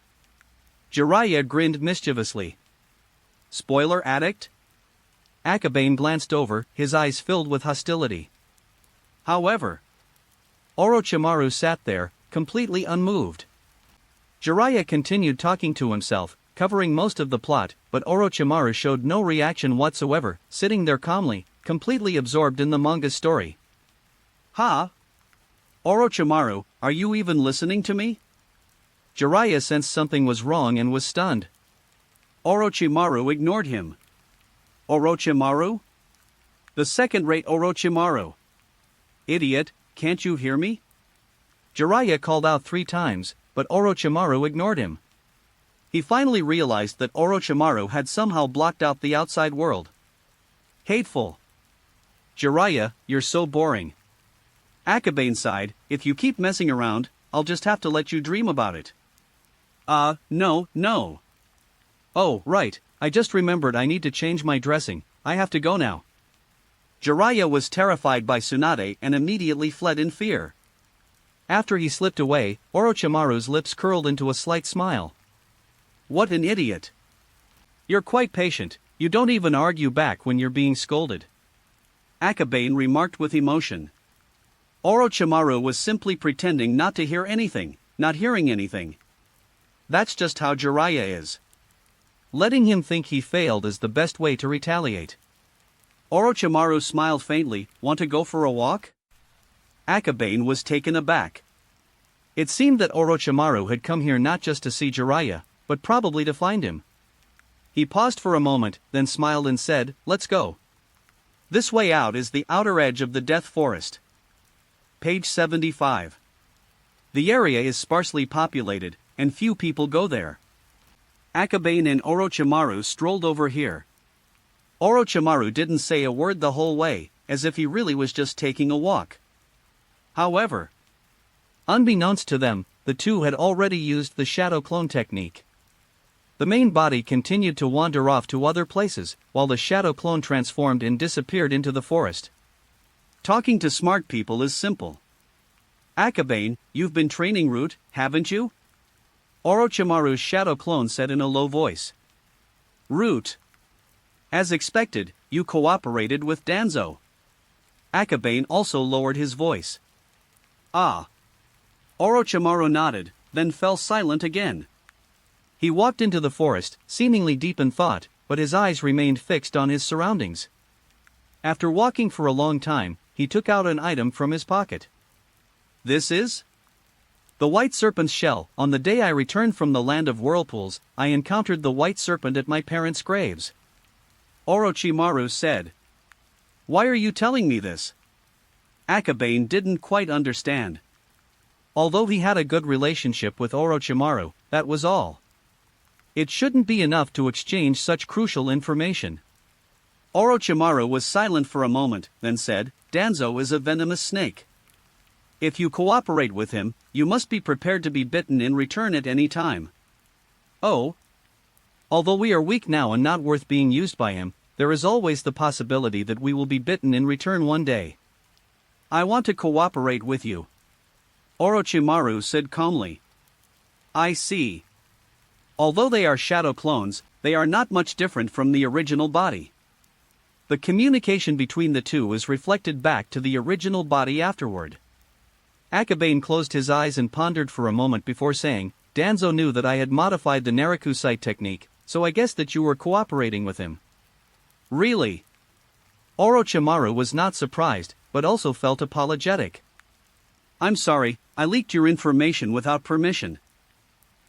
Jiraiya grinned mischievously. Spoiler addict? Akabane glanced over, his eyes filled with hostility. However, Orochimaru sat there, completely unmoved. Jiraiya continued talking to himself, covering most of the plot, but Orochimaru showed no reaction whatsoever, sitting there calmly, completely absorbed in the manga's story. Orochimaru, are you even listening to me? Jiraiya sensed something was wrong and was stunned. Orochimaru ignored him. Orochimaru? The second-rate Orochimaru. Idiot, can't you hear me? Jiraiya called out 3 times, but Orochimaru ignored him. He finally realized that Orochimaru had somehow blocked out the outside world. Hateful. Jiraiya, you're so boring. Akabane sighed, if you keep messing around, I'll just have to let you dream about it. No. Oh, right, I just remembered I need to change my dressing, I have to go now. Jiraiya was terrified by Tsunade and immediately fled in fear. After he slipped away, Orochimaru's lips curled into a slight smile. What an idiot. You're quite patient, you don't even argue back when you're being scolded. Akabane remarked with emotion. Orochimaru was simply pretending not to hear anything, not hearing anything. That's just how Jiraiya is. Letting him think he failed is the best way to retaliate. Orochimaru smiled faintly, want to go for a walk? Akabane was taken aback. It seemed that Orochimaru had come here not just to see Jiraiya, but probably to find him. He paused for a moment, then smiled and said, let's go. This way out is the outer edge of the Death Forest. Page 75. The area is sparsely populated, and few people go there. Akabane and Orochimaru strolled over here. Orochimaru didn't say a word the whole way, as if he really was just taking a walk. However, unbeknownst to them, the two had already used the shadow clone technique. The main body continued to wander off to other places, while the shadow clone transformed and disappeared into the forest. Talking to smart people is simple. Akabane, you've been training Root, haven't you? Orochimaru's shadow clone said in a low voice. Root. As expected, you cooperated with Danzo. Akabane also lowered his voice. Ah. Orochimaru nodded, then fell silent again. He walked into the forest, seemingly deep in thought, but his eyes remained fixed on his surroundings. After walking for a long time, he took out an item from his pocket. This is? The white serpent's shell. On the day I returned from the land of whirlpools, I encountered the white serpent at my parents' graves. Orochimaru said. Why are you telling me this? Akabane didn't quite understand. Although he had a good relationship with Orochimaru, that was all. It shouldn't be enough to exchange such crucial information. Orochimaru was silent for a moment, then said, Danzo is a venomous snake. If you cooperate with him, you must be prepared to be bitten in return at any time. Oh. Although we are weak now and not worth being used by him, there is always the possibility that we will be bitten in return one day. I want to cooperate with you. Orochimaru said calmly. I see. Although they are shadow clones, they are not much different from the original body. The communication between the two is reflected back to the original body afterward. Akabane closed his eyes and pondered for a moment before saying, Danzo knew that I had modified the Naraku sight technique, so I guessed that you were cooperating with him. Really? Orochimaru was not surprised, but also felt apologetic. I'm sorry, I leaked your information without permission.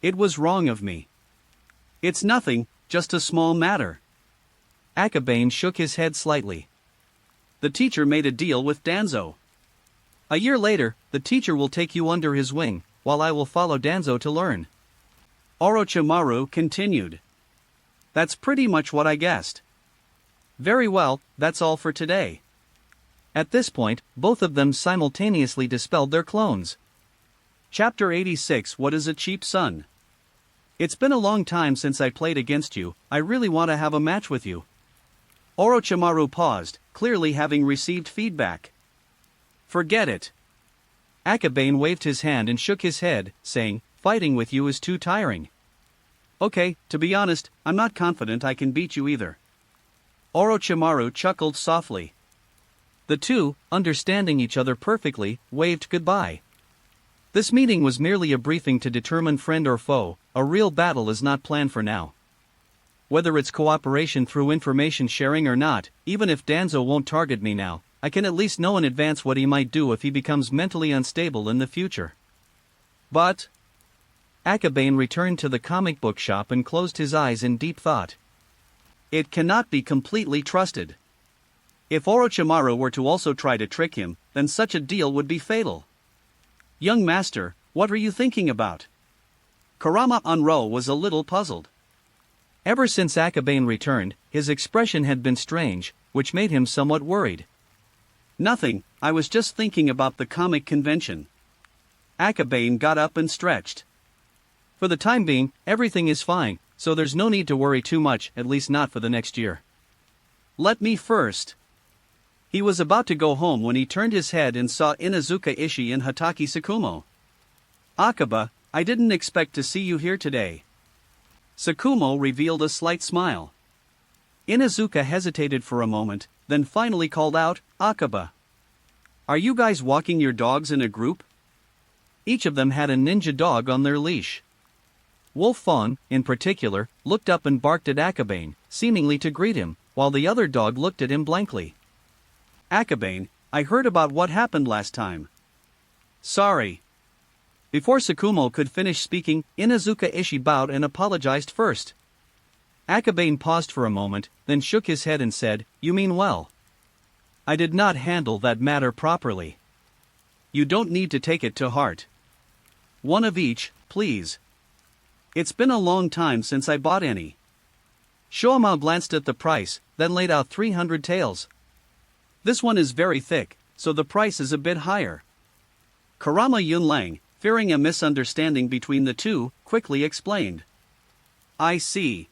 It was wrong of me. It's nothing, just a small matter. Akabane shook his head slightly. The teacher made a deal with Danzo. A year later, the teacher will take you under his wing, while I will follow Danzo to learn. Orochimaru continued. That's pretty much what I guessed. Very well, that's all for today. At this point, both of them simultaneously dispelled their clones. Chapter 86. What is a cheap son? It's been a long time since I played against you. I really want to have a match with you. Orochimaru paused, clearly having received feedback. Forget it. Akabane waved his hand and shook his head, saying, fighting with you is too tiring. Okay, to be honest, I'm not confident I can beat you either. Orochimaru chuckled softly. The two, understanding each other perfectly, waved goodbye. This meeting was merely a briefing to determine friend or foe. A real battle is not planned for now. Whether it's cooperation through information sharing or not, even if Danzo won't target me now, I can at least know in advance what he might do if he becomes mentally unstable in the future. But Akabane returned to the comic book shop and closed his eyes in deep thought. It cannot be completely trusted. If Orochimaru were to also try to trick him, then such a deal would be fatal. Young master, what are you thinking about? Kurama Unro was a little puzzled. Ever since Akabane returned, his expression had been strange, which made him somewhat worried. Nothing, I was just thinking about the comic convention. Akabane got up and stretched. For the time being, everything is fine, so there's no need to worry too much, at least not for the next year. Let me first. He was about to go home when he turned his head and saw Inuzuka Ishii and Hatake Tsukumo. Akaba, I didn't expect to see you here today. Tsukumo revealed a slight smile. Inuzuka hesitated for a moment, then finally called out, Akaba. Are you guys walking your dogs in a group? Each of them had a ninja dog on their leash. Wolf Fawn, in particular, looked up and barked at Akabane, seemingly to greet him, while the other dog looked at him blankly. Akabane, I heard about what happened last time. Sorry. Before Tsukumo could finish speaking, Inuzuka Ishii bowed and apologized first. Akabane paused for a moment, then shook his head and said, You mean well. I did not handle that matter properly. You don't need to take it to heart. One of each, please. It's been a long time since I bought any. Shoamao glanced at the price, then laid out 300 taels. This one is very thick, so the price is a bit higher. Kurama Yunlang, fearing a misunderstanding between the two, quickly explained. I see.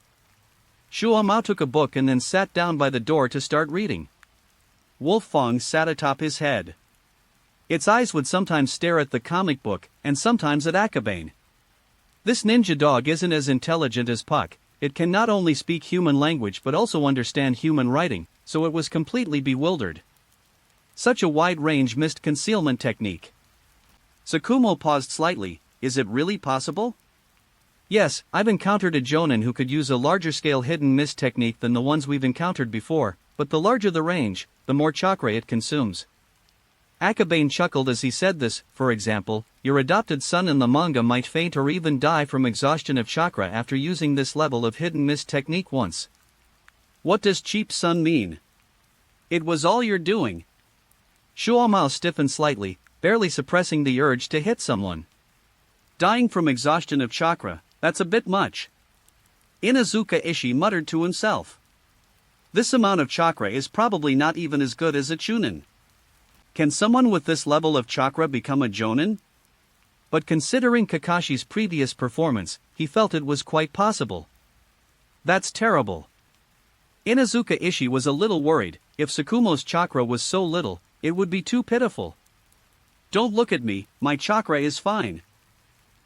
Shuamao took a book and then sat down by the door to start reading. Wolf Fong sat atop his head. Its eyes would sometimes stare at the comic book, and sometimes at Akabane. This ninja dog isn't as intelligent as Puck. It can not only speak human language but also understand human writing, so it was completely bewildered. Such a wide-range mist concealment technique. Tsukumo paused slightly. Is it really possible? Yes, I've encountered a jonin who could use a larger-scale hidden mist technique than the ones we've encountered before, but the larger the range, the more chakra it consumes. Akabane chuckled as he said this. For example, your adopted son in the manga might faint or even die from exhaustion of chakra after using this level of hidden mist technique once. What does cheap son mean? It was all you're doing. Shuamao stiffened slightly, barely suppressing the urge to hit someone. Dying from exhaustion of chakra, that's a bit much. Inuzuka Ishii muttered to himself. This amount of chakra is probably not even as good as a chunin. Can someone with this level of chakra become a jonin? But considering Kakashi's previous performance, he felt it was quite possible. That's terrible. Inuzuka Ishii was a little worried. If Tsukumo's chakra was so little, it would be too pitiful. Don't look at me, my chakra is fine.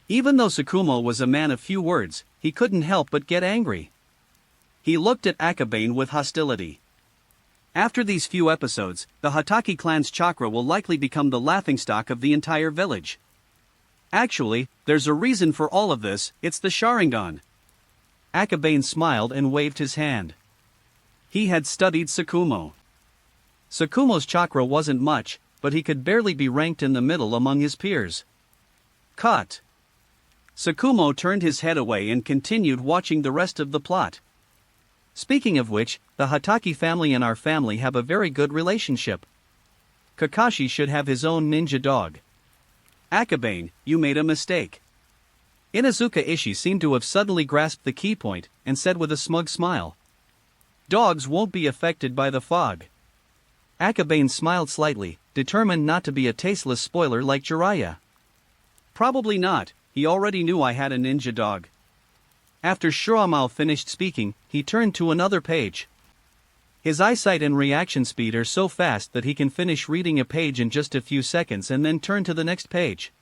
Even though Tsukumo was a man of few words, he couldn't help but get angry. He looked at Akabane with hostility. After these few episodes, the Hatake clan's chakra will likely become the laughingstock of the entire village. Actually, there's a reason for all of this. It's the Sharingan. Akabane smiled and waved his hand. He had studied Tsukumo. Tsukumo's chakra wasn't much, but he could barely be ranked in the middle among his peers. Cut. Tsukumo turned his head away and continued watching the rest of the plot. Speaking of which, the Hatake family and our family have a very good relationship. Kakashi should have his own ninja dog. Akabane, you made a mistake. Inazuka Ishii seemed to have suddenly grasped the key point, and said with a smug smile. Dogs won't be affected by the fog. Akabane smiled slightly, determined not to be a tasteless spoiler like Jiraiya. Probably not, he already knew I had a ninja dog. After Shiromao finished speaking, he turned to another page. His eyesight and reaction speed are so fast that he can finish reading a page in just a few seconds and then turn to the next page.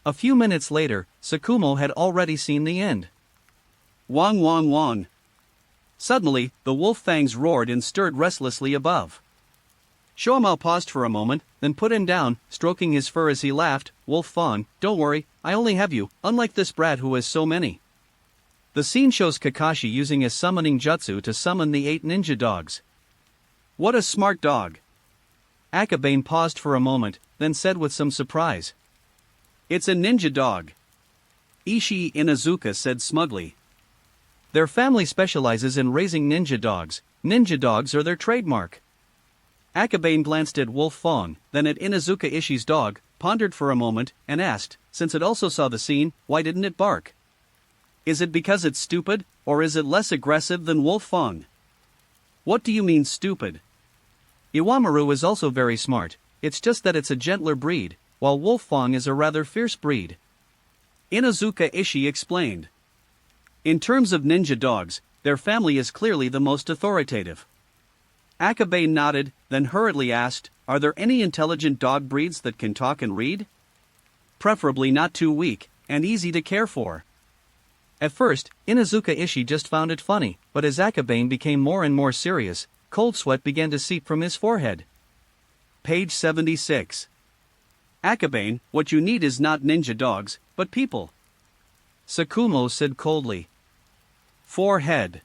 A few minutes later, Tsukumo had already seen the end. Wong wong wong. Suddenly, the wolf fangs roared and stirred restlessly above. Shiromao paused for a moment, then put him down, stroking his fur as he laughed. Wolf Fawn, don't worry, I only have you, unlike this brat who has so many. The scene shows Kakashi using a summoning jutsu to summon the 8 ninja dogs. What a smart dog. Akabane paused for a moment, then said with some surprise. It's a ninja dog. Ishii Inazuka said smugly. Their family specializes in raising ninja dogs. Ninja dogs are their trademark. Akabane glanced at Wolf Fong, then at Inazuka Ishii's dog, pondered for a moment, and asked, since it also saw the scene, why didn't it bark? Is it because it's stupid, or is it less aggressive than Wolf Fong? What do you mean stupid? Iwamaru is also very smart, it's just that it's a gentler breed, while Wolf Fong is a rather fierce breed. Inazuka Ishii explained. In terms of ninja dogs, their family is clearly the most authoritative. Akabane nodded, then hurriedly asked, are there any intelligent dog breeds that can talk and read? Preferably not too weak, and easy to care for. At first, Inazuka Ishii just found it funny, but as Akabane became more and more serious, cold sweat began to seep from his forehead. Page 76. Akabane, what you need is not ninja dogs, but people. Tsukumo said coldly. Forehead.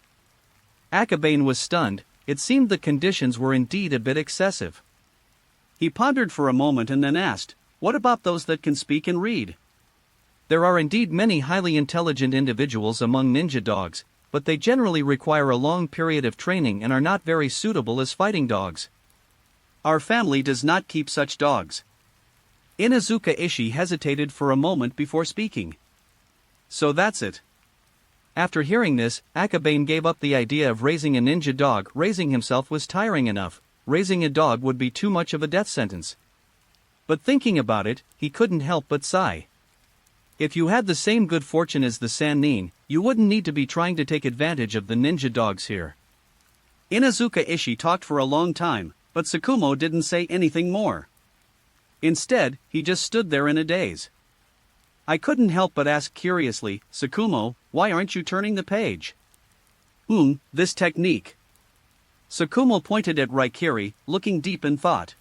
Akabane was stunned, it seemed the conditions were indeed a bit excessive. He pondered for a moment and then asked, what about those that can speak and read? There are indeed many highly intelligent individuals among ninja dogs, but they generally require a long period of training and are not very suitable as fighting dogs. Our family does not keep such dogs. Inazuka Ishii hesitated for a moment before speaking. So that's it. After hearing this, Akabane gave up the idea of raising a ninja dog. Raising himself was tiring enough, raising a dog would be too much of a death sentence. But thinking about it, he couldn't help but sigh. If you had the same good fortune as the Sannin, you wouldn't need to be trying to take advantage of the ninja dogs here. Inazuka Ishii talked for a long time, but Tsukumo didn't say anything more. Instead, he just stood there in a daze. I couldn't help but ask curiously, Tsukumo, why aren't you turning the page? This technique. Tsukumo pointed at Raikiri, looking deep in thought.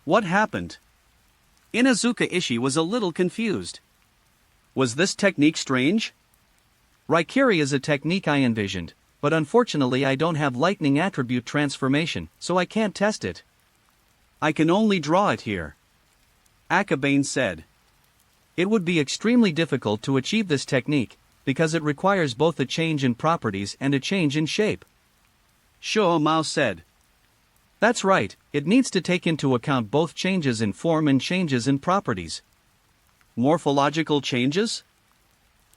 What happened? Inazuka Ishii was a little confused. Was this technique strange? Raikiri is a technique I envisioned, but unfortunately I don't have lightning attribute transformation, so I can't test it. I can only draw it here. Akabane said. It would be extremely difficult to achieve this technique, because it requires both a change in properties and a change in shape. Shiromao said. That's right, it needs to take into account both changes in form and changes in properties. Morphological changes?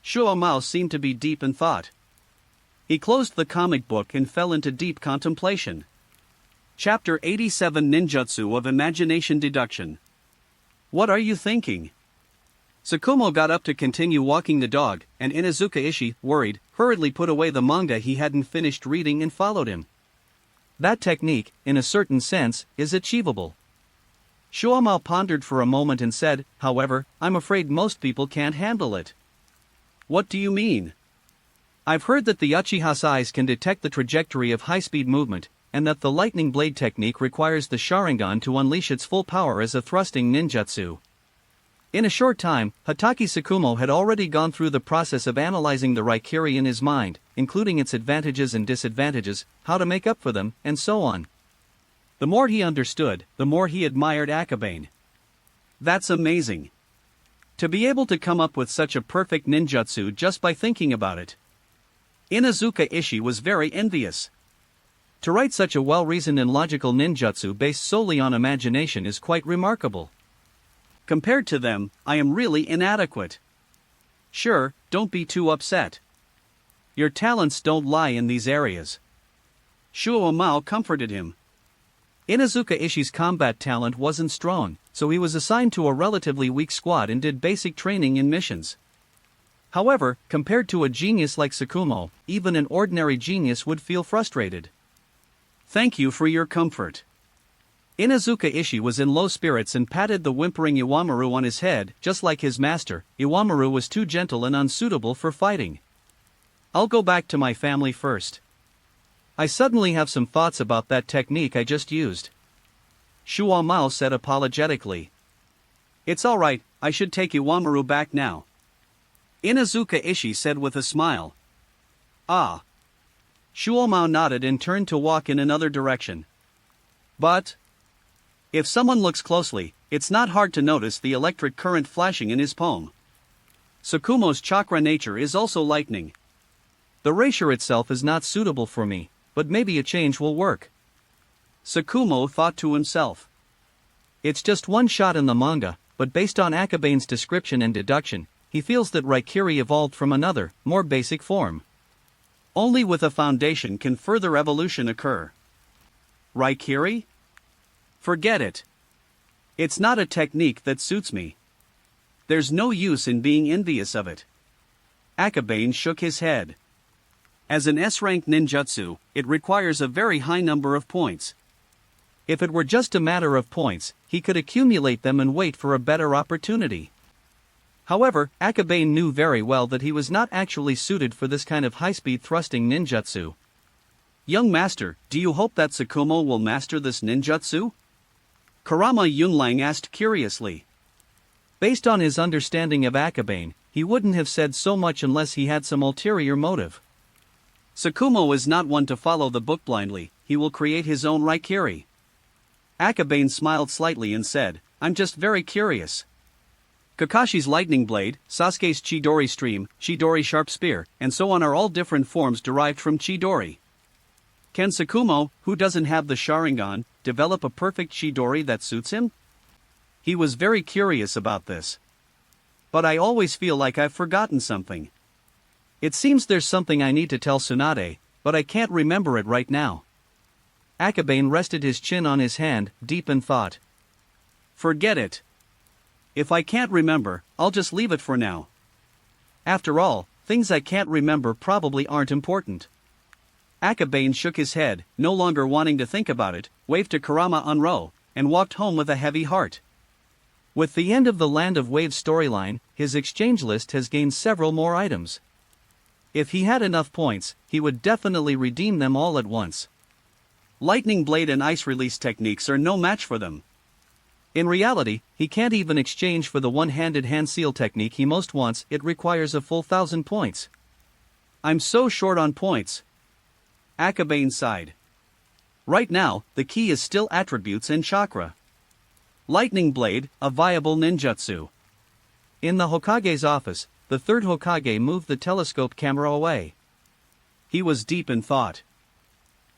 Shiromao seemed to be deep in thought. He closed the comic book and fell into deep contemplation. Chapter 87 Ninjutsu of Imagination Deduction. What are you thinking? Tsukumo got up to continue walking the dog, and Inazuka Ishii, worried, hurriedly put away the manga he hadn't finished reading and followed him. That technique, in a certain sense, is achievable. Shiromao pondered for a moment and said, however, I'm afraid most people can't handle it. What do you mean? I've heard that the Uchiha's eyes can detect the trajectory of high-speed movement, and that the lightning blade technique requires the Sharingan to unleash its full power as a thrusting ninjutsu. In a short time, Hatake Tsukumo had already gone through the process of analyzing the Raikiri in his mind, including its advantages and disadvantages, how to make up for them, and so on. The more he understood, the more he admired Akabane. That's amazing. To be able to come up with such a perfect ninjutsu just by thinking about it. Inuzuka Ishii was very envious. To write such a well-reasoned and logical ninjutsu based solely on imagination is quite remarkable. Compared to them, I am really inadequate. Sure, don't be too upset. Your talents don't lie in these areas. Shuo Mao comforted him. Inuzuka Ishii's combat talent wasn't strong, so he was assigned to a relatively weak squad and did basic training in missions. However, compared to a genius like Tsukumo, even an ordinary genius would feel frustrated. Thank you for your comfort. Inuzuka Ishii was in low spirits and patted the whimpering Iwamaru on his head. Just like his master, Iwamaru was too gentle and unsuitable for fighting. I'll go back to my family first. I suddenly have some thoughts about that technique I just used. Shuo Mao said apologetically. It's alright, I should take Iwamaru back now. Inuzuka Ishii said with a smile. Ah. Shuo Mao nodded and turned to walk in another direction. But if someone looks closely, it's not hard to notice the electric current flashing in his palm. Tsukumo's chakra nature is also lightning. The rapier itself is not suitable for me, but maybe a change will work. Tsukumo thought to himself. It's just one shot in the manga, but based on Akabane's description and deduction, he feels that Raikiri evolved from another, more basic form. Only with a foundation can further evolution occur. Raikiri? Forget it. It's not a technique that suits me. There's no use in being envious of it. Akabane shook his head. As an S-rank ninjutsu, it requires a very high number of points. If it were just a matter of points, he could accumulate them and wait for a better opportunity. However, Akabane knew very well that he was not actually suited for this kind of high-speed thrusting ninjutsu. Young master, do you hope that Tsukumo will master this ninjutsu? Kurama Yunlang asked curiously. Based on his understanding of Akabane, he wouldn't have said so much unless he had some ulterior motive. Tsukumo is not one to follow the book blindly, he will create his own Raikiri. Akabane smiled slightly and said, I'm just very curious. Kakashi's lightning blade, Sasuke's Chidori stream, Chidori sharp spear, and so on are all different forms derived from Chidori. Can Tsukumo, who doesn't have the Sharingan, develop a perfect Chidori that suits him? He was very curious about this. But I always feel like I've forgotten something. It seems there's something I need to tell Tsunade, but I can't remember it right now. Akabane rested his chin on his hand, deep in thought. Forget it. If I can't remember, I'll just leave it for now. After all, things I can't remember probably aren't important. Akabane shook his head, no longer wanting to think about it, waved to Kurama Unro, and walked home with a heavy heart. With the end of the Land of Waves storyline, his exchange list has gained several more items. If he had enough points, he would definitely redeem them all at once. Lightning Blade and Ice Release techniques are no match for them. In reality, he can't even exchange for the one-handed hand seal technique he most wants. It requires a full 1,000 points. I'm so short on points. Akabane sighed. Right now, the key is still attributes and chakra. Lightning Blade, a viable ninjutsu. In the Hokage's office, the third Hokage moved the telescope camera away. He was deep in thought.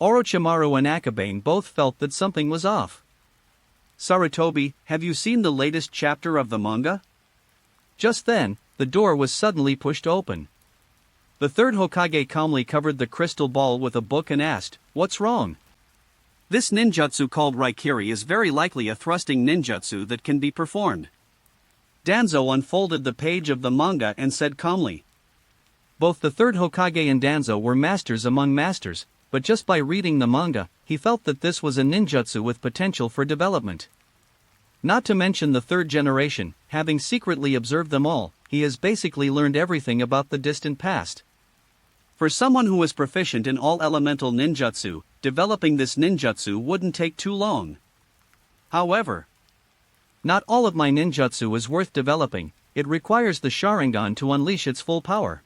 Orochimaru and Akabane both felt that something was off. Sarutobi, have you seen the latest chapter of the manga? Just then, the door was suddenly pushed open. The third Hokage calmly covered the crystal ball with a book and asked, "What's wrong?" This ninjutsu called Raikiri is very likely a thrusting ninjutsu that can be performed. Danzo unfolded the page of the manga and said calmly. Both the third Hokage and Danzo were masters among masters, but just by reading the manga, he felt that this was a ninjutsu with potential for development. Not to mention the third generation, having secretly observed them all, he has basically learned everything about the distant past. For someone who is proficient in all elemental ninjutsu, developing this ninjutsu wouldn't take too long. However, not all of my ninjutsu is worth developing, it requires the Sharingan to unleash its full power.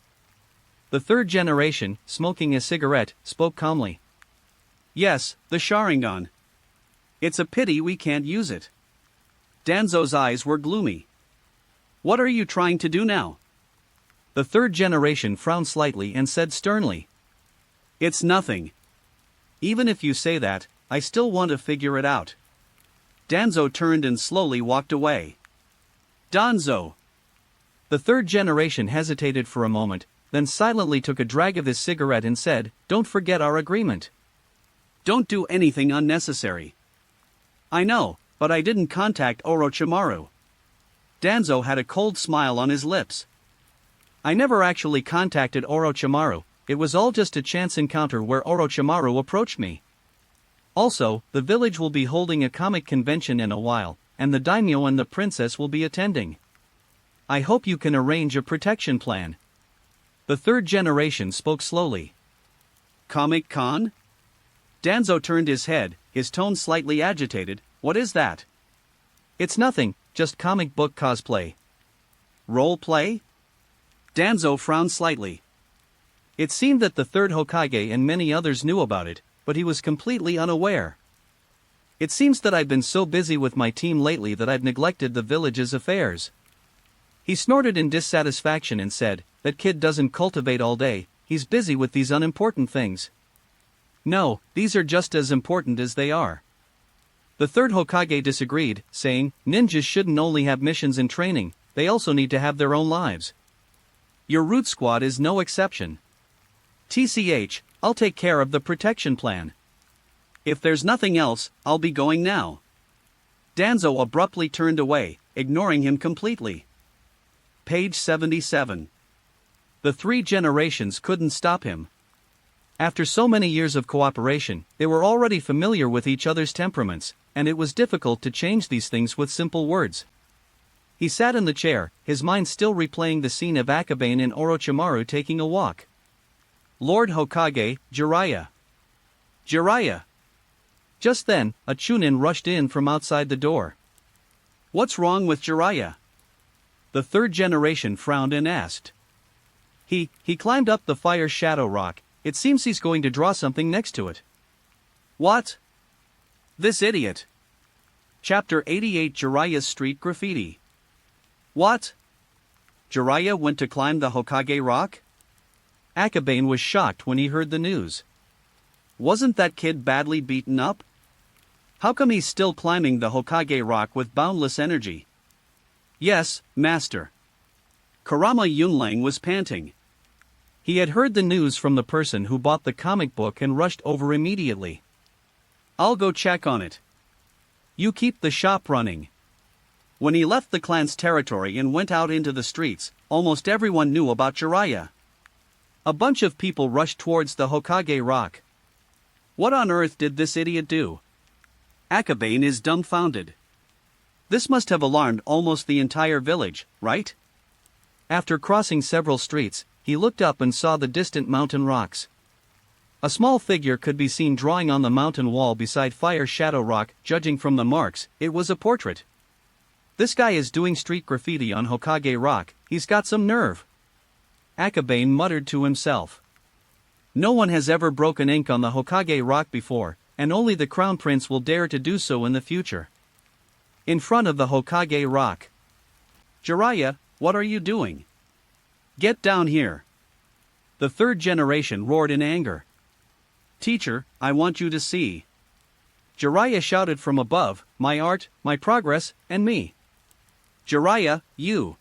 The third generation, smoking a cigarette, spoke calmly. Yes, the Sharingan. It's a pity we can't use it. Danzo's eyes were gloomy. What are you trying to do now? The third generation frowned slightly and said sternly. It's nothing. Even if you say that, I still want to figure it out. Danzo turned and slowly walked away. Danzo! The third generation hesitated for a moment, then silently took a drag of his cigarette and said, Don't forget our agreement. Don't do anything unnecessary. I know, but I didn't contact Orochimaru. Danzo had a cold smile on his lips. I never actually contacted Orochimaru, it was all just a chance encounter where Orochimaru approached me. Also, the village will be holding a comic convention in a while, and the daimyo and the princess will be attending. I hope you can arrange a protection plan. The third generation spoke slowly. Comic Con? Danzo turned his head, his tone slightly agitated. What is that? It's nothing, just comic book cosplay. Role play? Danzo frowned slightly. It seemed that the third Hokage and many others knew about it, but he was completely unaware. It seems that I've been so busy with my team lately that I've neglected the village's affairs. He snorted in dissatisfaction and said, That kid doesn't cultivate all day, he's busy with these unimportant things. No, these are just as important as they are. The third Hokage disagreed, saying, Ninjas shouldn't only have missions and training, they also need to have their own lives. Your root squad is no exception. TCH, I'll take care of the protection plan. If there's nothing else, I'll be going now. Danzo abruptly turned away, ignoring him completely. Page 77. The three generations couldn't stop him. After so many years of cooperation, they were already familiar with each other's temperaments, and it was difficult to change these things with simple words. He sat in the chair, his mind still replaying the scene of Akabane and Orochimaru taking a walk. Lord Hokage, Jiraiya. Jiraiya! Just then, a Chunin rushed in from outside the door. What's wrong with Jiraiya? The third generation frowned and asked. He climbed up the fire shadow rock, it seems he's going to draw something next to it. What? This idiot. Chapter 88 Jiraiya's Street Graffiti. What? Jiraiya went to climb the Hokage rock? Akabane was shocked when he heard the news. Wasn't that kid badly beaten up? How come he's still climbing the Hokage rock with boundless energy? Yes, master. Kurama Yunlang was panting. He had heard the news from the person who bought the comic book and rushed over immediately. I'll go check on it. You keep the shop running. When he left the clan's territory and went out into the streets, almost everyone knew about Jiraiya. A bunch of people rushed towards the Hokage rock. What on earth did this idiot do? Akabane is dumbfounded. This must have alarmed almost the entire village, right? After crossing several streets, he looked up and saw the distant mountain rocks. A small figure could be seen drawing on the mountain wall beside Fire Shadow Rock. Judging from the marks, it was a portrait. This guy is doing street graffiti on Hokage Rock, he's got some nerve. Akabane muttered to himself. No one has ever broken ink on the Hokage Rock before, and only the Crown Prince will dare to do so in the future. In front of the Hokage Rock. Jiraiya, what are you doing? Get down here. The third generation roared in anger. Teacher, I want you to see. Jiraiya shouted from above, my art, my progress, and me. Jiraiya, you.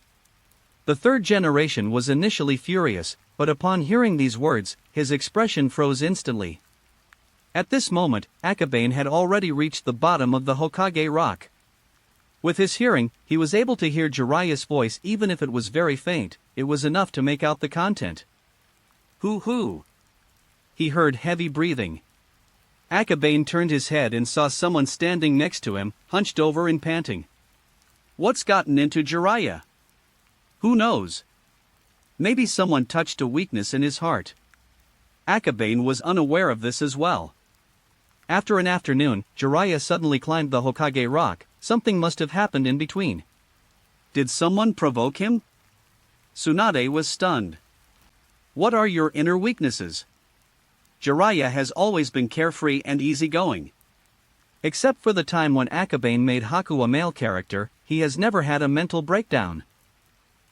The third generation was initially furious, but upon hearing these words, his expression froze instantly. At this moment, Akabane had already reached the bottom of the Hokage Rock. With his hearing, he was able to hear Jiraiya's voice even if it was very faint, it was enough to make out the content. Hoo-hoo! He heard heavy breathing. Akabane turned his head and saw someone standing next to him, hunched over and panting. What's gotten into Jiraiya? Who knows? Maybe someone touched a weakness in his heart. Akabane was unaware of this as well. After an afternoon, Jiraiya suddenly climbed the Hokage Rock. Something must have happened in between. Did someone provoke him? Tsunade was stunned. What are your inner weaknesses? Jiraiya has always been carefree and easygoing. Except for the time when Akabane made Haku a male character, he has never had a mental breakdown.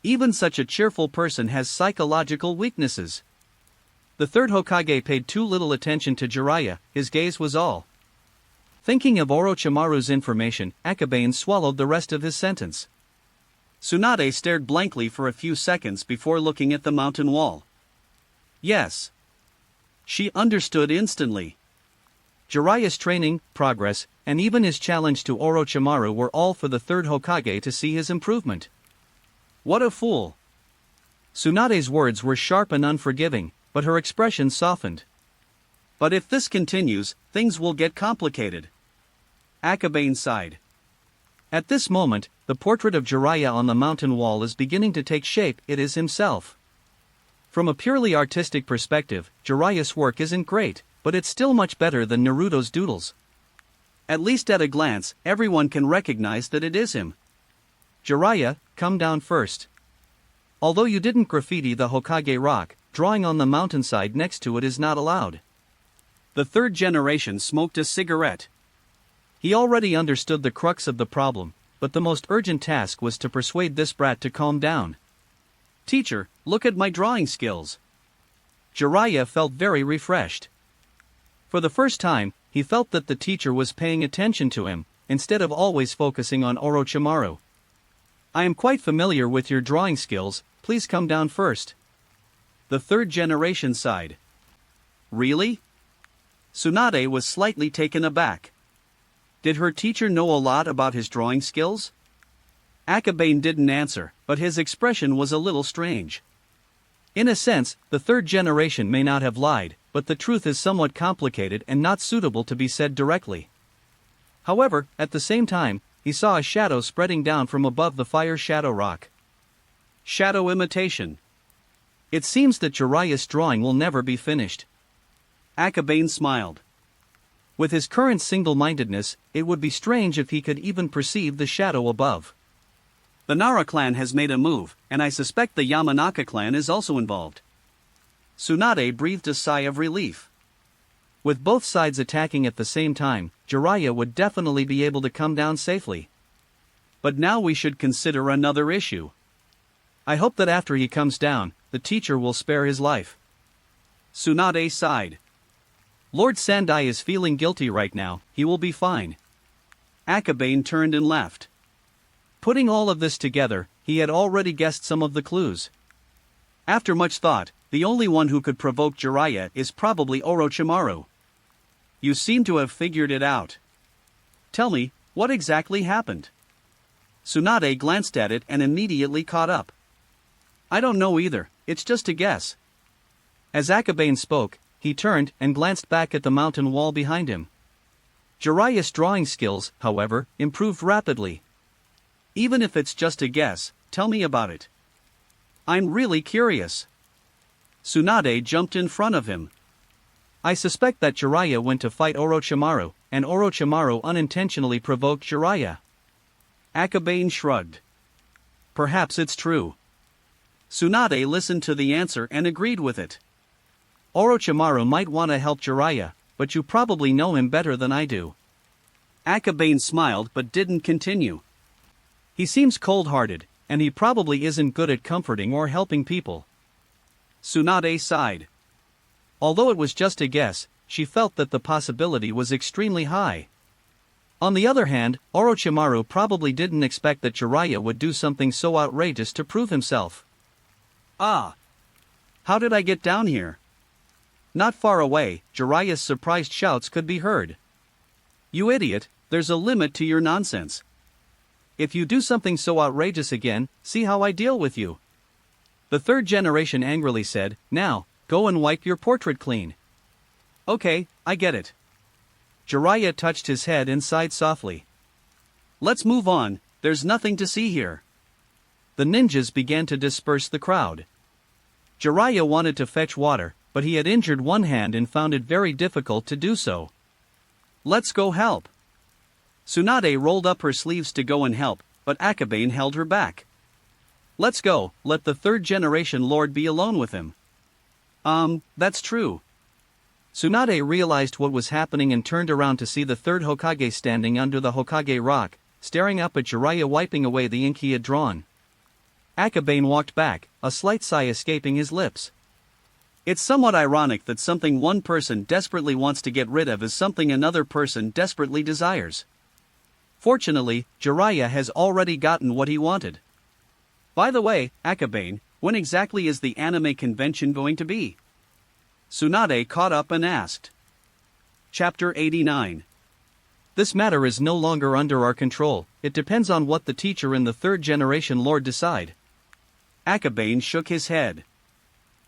Even such a cheerful person has psychological weaknesses. The third Hokage paid too little attention to Jiraiya, his gaze was all. Thinking of Orochimaru's information, Akabane swallowed the rest of his sentence. Tsunade stared blankly for a few seconds before looking at the mountain wall. Yes. She understood instantly. Jiraiya's training, progress, and even his challenge to Orochimaru were all for the third Hokage to see his improvement. What a fool! Tsunade's words were sharp and unforgiving, but her expression softened. But if this continues, things will get complicated. Akabane sighed. At this moment, the portrait of Jiraiya on the mountain wall is beginning to take shape. It is himself. From a purely artistic perspective, Jiraiya's work isn't great, but it's still much better than Naruto's doodles. At least at a glance, everyone can recognize that it is him. Jiraiya, come down first. Although you didn't graffiti the Hokage rock, drawing on the mountainside next to it is not allowed. The third generation smoked a cigarette. He already understood the crux of the problem, but the most urgent task was to persuade this brat to calm down. Teacher, look at my drawing skills. Jiraiya felt very refreshed. For the first time, he felt that the teacher was paying attention to him, instead of always focusing on Orochimaru. I am quite familiar with your drawing skills, please come down first. The third generation sighed. Really? Tsunade was slightly taken aback. Did her teacher know a lot about his drawing skills? Akabane didn't answer, but his expression was a little strange. In a sense, the third generation may not have lied, but the truth is somewhat complicated and not suitable to be said directly. However, at the same time, he saw a shadow spreading down from above the fire shadow rock. Shadow imitation. It seems that Jiraiya's drawing will never be finished. Akabane smiled. With his current single-mindedness, it would be strange if he could even perceive the shadow above. The Nara clan has made a move, and I suspect the Yamanaka clan is also involved. Tsunade breathed a sigh of relief. With both sides attacking at the same time, Jiraiya would definitely be able to come down safely. But now we should consider another issue. I hope that after he comes down, the teacher will spare his life. Tsunade sighed. Lord Sandai is feeling guilty right now, he will be fine. Akabane turned and left. Putting all of this together, he had already guessed some of the clues. After much thought, the only one who could provoke Jiraiya is probably Orochimaru. You seem to have figured it out. Tell me, what exactly happened? Tsunade glanced at it and immediately caught up. I don't know either, it's just a guess. As Akabane spoke, he turned and glanced back at the mountain wall behind him. Jiraiya's drawing skills, however, improved rapidly. Even if it's just a guess, tell me about it. I'm really curious. Tsunade jumped in front of him. I suspect that Jiraiya went to fight Orochimaru, and Orochimaru unintentionally provoked Jiraiya. Akabane shrugged. Perhaps it's true. Tsunade listened to the answer and agreed with it. Orochimaru might want to help Jiraiya, but you probably know him better than I do. Akabane smiled but didn't continue. He seems cold-hearted, and he probably isn't good at comforting or helping people. Tsunade sighed. Although it was just a guess, she felt that the possibility was extremely high. On the other hand, Orochimaru probably didn't expect that Jiraiya would do something so outrageous to prove himself. Ah! How did I get down here? Not far away, Jiraiya's surprised shouts could be heard. You idiot, there's a limit to your nonsense. If you do something so outrageous again, see how I deal with you. The third generation angrily said, now, go and wipe your portrait clean. Okay, I get it. Jiraiya touched his head and sighed softly. Let's move on, there's nothing to see here. The ninjas began to disperse the crowd. Jiraiya wanted to fetch water, but he had injured one hand and found it very difficult to do so. Let's go help. Tsunade rolled up her sleeves to go and help, but Akabane held her back. Let's go, let the third generation lord be alone with him. That's true. Tsunade realized what was happening and turned around to see the third Hokage standing under the Hokage rock, staring up at Jiraiya wiping away the ink he had drawn. Akabane walked back, a slight sigh escaping his lips. It's somewhat ironic that something one person desperately wants to get rid of is something another person desperately desires. Fortunately, Jiraiya has already gotten what he wanted. By the way, Akabane, when exactly is the anime convention going to be? Tsunade caught up and asked. Chapter 89. This matter is no longer under our control, it depends on what the teacher and the third generation lord decide. Akabane shook his head.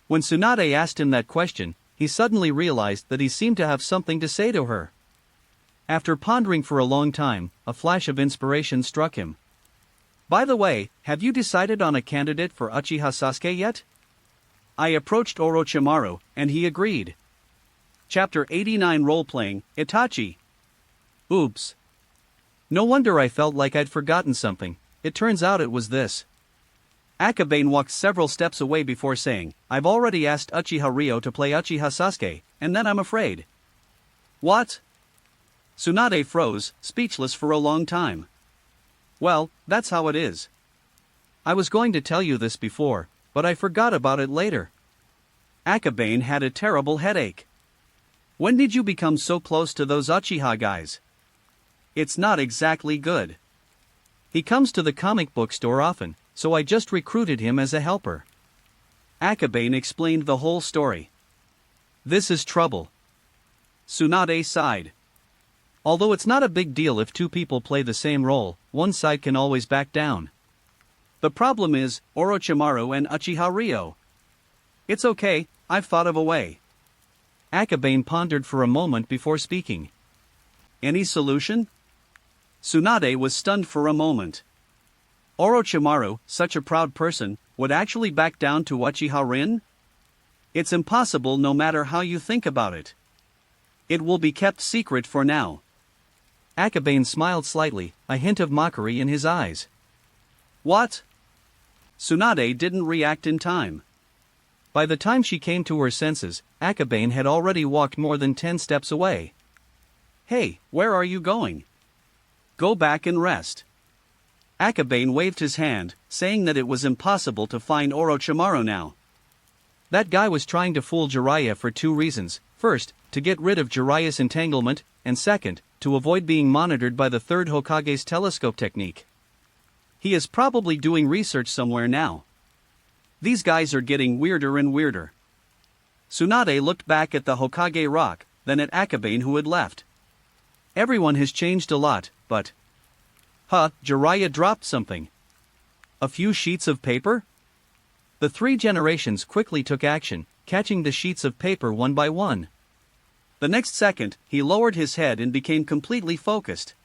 When Tsunade asked him that question, he suddenly realized that he seemed to have something to say to her. After pondering for a long time, a flash of inspiration struck him. By the way, have you decided on a candidate for Uchiha Sasuke yet? I approached Orochimaru, and he agreed. Chapter 89 Role-Playing, Itachi. Oops. No wonder I felt like I'd forgotten something, it turns out it was this. Akabane walked several steps away before saying, I've already asked Uchiha Ryo to play Uchiha Sasuke, and then I'm afraid. What? Tsunade froze, speechless for a long time. Well, that's how it is. I was going to tell you this before, but I forgot about it later. Akabane had a terrible headache. When did you become so close to those Uchiha guys? It's not exactly good. He comes to the comic book store often, so I just recruited him as a helper. Akabane explained the whole story. This is trouble. Tsunade sighed. Although it's not a big deal if two people play the same role, one side can always back down. The problem is, Orochimaru and Uchiha Ryo. It's okay, I've thought of a way. Akabane pondered for a moment before speaking. Any solution? Tsunade was stunned for a moment. Orochimaru, such a proud person, would actually back down to Uchiha Rin? It's impossible no matter how you think about it. It will be kept secret for now. Akabane smiled slightly, a hint of mockery in his eyes. What? Tsunade didn't react in time. By the time she came to her senses, Akabane had already walked more than 10 steps away. Hey, where are you going? Go back and rest. Akabane waved his hand, saying that it was impossible to find Orochimaru now. That guy was trying to fool Jiraiya for 2 reasons. First, to get rid of Jiraiya's entanglement, and second, to avoid being monitored by the third Hokage's telescope technique. He is probably doing research somewhere now. These guys are getting weirder and weirder. Tsunade looked back at the Hokage rock, then at Akabane who had left. Everyone has changed a lot, but... Jiraiya dropped something. A few sheets of paper? The 3 generations quickly took action, catching the sheets of paper one by one. The next second, he lowered his head and became completely focused.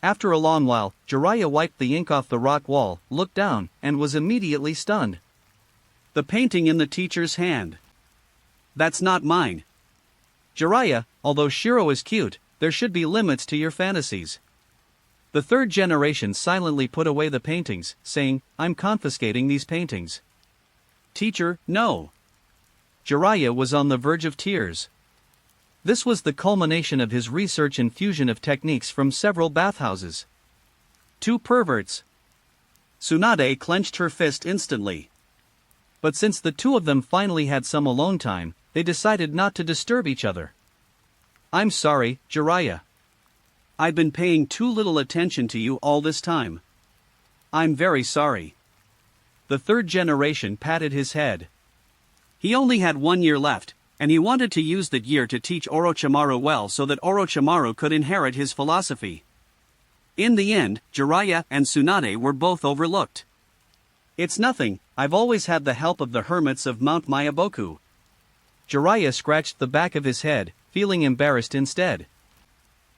After a long while, Jiraiya wiped the ink off the rock wall, looked down, and was immediately stunned. The painting in the teacher's hand. That's not mine. Jiraiya, although Shiro is cute, there should be limits to your fantasies. The 3rd generation silently put away the paintings, saying, I'm confiscating these paintings. Teacher, no. Jiraiya was on the verge of tears. This was the culmination of his research and fusion of techniques from several bathhouses. 2 perverts. Tsunade clenched her fist instantly. But since the 2 of them finally had some alone time, they decided not to disturb each other. I'm sorry, Jiraiya. I've been paying too little attention to you all this time. I'm very sorry. The 3rd generation patted his head. He only had 1 year left, and he wanted to use that year to teach Orochimaru well so that Orochimaru could inherit his philosophy. In the end, Jiraiya and Tsunade were both overlooked. It's nothing, I've always had the help of the hermits of Mount Mayaboku. Jiraiya scratched the back of his head, feeling embarrassed instead.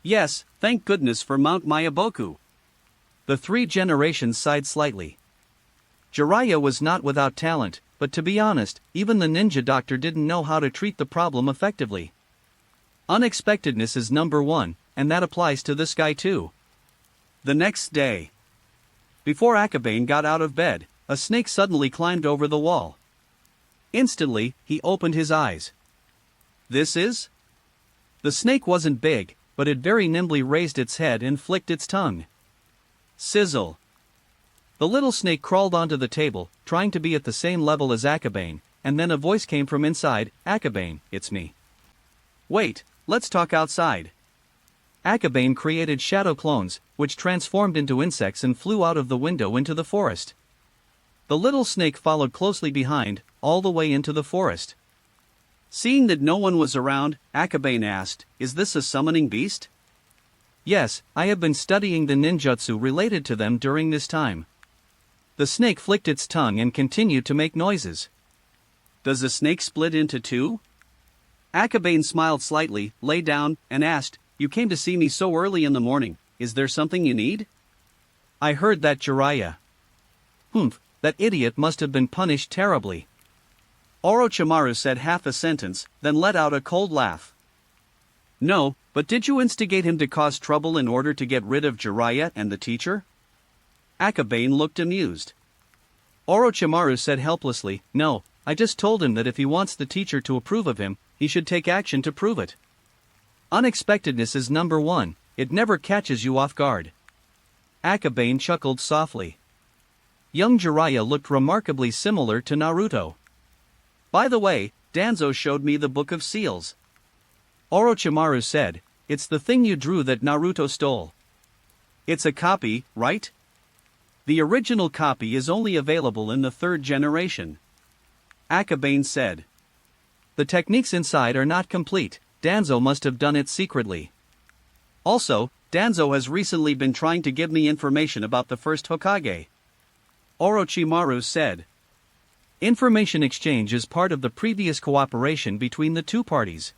Yes, thank goodness for Mount Mayaboku. The 3 generations sighed slightly. Jiraiya was not without talent, but to be honest, even the ninja doctor didn't know how to treat the problem effectively. Unexpectedness is number 1, and that applies to this guy too. The next day. Before Akabane got out of bed, a snake suddenly climbed over the wall. Instantly, he opened his eyes. This is? The snake wasn't big, but it very nimbly raised its head and flicked its tongue. Sizzle. The little snake crawled onto the table, trying to be at the same level as Akabane, and then a voice came from inside. Akabane, it's me. Wait, let's talk outside. Akabane created shadow clones, which transformed into insects and flew out of the window into the forest. The little snake followed closely behind, all the way into the forest. Seeing that no one was around, Akabane asked, "Is this a summoning beast?" "Yes, I have been studying the ninjutsu related to them during this time." The snake flicked its tongue and continued to make noises. "Does a snake split into two?" Akabane smiled slightly, lay down, and asked, "You came to see me so early in the morning, is there something you need?" "I heard that Jiraiya. Humph, that idiot must have been punished terribly." Orochimaru said half a sentence, then let out a cold laugh. "No, but did you instigate him to cause trouble in order to get rid of Jiraiya and the teacher?" Akabane looked amused. Orochimaru said helplessly, "No, I just told him that if he wants the teacher to approve of him, he should take action to prove it. Unexpectedness is number one, it never catches you off guard." Akabane chuckled softly. Young Jiraiya looked remarkably similar to Naruto. "By the way, Danzo showed me the Book of Seals." Orochimaru said, "It's the thing you drew that Naruto stole." "It's a copy, right?" "The original copy is only available in the third generation," Akabane said. "The techniques inside are not complete, Danzo must have done it secretly. Also, Danzo has recently been trying to give me information about the first Hokage," Orochimaru said. Information exchange is part of the previous cooperation between the two parties.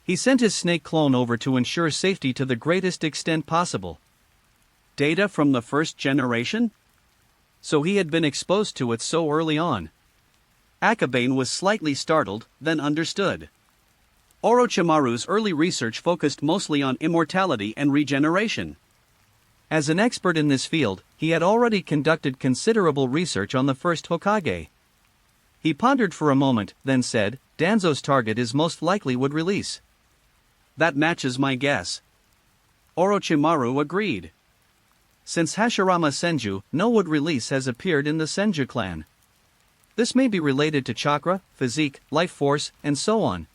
He sent his snake clone over to ensure safety to the greatest extent possible. Data from the first generation? So he had been exposed to it so early on. Akabane was slightly startled, then understood. Orochimaru's early research focused mostly on immortality and regeneration. As an expert in this field, he had already conducted considerable research on the first Hokage. He pondered for a moment, then said, "Danzo's target is most likely would release." "That matches my guess," Orochimaru agreed. Since Hashirama Senju, no wood release has appeared in the Senju clan. This may be related to chakra, physique, life force, and so on.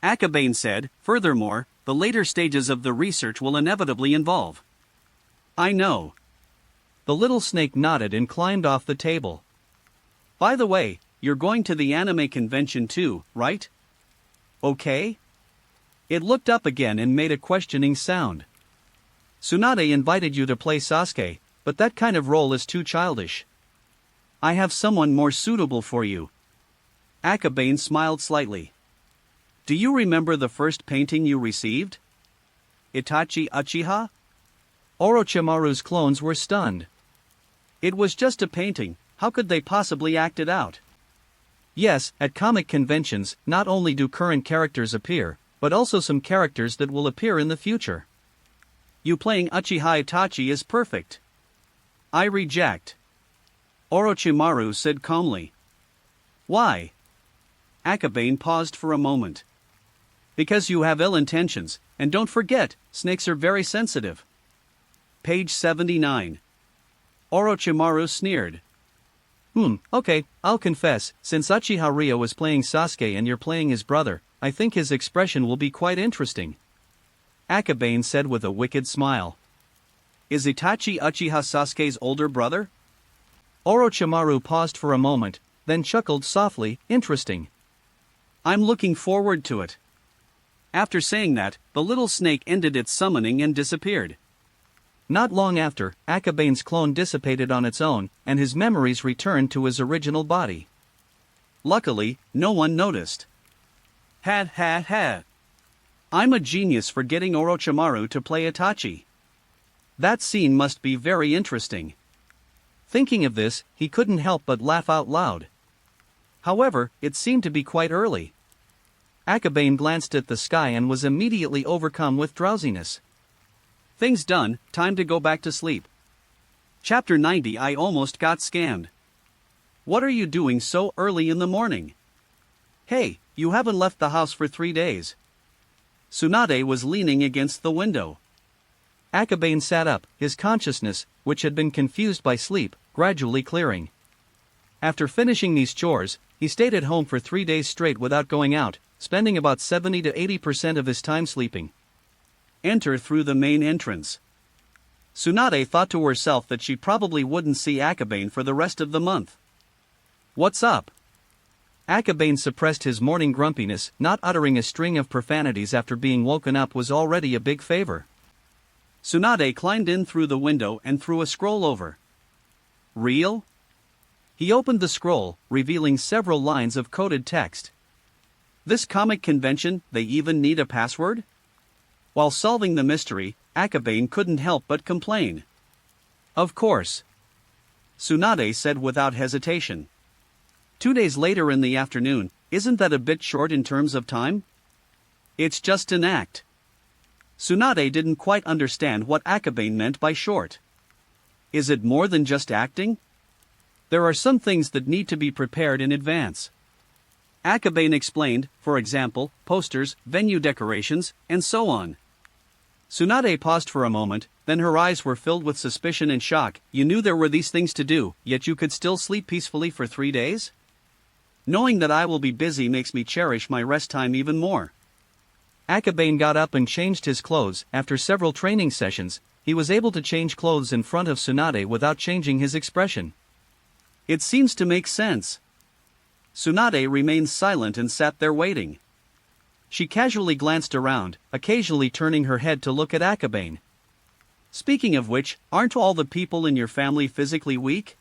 Akabane said, "Furthermore, the later stages of the research will inevitably involve." "I know." The little snake nodded and climbed off the table. "By the way, you're going to the anime convention too, right?" "Okay?" It looked up again and made a questioning sound. "Tsunade invited you to play Sasuke, but that kind of role is too childish. I have someone more suitable for you." Akabane smiled slightly. "Do you remember the first painting you received? Itachi Uchiha?" Orochimaru's clones were stunned. "It was just a painting, how could they possibly act it out?" "Yes, at comic conventions, not only do current characters appear, but also some characters that will appear in the future. You playing Uchiha Itachi is perfect." "I reject," Orochimaru said calmly. "Why?" Akabane paused for a moment. "Because you have ill intentions, and don't forget, snakes are very sensitive." Page 79. Orochimaru sneered. Okay, I'll confess, since Uchiha Ryo was playing Sasuke and you're playing his brother, I think his expression will be quite interesting," Akabane said with a wicked smile. "Is Itachi Uchiha Sasuke's older brother?" Orochimaru paused for a moment, then chuckled softly, "Interesting. I'm looking forward to it." After saying that, the little snake ended its summoning and disappeared. Not long after, Akabane's clone dissipated on its own, and his memories returned to his original body. Luckily, no one noticed. Ha ha ha. I'm a genius for getting Orochimaru to play Itachi. That scene must be very interesting. Thinking of this, he couldn't help but laugh out loud. However, it seemed to be quite early. Akabane glanced at the sky and was immediately overcome with drowsiness. Things done, time to go back to sleep. Chapter 90. I almost got scammed. What are you doing so early in the morning? Hey, you haven't left the house for 3 days. Tsunade was leaning against the window. Akabane sat up, his consciousness, which had been confused by sleep, gradually clearing. After finishing these chores, he stayed at home for 3 days straight without going out, spending about 70 to 80% of his time sleeping. Enter through the main entrance. Tsunade thought to herself that she probably wouldn't see Akabane for the rest of the month. "What's up?" Akabane suppressed his morning grumpiness. Not uttering a string of profanities after being woken up was already a big favor. Tsunade climbed in through the window and threw a scroll over. "Real?" He opened the scroll, revealing several lines of coded text. "This comic convention, they even need a password?" While solving the mystery, Akabane couldn't help but complain. "Of course," Tsunade said without hesitation. 2 days later in the afternoon, isn't that a bit short in terms of time? It's just an act. Tsunade didn't quite understand what Akabane meant by short. Is it more than just acting? There are some things that need to be prepared in advance. Akabane explained, for example, posters, venue decorations, and so on. Tsunade paused for a moment, then her eyes were filled with suspicion and shock. "You knew there were these things to do, yet you could still sleep peacefully for 3 days? Knowing that I will be busy makes me cherish my rest time even more." Akabane got up and changed his clothes. After several training sessions, he was able to change clothes in front of Tsunade without changing his expression. "It seems to make sense." Tsunade remained silent and sat there waiting. She casually glanced around, occasionally turning her head to look at Akabane. "Speaking of which, aren't all the people in your family physically weak?"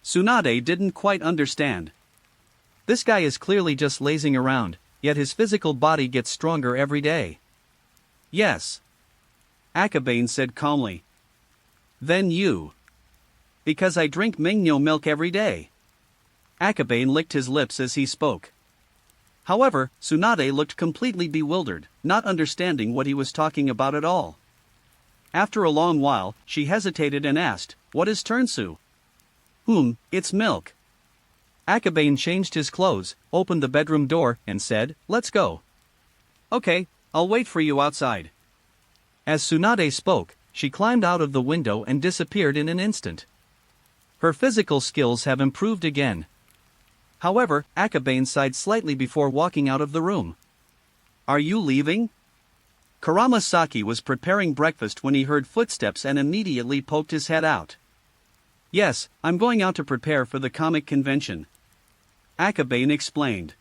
Tsunade didn't quite understand. "This guy is clearly just lazing around, yet his physical body gets stronger every day." "Yes," Akabane said calmly. "Then you." "Because I drink Mengyo milk every day." Akabane licked his lips as he spoke. However, Tsunade looked completely bewildered, not understanding what he was talking about at all. After a long while, she hesitated and asked, "What is turnsu?" It's milk." Akabane changed his clothes, opened the bedroom door, and said, "Let's go." "Okay, I'll wait for you outside." As Tsunade spoke, she climbed out of the window and disappeared in an instant. Her physical skills have improved again. However, Akabane sighed slightly before walking out of the room. "Are you leaving?" Kurama was preparing breakfast when he heard footsteps and immediately poked his head out. "Yes, I'm going out to prepare for the comic convention," Akabane explained.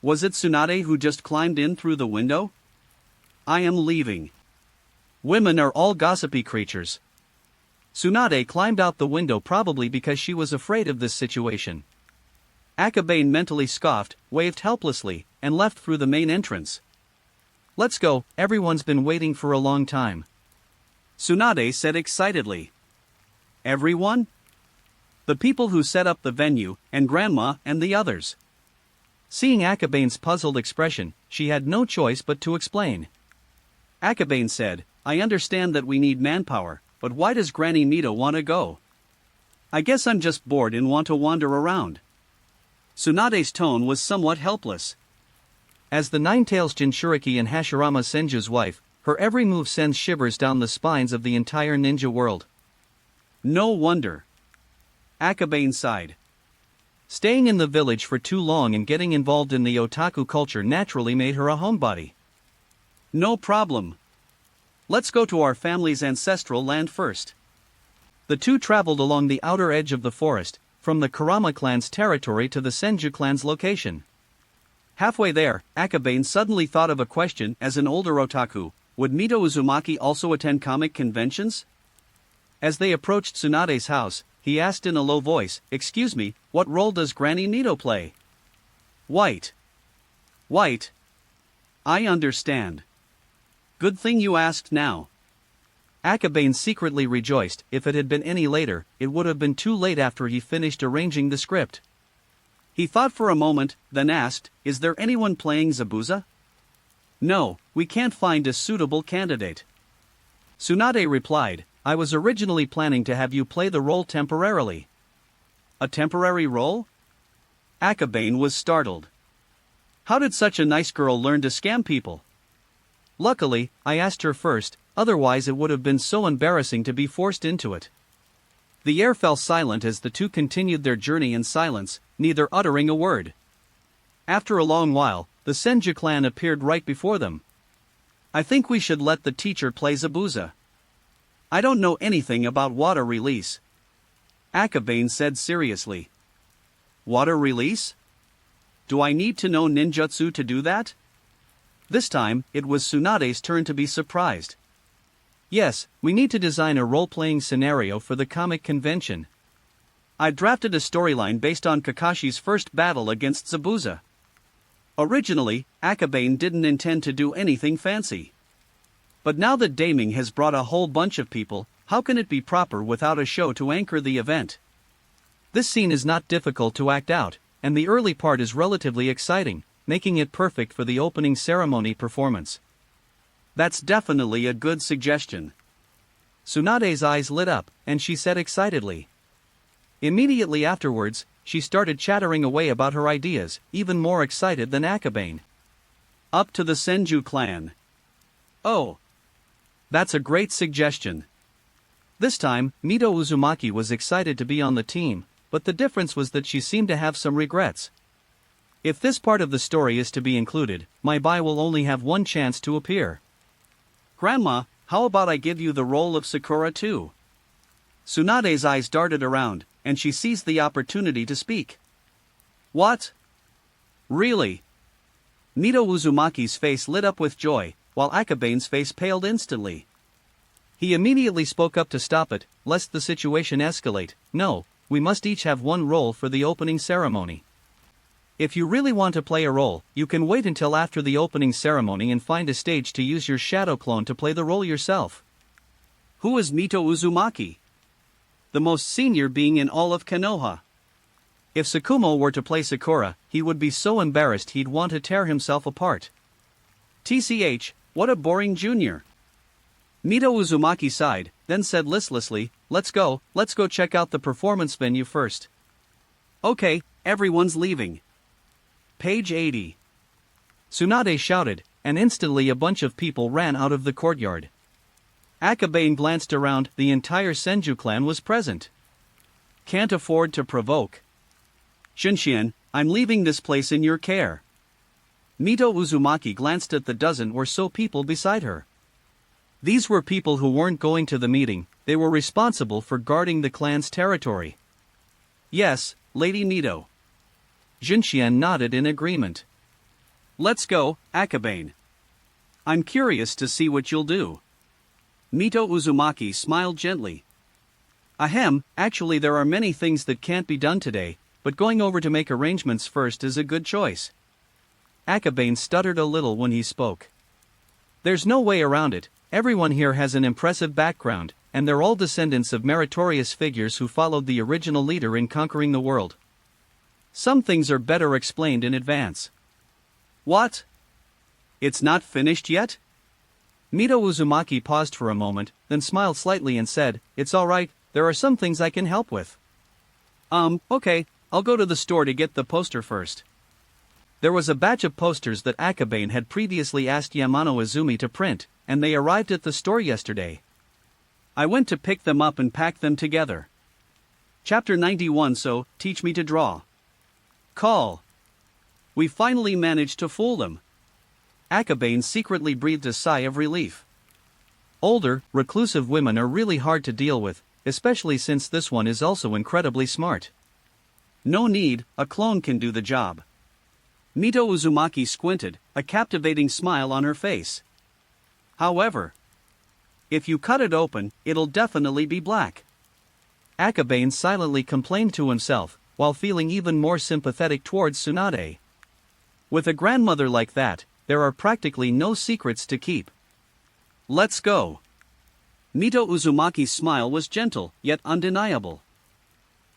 "Was it Tsunade who just climbed in through the window?" "I am leaving." Women are all gossipy creatures. Tsunade climbed out the window probably because she was afraid of this situation. Akabane mentally scoffed, waved helplessly, and left through the main entrance. "Let's go, everyone's been waiting for a long time," Tsunade said excitedly. "Everyone?" "The people who set up the venue, and Grandma and the others." Seeing Akabane's puzzled expression, she had no choice but to explain. Akabane said, "I understand that we need manpower, but why does Granny Mito want to go? I guess I'm just bored and want to wander around." Tsunade's tone was somewhat helpless. As the Nine-Tails Jinchuriki and Hashirama Senju's wife, her every move sends shivers down the spines of the entire ninja world. "No wonder," Akabane sighed. Staying in the village for too long and getting involved in the otaku culture naturally made her a homebody. "No problem. Let's go to our family's ancestral land first." The two traveled along the outer edge of the forest, from the Kurama clan's territory to the Senju clan's location. Halfway there, Akabane suddenly thought of a question. As an older otaku, would Mito Uzumaki also attend comic conventions? As they approached Tsunade's house, he asked in a low voice, "Excuse me, what role does Granny Mito play?" "White." "White? I understand. Good thing you asked now." Akabane secretly rejoiced. If it had been any later, it would have been too late after he finished arranging the script. He thought for a moment, then asked, "Is there anyone playing Zabuza?" "No, we can't find a suitable candidate." Tsunade replied, "I was originally planning to have you play the role temporarily." "A temporary role?" Akabane was startled. How did such a nice girl learn to scam people? Luckily, I asked her first, otherwise it would have been so embarrassing to be forced into it. The air fell silent as the two continued their journey in silence, neither uttering a word. After a long while, the Senju clan appeared right before them. I think we should let the teacher play Zabuza. I don't know anything about water release. Akabane said seriously. Water release? Do I need to know ninjutsu to do that? This time, it was Tsunade's turn to be surprised. Yes, we need to design a role-playing scenario for the comic convention. I drafted a storyline based on Kakashi's first battle against Zabuza. Originally, Akabane didn't intend to do anything fancy. But now that Daming has brought a whole bunch of people, how can it be proper without a show to anchor the event? This scene is not difficult to act out, and the early part is relatively exciting, making it perfect for the opening ceremony performance. That's definitely a good suggestion. Tsunade's eyes lit up, and she said excitedly. Immediately afterwards, she started chattering away about her ideas, even more excited than Akabane. Up to the Senju clan. Oh. That's a great suggestion. This time, Mito Uzumaki was excited to be on the team, but the difference was that she seemed to have some regrets. If this part of the story is to be included, my bai will only have one chance to appear. Grandma, how about I give you the role of Sakura too? Tsunade's eyes darted around, and she seized the opportunity to speak. What? Really? Mito Uzumaki's face lit up with joy, while Akabane's face paled instantly. He immediately spoke up to stop it, lest the situation escalate. No, we must each have one role for the opening ceremony. If you really want to play a role, you can wait until after the opening ceremony and find a stage to use your shadow clone to play the role yourself. Who is Mito Uzumaki? The most senior being in all of Konoha. If Tsukumo were to play Sakura, he would be so embarrassed he'd want to tear himself apart. TCH, what a boring junior. Mito Uzumaki sighed, then said listlessly, let's go check out the performance venue first. Okay, everyone's leaving. Page 80. Tsunade shouted, and instantly a bunch of people ran out of the courtyard. Akabane glanced around, the entire Senju clan was present. Can't afford to provoke. Shinshin, I'm leaving this place in your care. Mito Uzumaki glanced at the dozen or so people beside her. These were people who weren't going to the meeting, they were responsible for guarding the clan's territory. Yes, Lady Mito. Jinxian nodded in agreement. Let's go, Akabane. I'm curious to see what you'll do. Mito Uzumaki smiled gently. Ahem, actually there are many things that can't be done today, but going over to make arrangements first is a good choice. Akabane stuttered a little when he spoke. There's no way around it, everyone here has an impressive background, and they're all descendants of meritorious figures who followed the original leader in conquering the world. Some things are better explained in advance. What? It's not finished yet? Mito Uzumaki paused for a moment, then smiled slightly and said, it's alright, there are some things I can help with. Okay, I'll go to the store to get the poster first. There was a batch of posters that Akabane had previously asked Yamano Izumi to print, and they arrived at the store yesterday. I went to pick them up and pack them together. Chapter 91. So, teach me to draw. Call. We finally managed to fool them. Akabane secretly breathed a sigh of relief. Older, reclusive women are really hard to deal with, especially since this one is also incredibly smart. No need, a clone can do the job. Mito Uzumaki squinted, a captivating smile on her face. However, if you cut it open, it'll definitely be black. Akabane silently complained to himself, while feeling even more sympathetic towards Tsunade. With a grandmother like that, there are practically no secrets to keep. Let's go. Mito Uzumaki's smile was gentle, yet undeniable.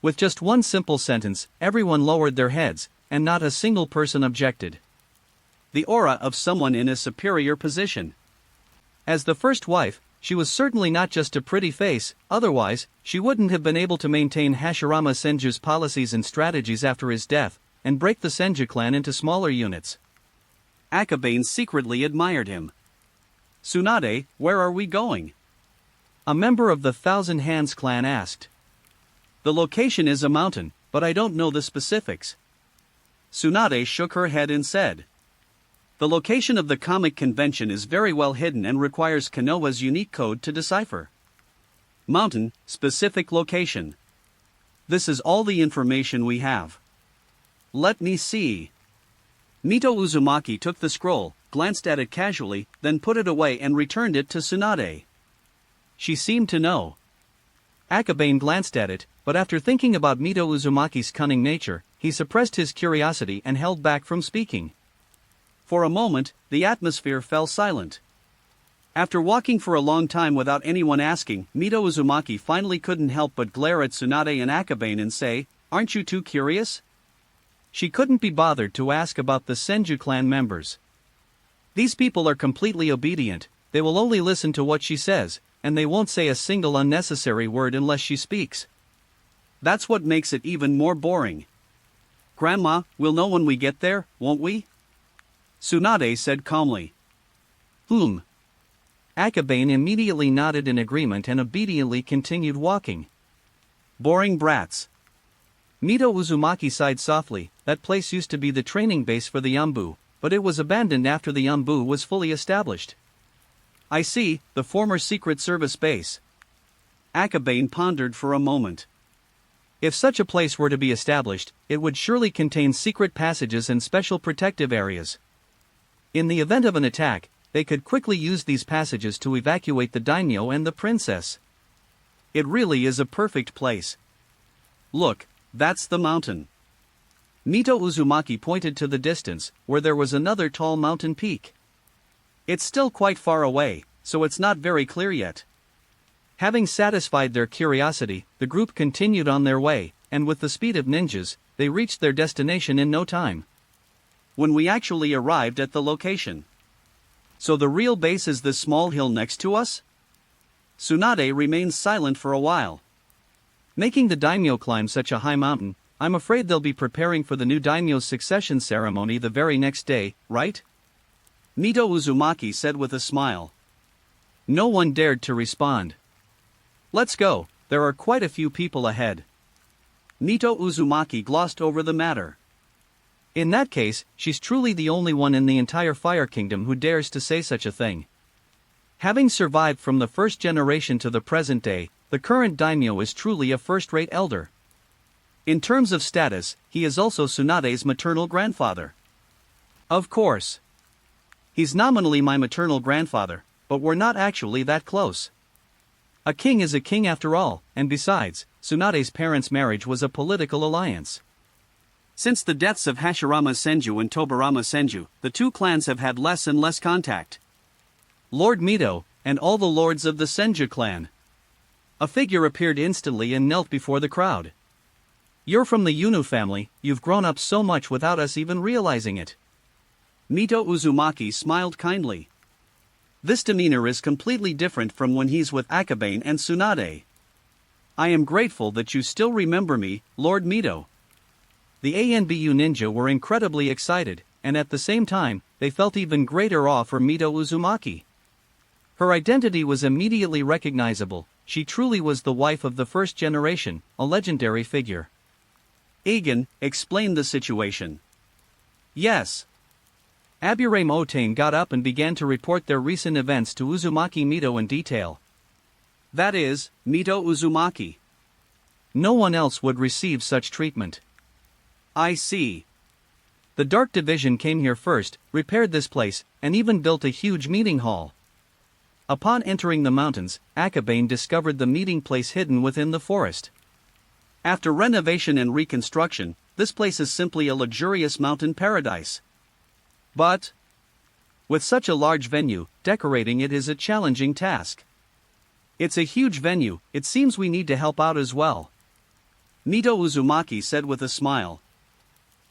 With just one simple sentence, everyone lowered their heads, and not a single person objected. The aura of someone in a superior position. As the first wife, she was certainly not just a pretty face, otherwise, she wouldn't have been able to maintain Hashirama Senju's policies and strategies after his death, and break the Senju clan into smaller units. Akabane secretly admired him. Tsunade, where are we going? A member of the Thousand Hands clan asked. The location is a mountain, but I don't know the specifics. Tsunade shook her head and said. The location of the comic convention is very well hidden and requires Konoha's unique code to decipher. Mountain, specific location. This is all the information we have. Let me see. Mito Uzumaki took the scroll, glanced at it casually, then put it away and returned it to Tsunade. She seemed to know. Akabane glanced at it, but after thinking about Mito Uzumaki's cunning nature, he suppressed his curiosity and held back from speaking. For a moment, the atmosphere fell silent. After walking for a long time without anyone asking, Mito Uzumaki finally couldn't help but glare at Tsunade and Akabane and say, "Aren't you too curious?" She couldn't be bothered to ask about the Senju clan members. These people are completely obedient, they will only listen to what she says, and they won't say a single unnecessary word unless she speaks. That's what makes it even more boring. Grandma, we'll know when we get there, won't we? Tsunade said calmly. Akabane immediately nodded in agreement and obediently continued walking. Boring brats. Mito Uzumaki sighed softly. That place used to be the training base for the Yambu, but it was abandoned after the Yambu was fully established. I see, the former Secret Service base. Akabane pondered for a moment. If such a place were to be established, it would surely contain secret passages and special protective areas. In the event of an attack, they could quickly use these passages to evacuate the daimyo and the princess. It really is a perfect place. Look, that's the mountain. Mito Uzumaki pointed to the distance, where there was another tall mountain peak. It's still quite far away, so it's not very clear yet. Having satisfied their curiosity, the group continued on their way, and with the speed of ninjas, they reached their destination in no time. When we actually arrived at the location. So the real base is this small hill next to us? Tsunade remained silent for a while. Making the daimyo climb such a high mountain, I'm afraid they'll be preparing for the new daimyo's succession ceremony the very next day, right? Mito Uzumaki said with a smile. No one dared to respond. Let's go, there are quite a few people ahead. Mito Uzumaki glossed over the matter. In that case, she's truly the only one in the entire Fire Kingdom who dares to say such a thing. Having survived from the first generation to the present day, the current daimyo is truly a first-rate elder. In terms of status, he is also Tsunade's maternal grandfather. Of course. He's nominally my maternal grandfather, but we're not actually that close. A king is a king after all, and besides, Tsunade's parents' marriage was a political alliance. Since the deaths of Hashirama Senju and Tobarama Senju, the two clans have had less and less contact. Lord Mito, and all the lords of the Senju clan. A figure appeared instantly and knelt before the crowd. You're from the Yunu family, you've grown up so much without us even realizing it. Mito Uzumaki smiled kindly. This demeanor is completely different from when he's with Akabane and Tsunade. I am grateful that you still remember me, Lord Mito. The ANBU ninja were incredibly excited, and at the same time, they felt even greater awe for Mito Uzumaki. Her identity was immediately recognizable, she truly was the wife of the first generation, a legendary figure. Eigen, explained the situation. Yes. Aburame Otane got up and began to report their recent events to Uzumaki Mito in detail. That is, Mito Uzumaki. No one else would receive such treatment. I see. The Dark Division came here first, repaired this place, and even built a huge meeting hall. Upon entering the mountains, Akabane discovered the meeting place hidden within the forest. After renovation and reconstruction, this place is simply a luxurious mountain paradise. But, with such a large venue, decorating it is a challenging task. It's a huge venue, it seems we need to help out as well. Mito Uzumaki said with a smile.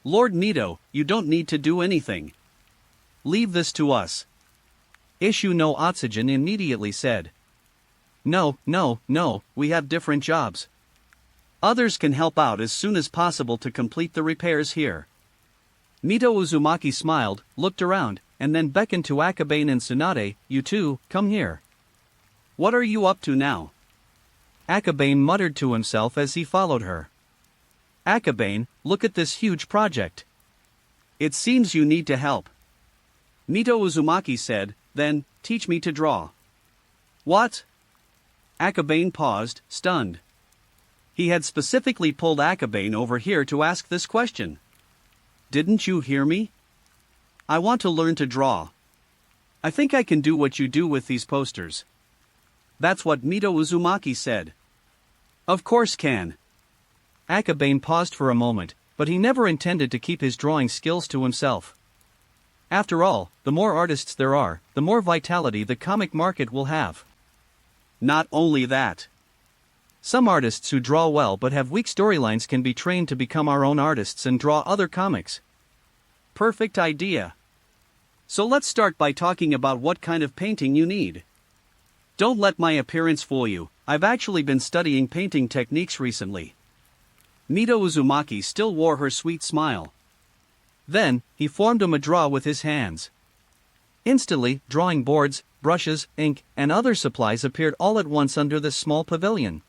Lord Mito, you don't need to do anything. Leave this to us. Issue no Oxygen immediately said. No, we have different jobs. Others can help out as soon as possible to complete the repairs here. Mito Uzumaki smiled, looked around, and then beckoned to Akabane and Tsunade. "You two, come here." "What are you up to now?" Akabane muttered to himself as he followed her. "Akabane, look at this huge project. It seems you need to help." Nito Uzumaki said, "Then, teach me to draw." "What?" Akabane paused, stunned. He had specifically pulled Akabane over here to ask this question. "Didn't you hear me? I want to learn to draw. I think I can do what you do with these posters." That's what Nito Uzumaki said. "Of course can." Akabane paused for a moment, but he never intended to keep his drawing skills to himself. After all, the more artists there are, the more vitality the comic market will have. Not only that. Some artists who draw well but have weak storylines can be trained to become our own artists and draw other comics. Perfect idea. So let's start by talking about what kind of painting you need. Don't let my appearance fool you, I've actually been studying painting techniques recently. Nito Uzumaki still wore her sweet smile. Then, he formed a madra with his hands. Instantly, drawing boards, brushes, ink, and other supplies appeared all at once under this small pavilion.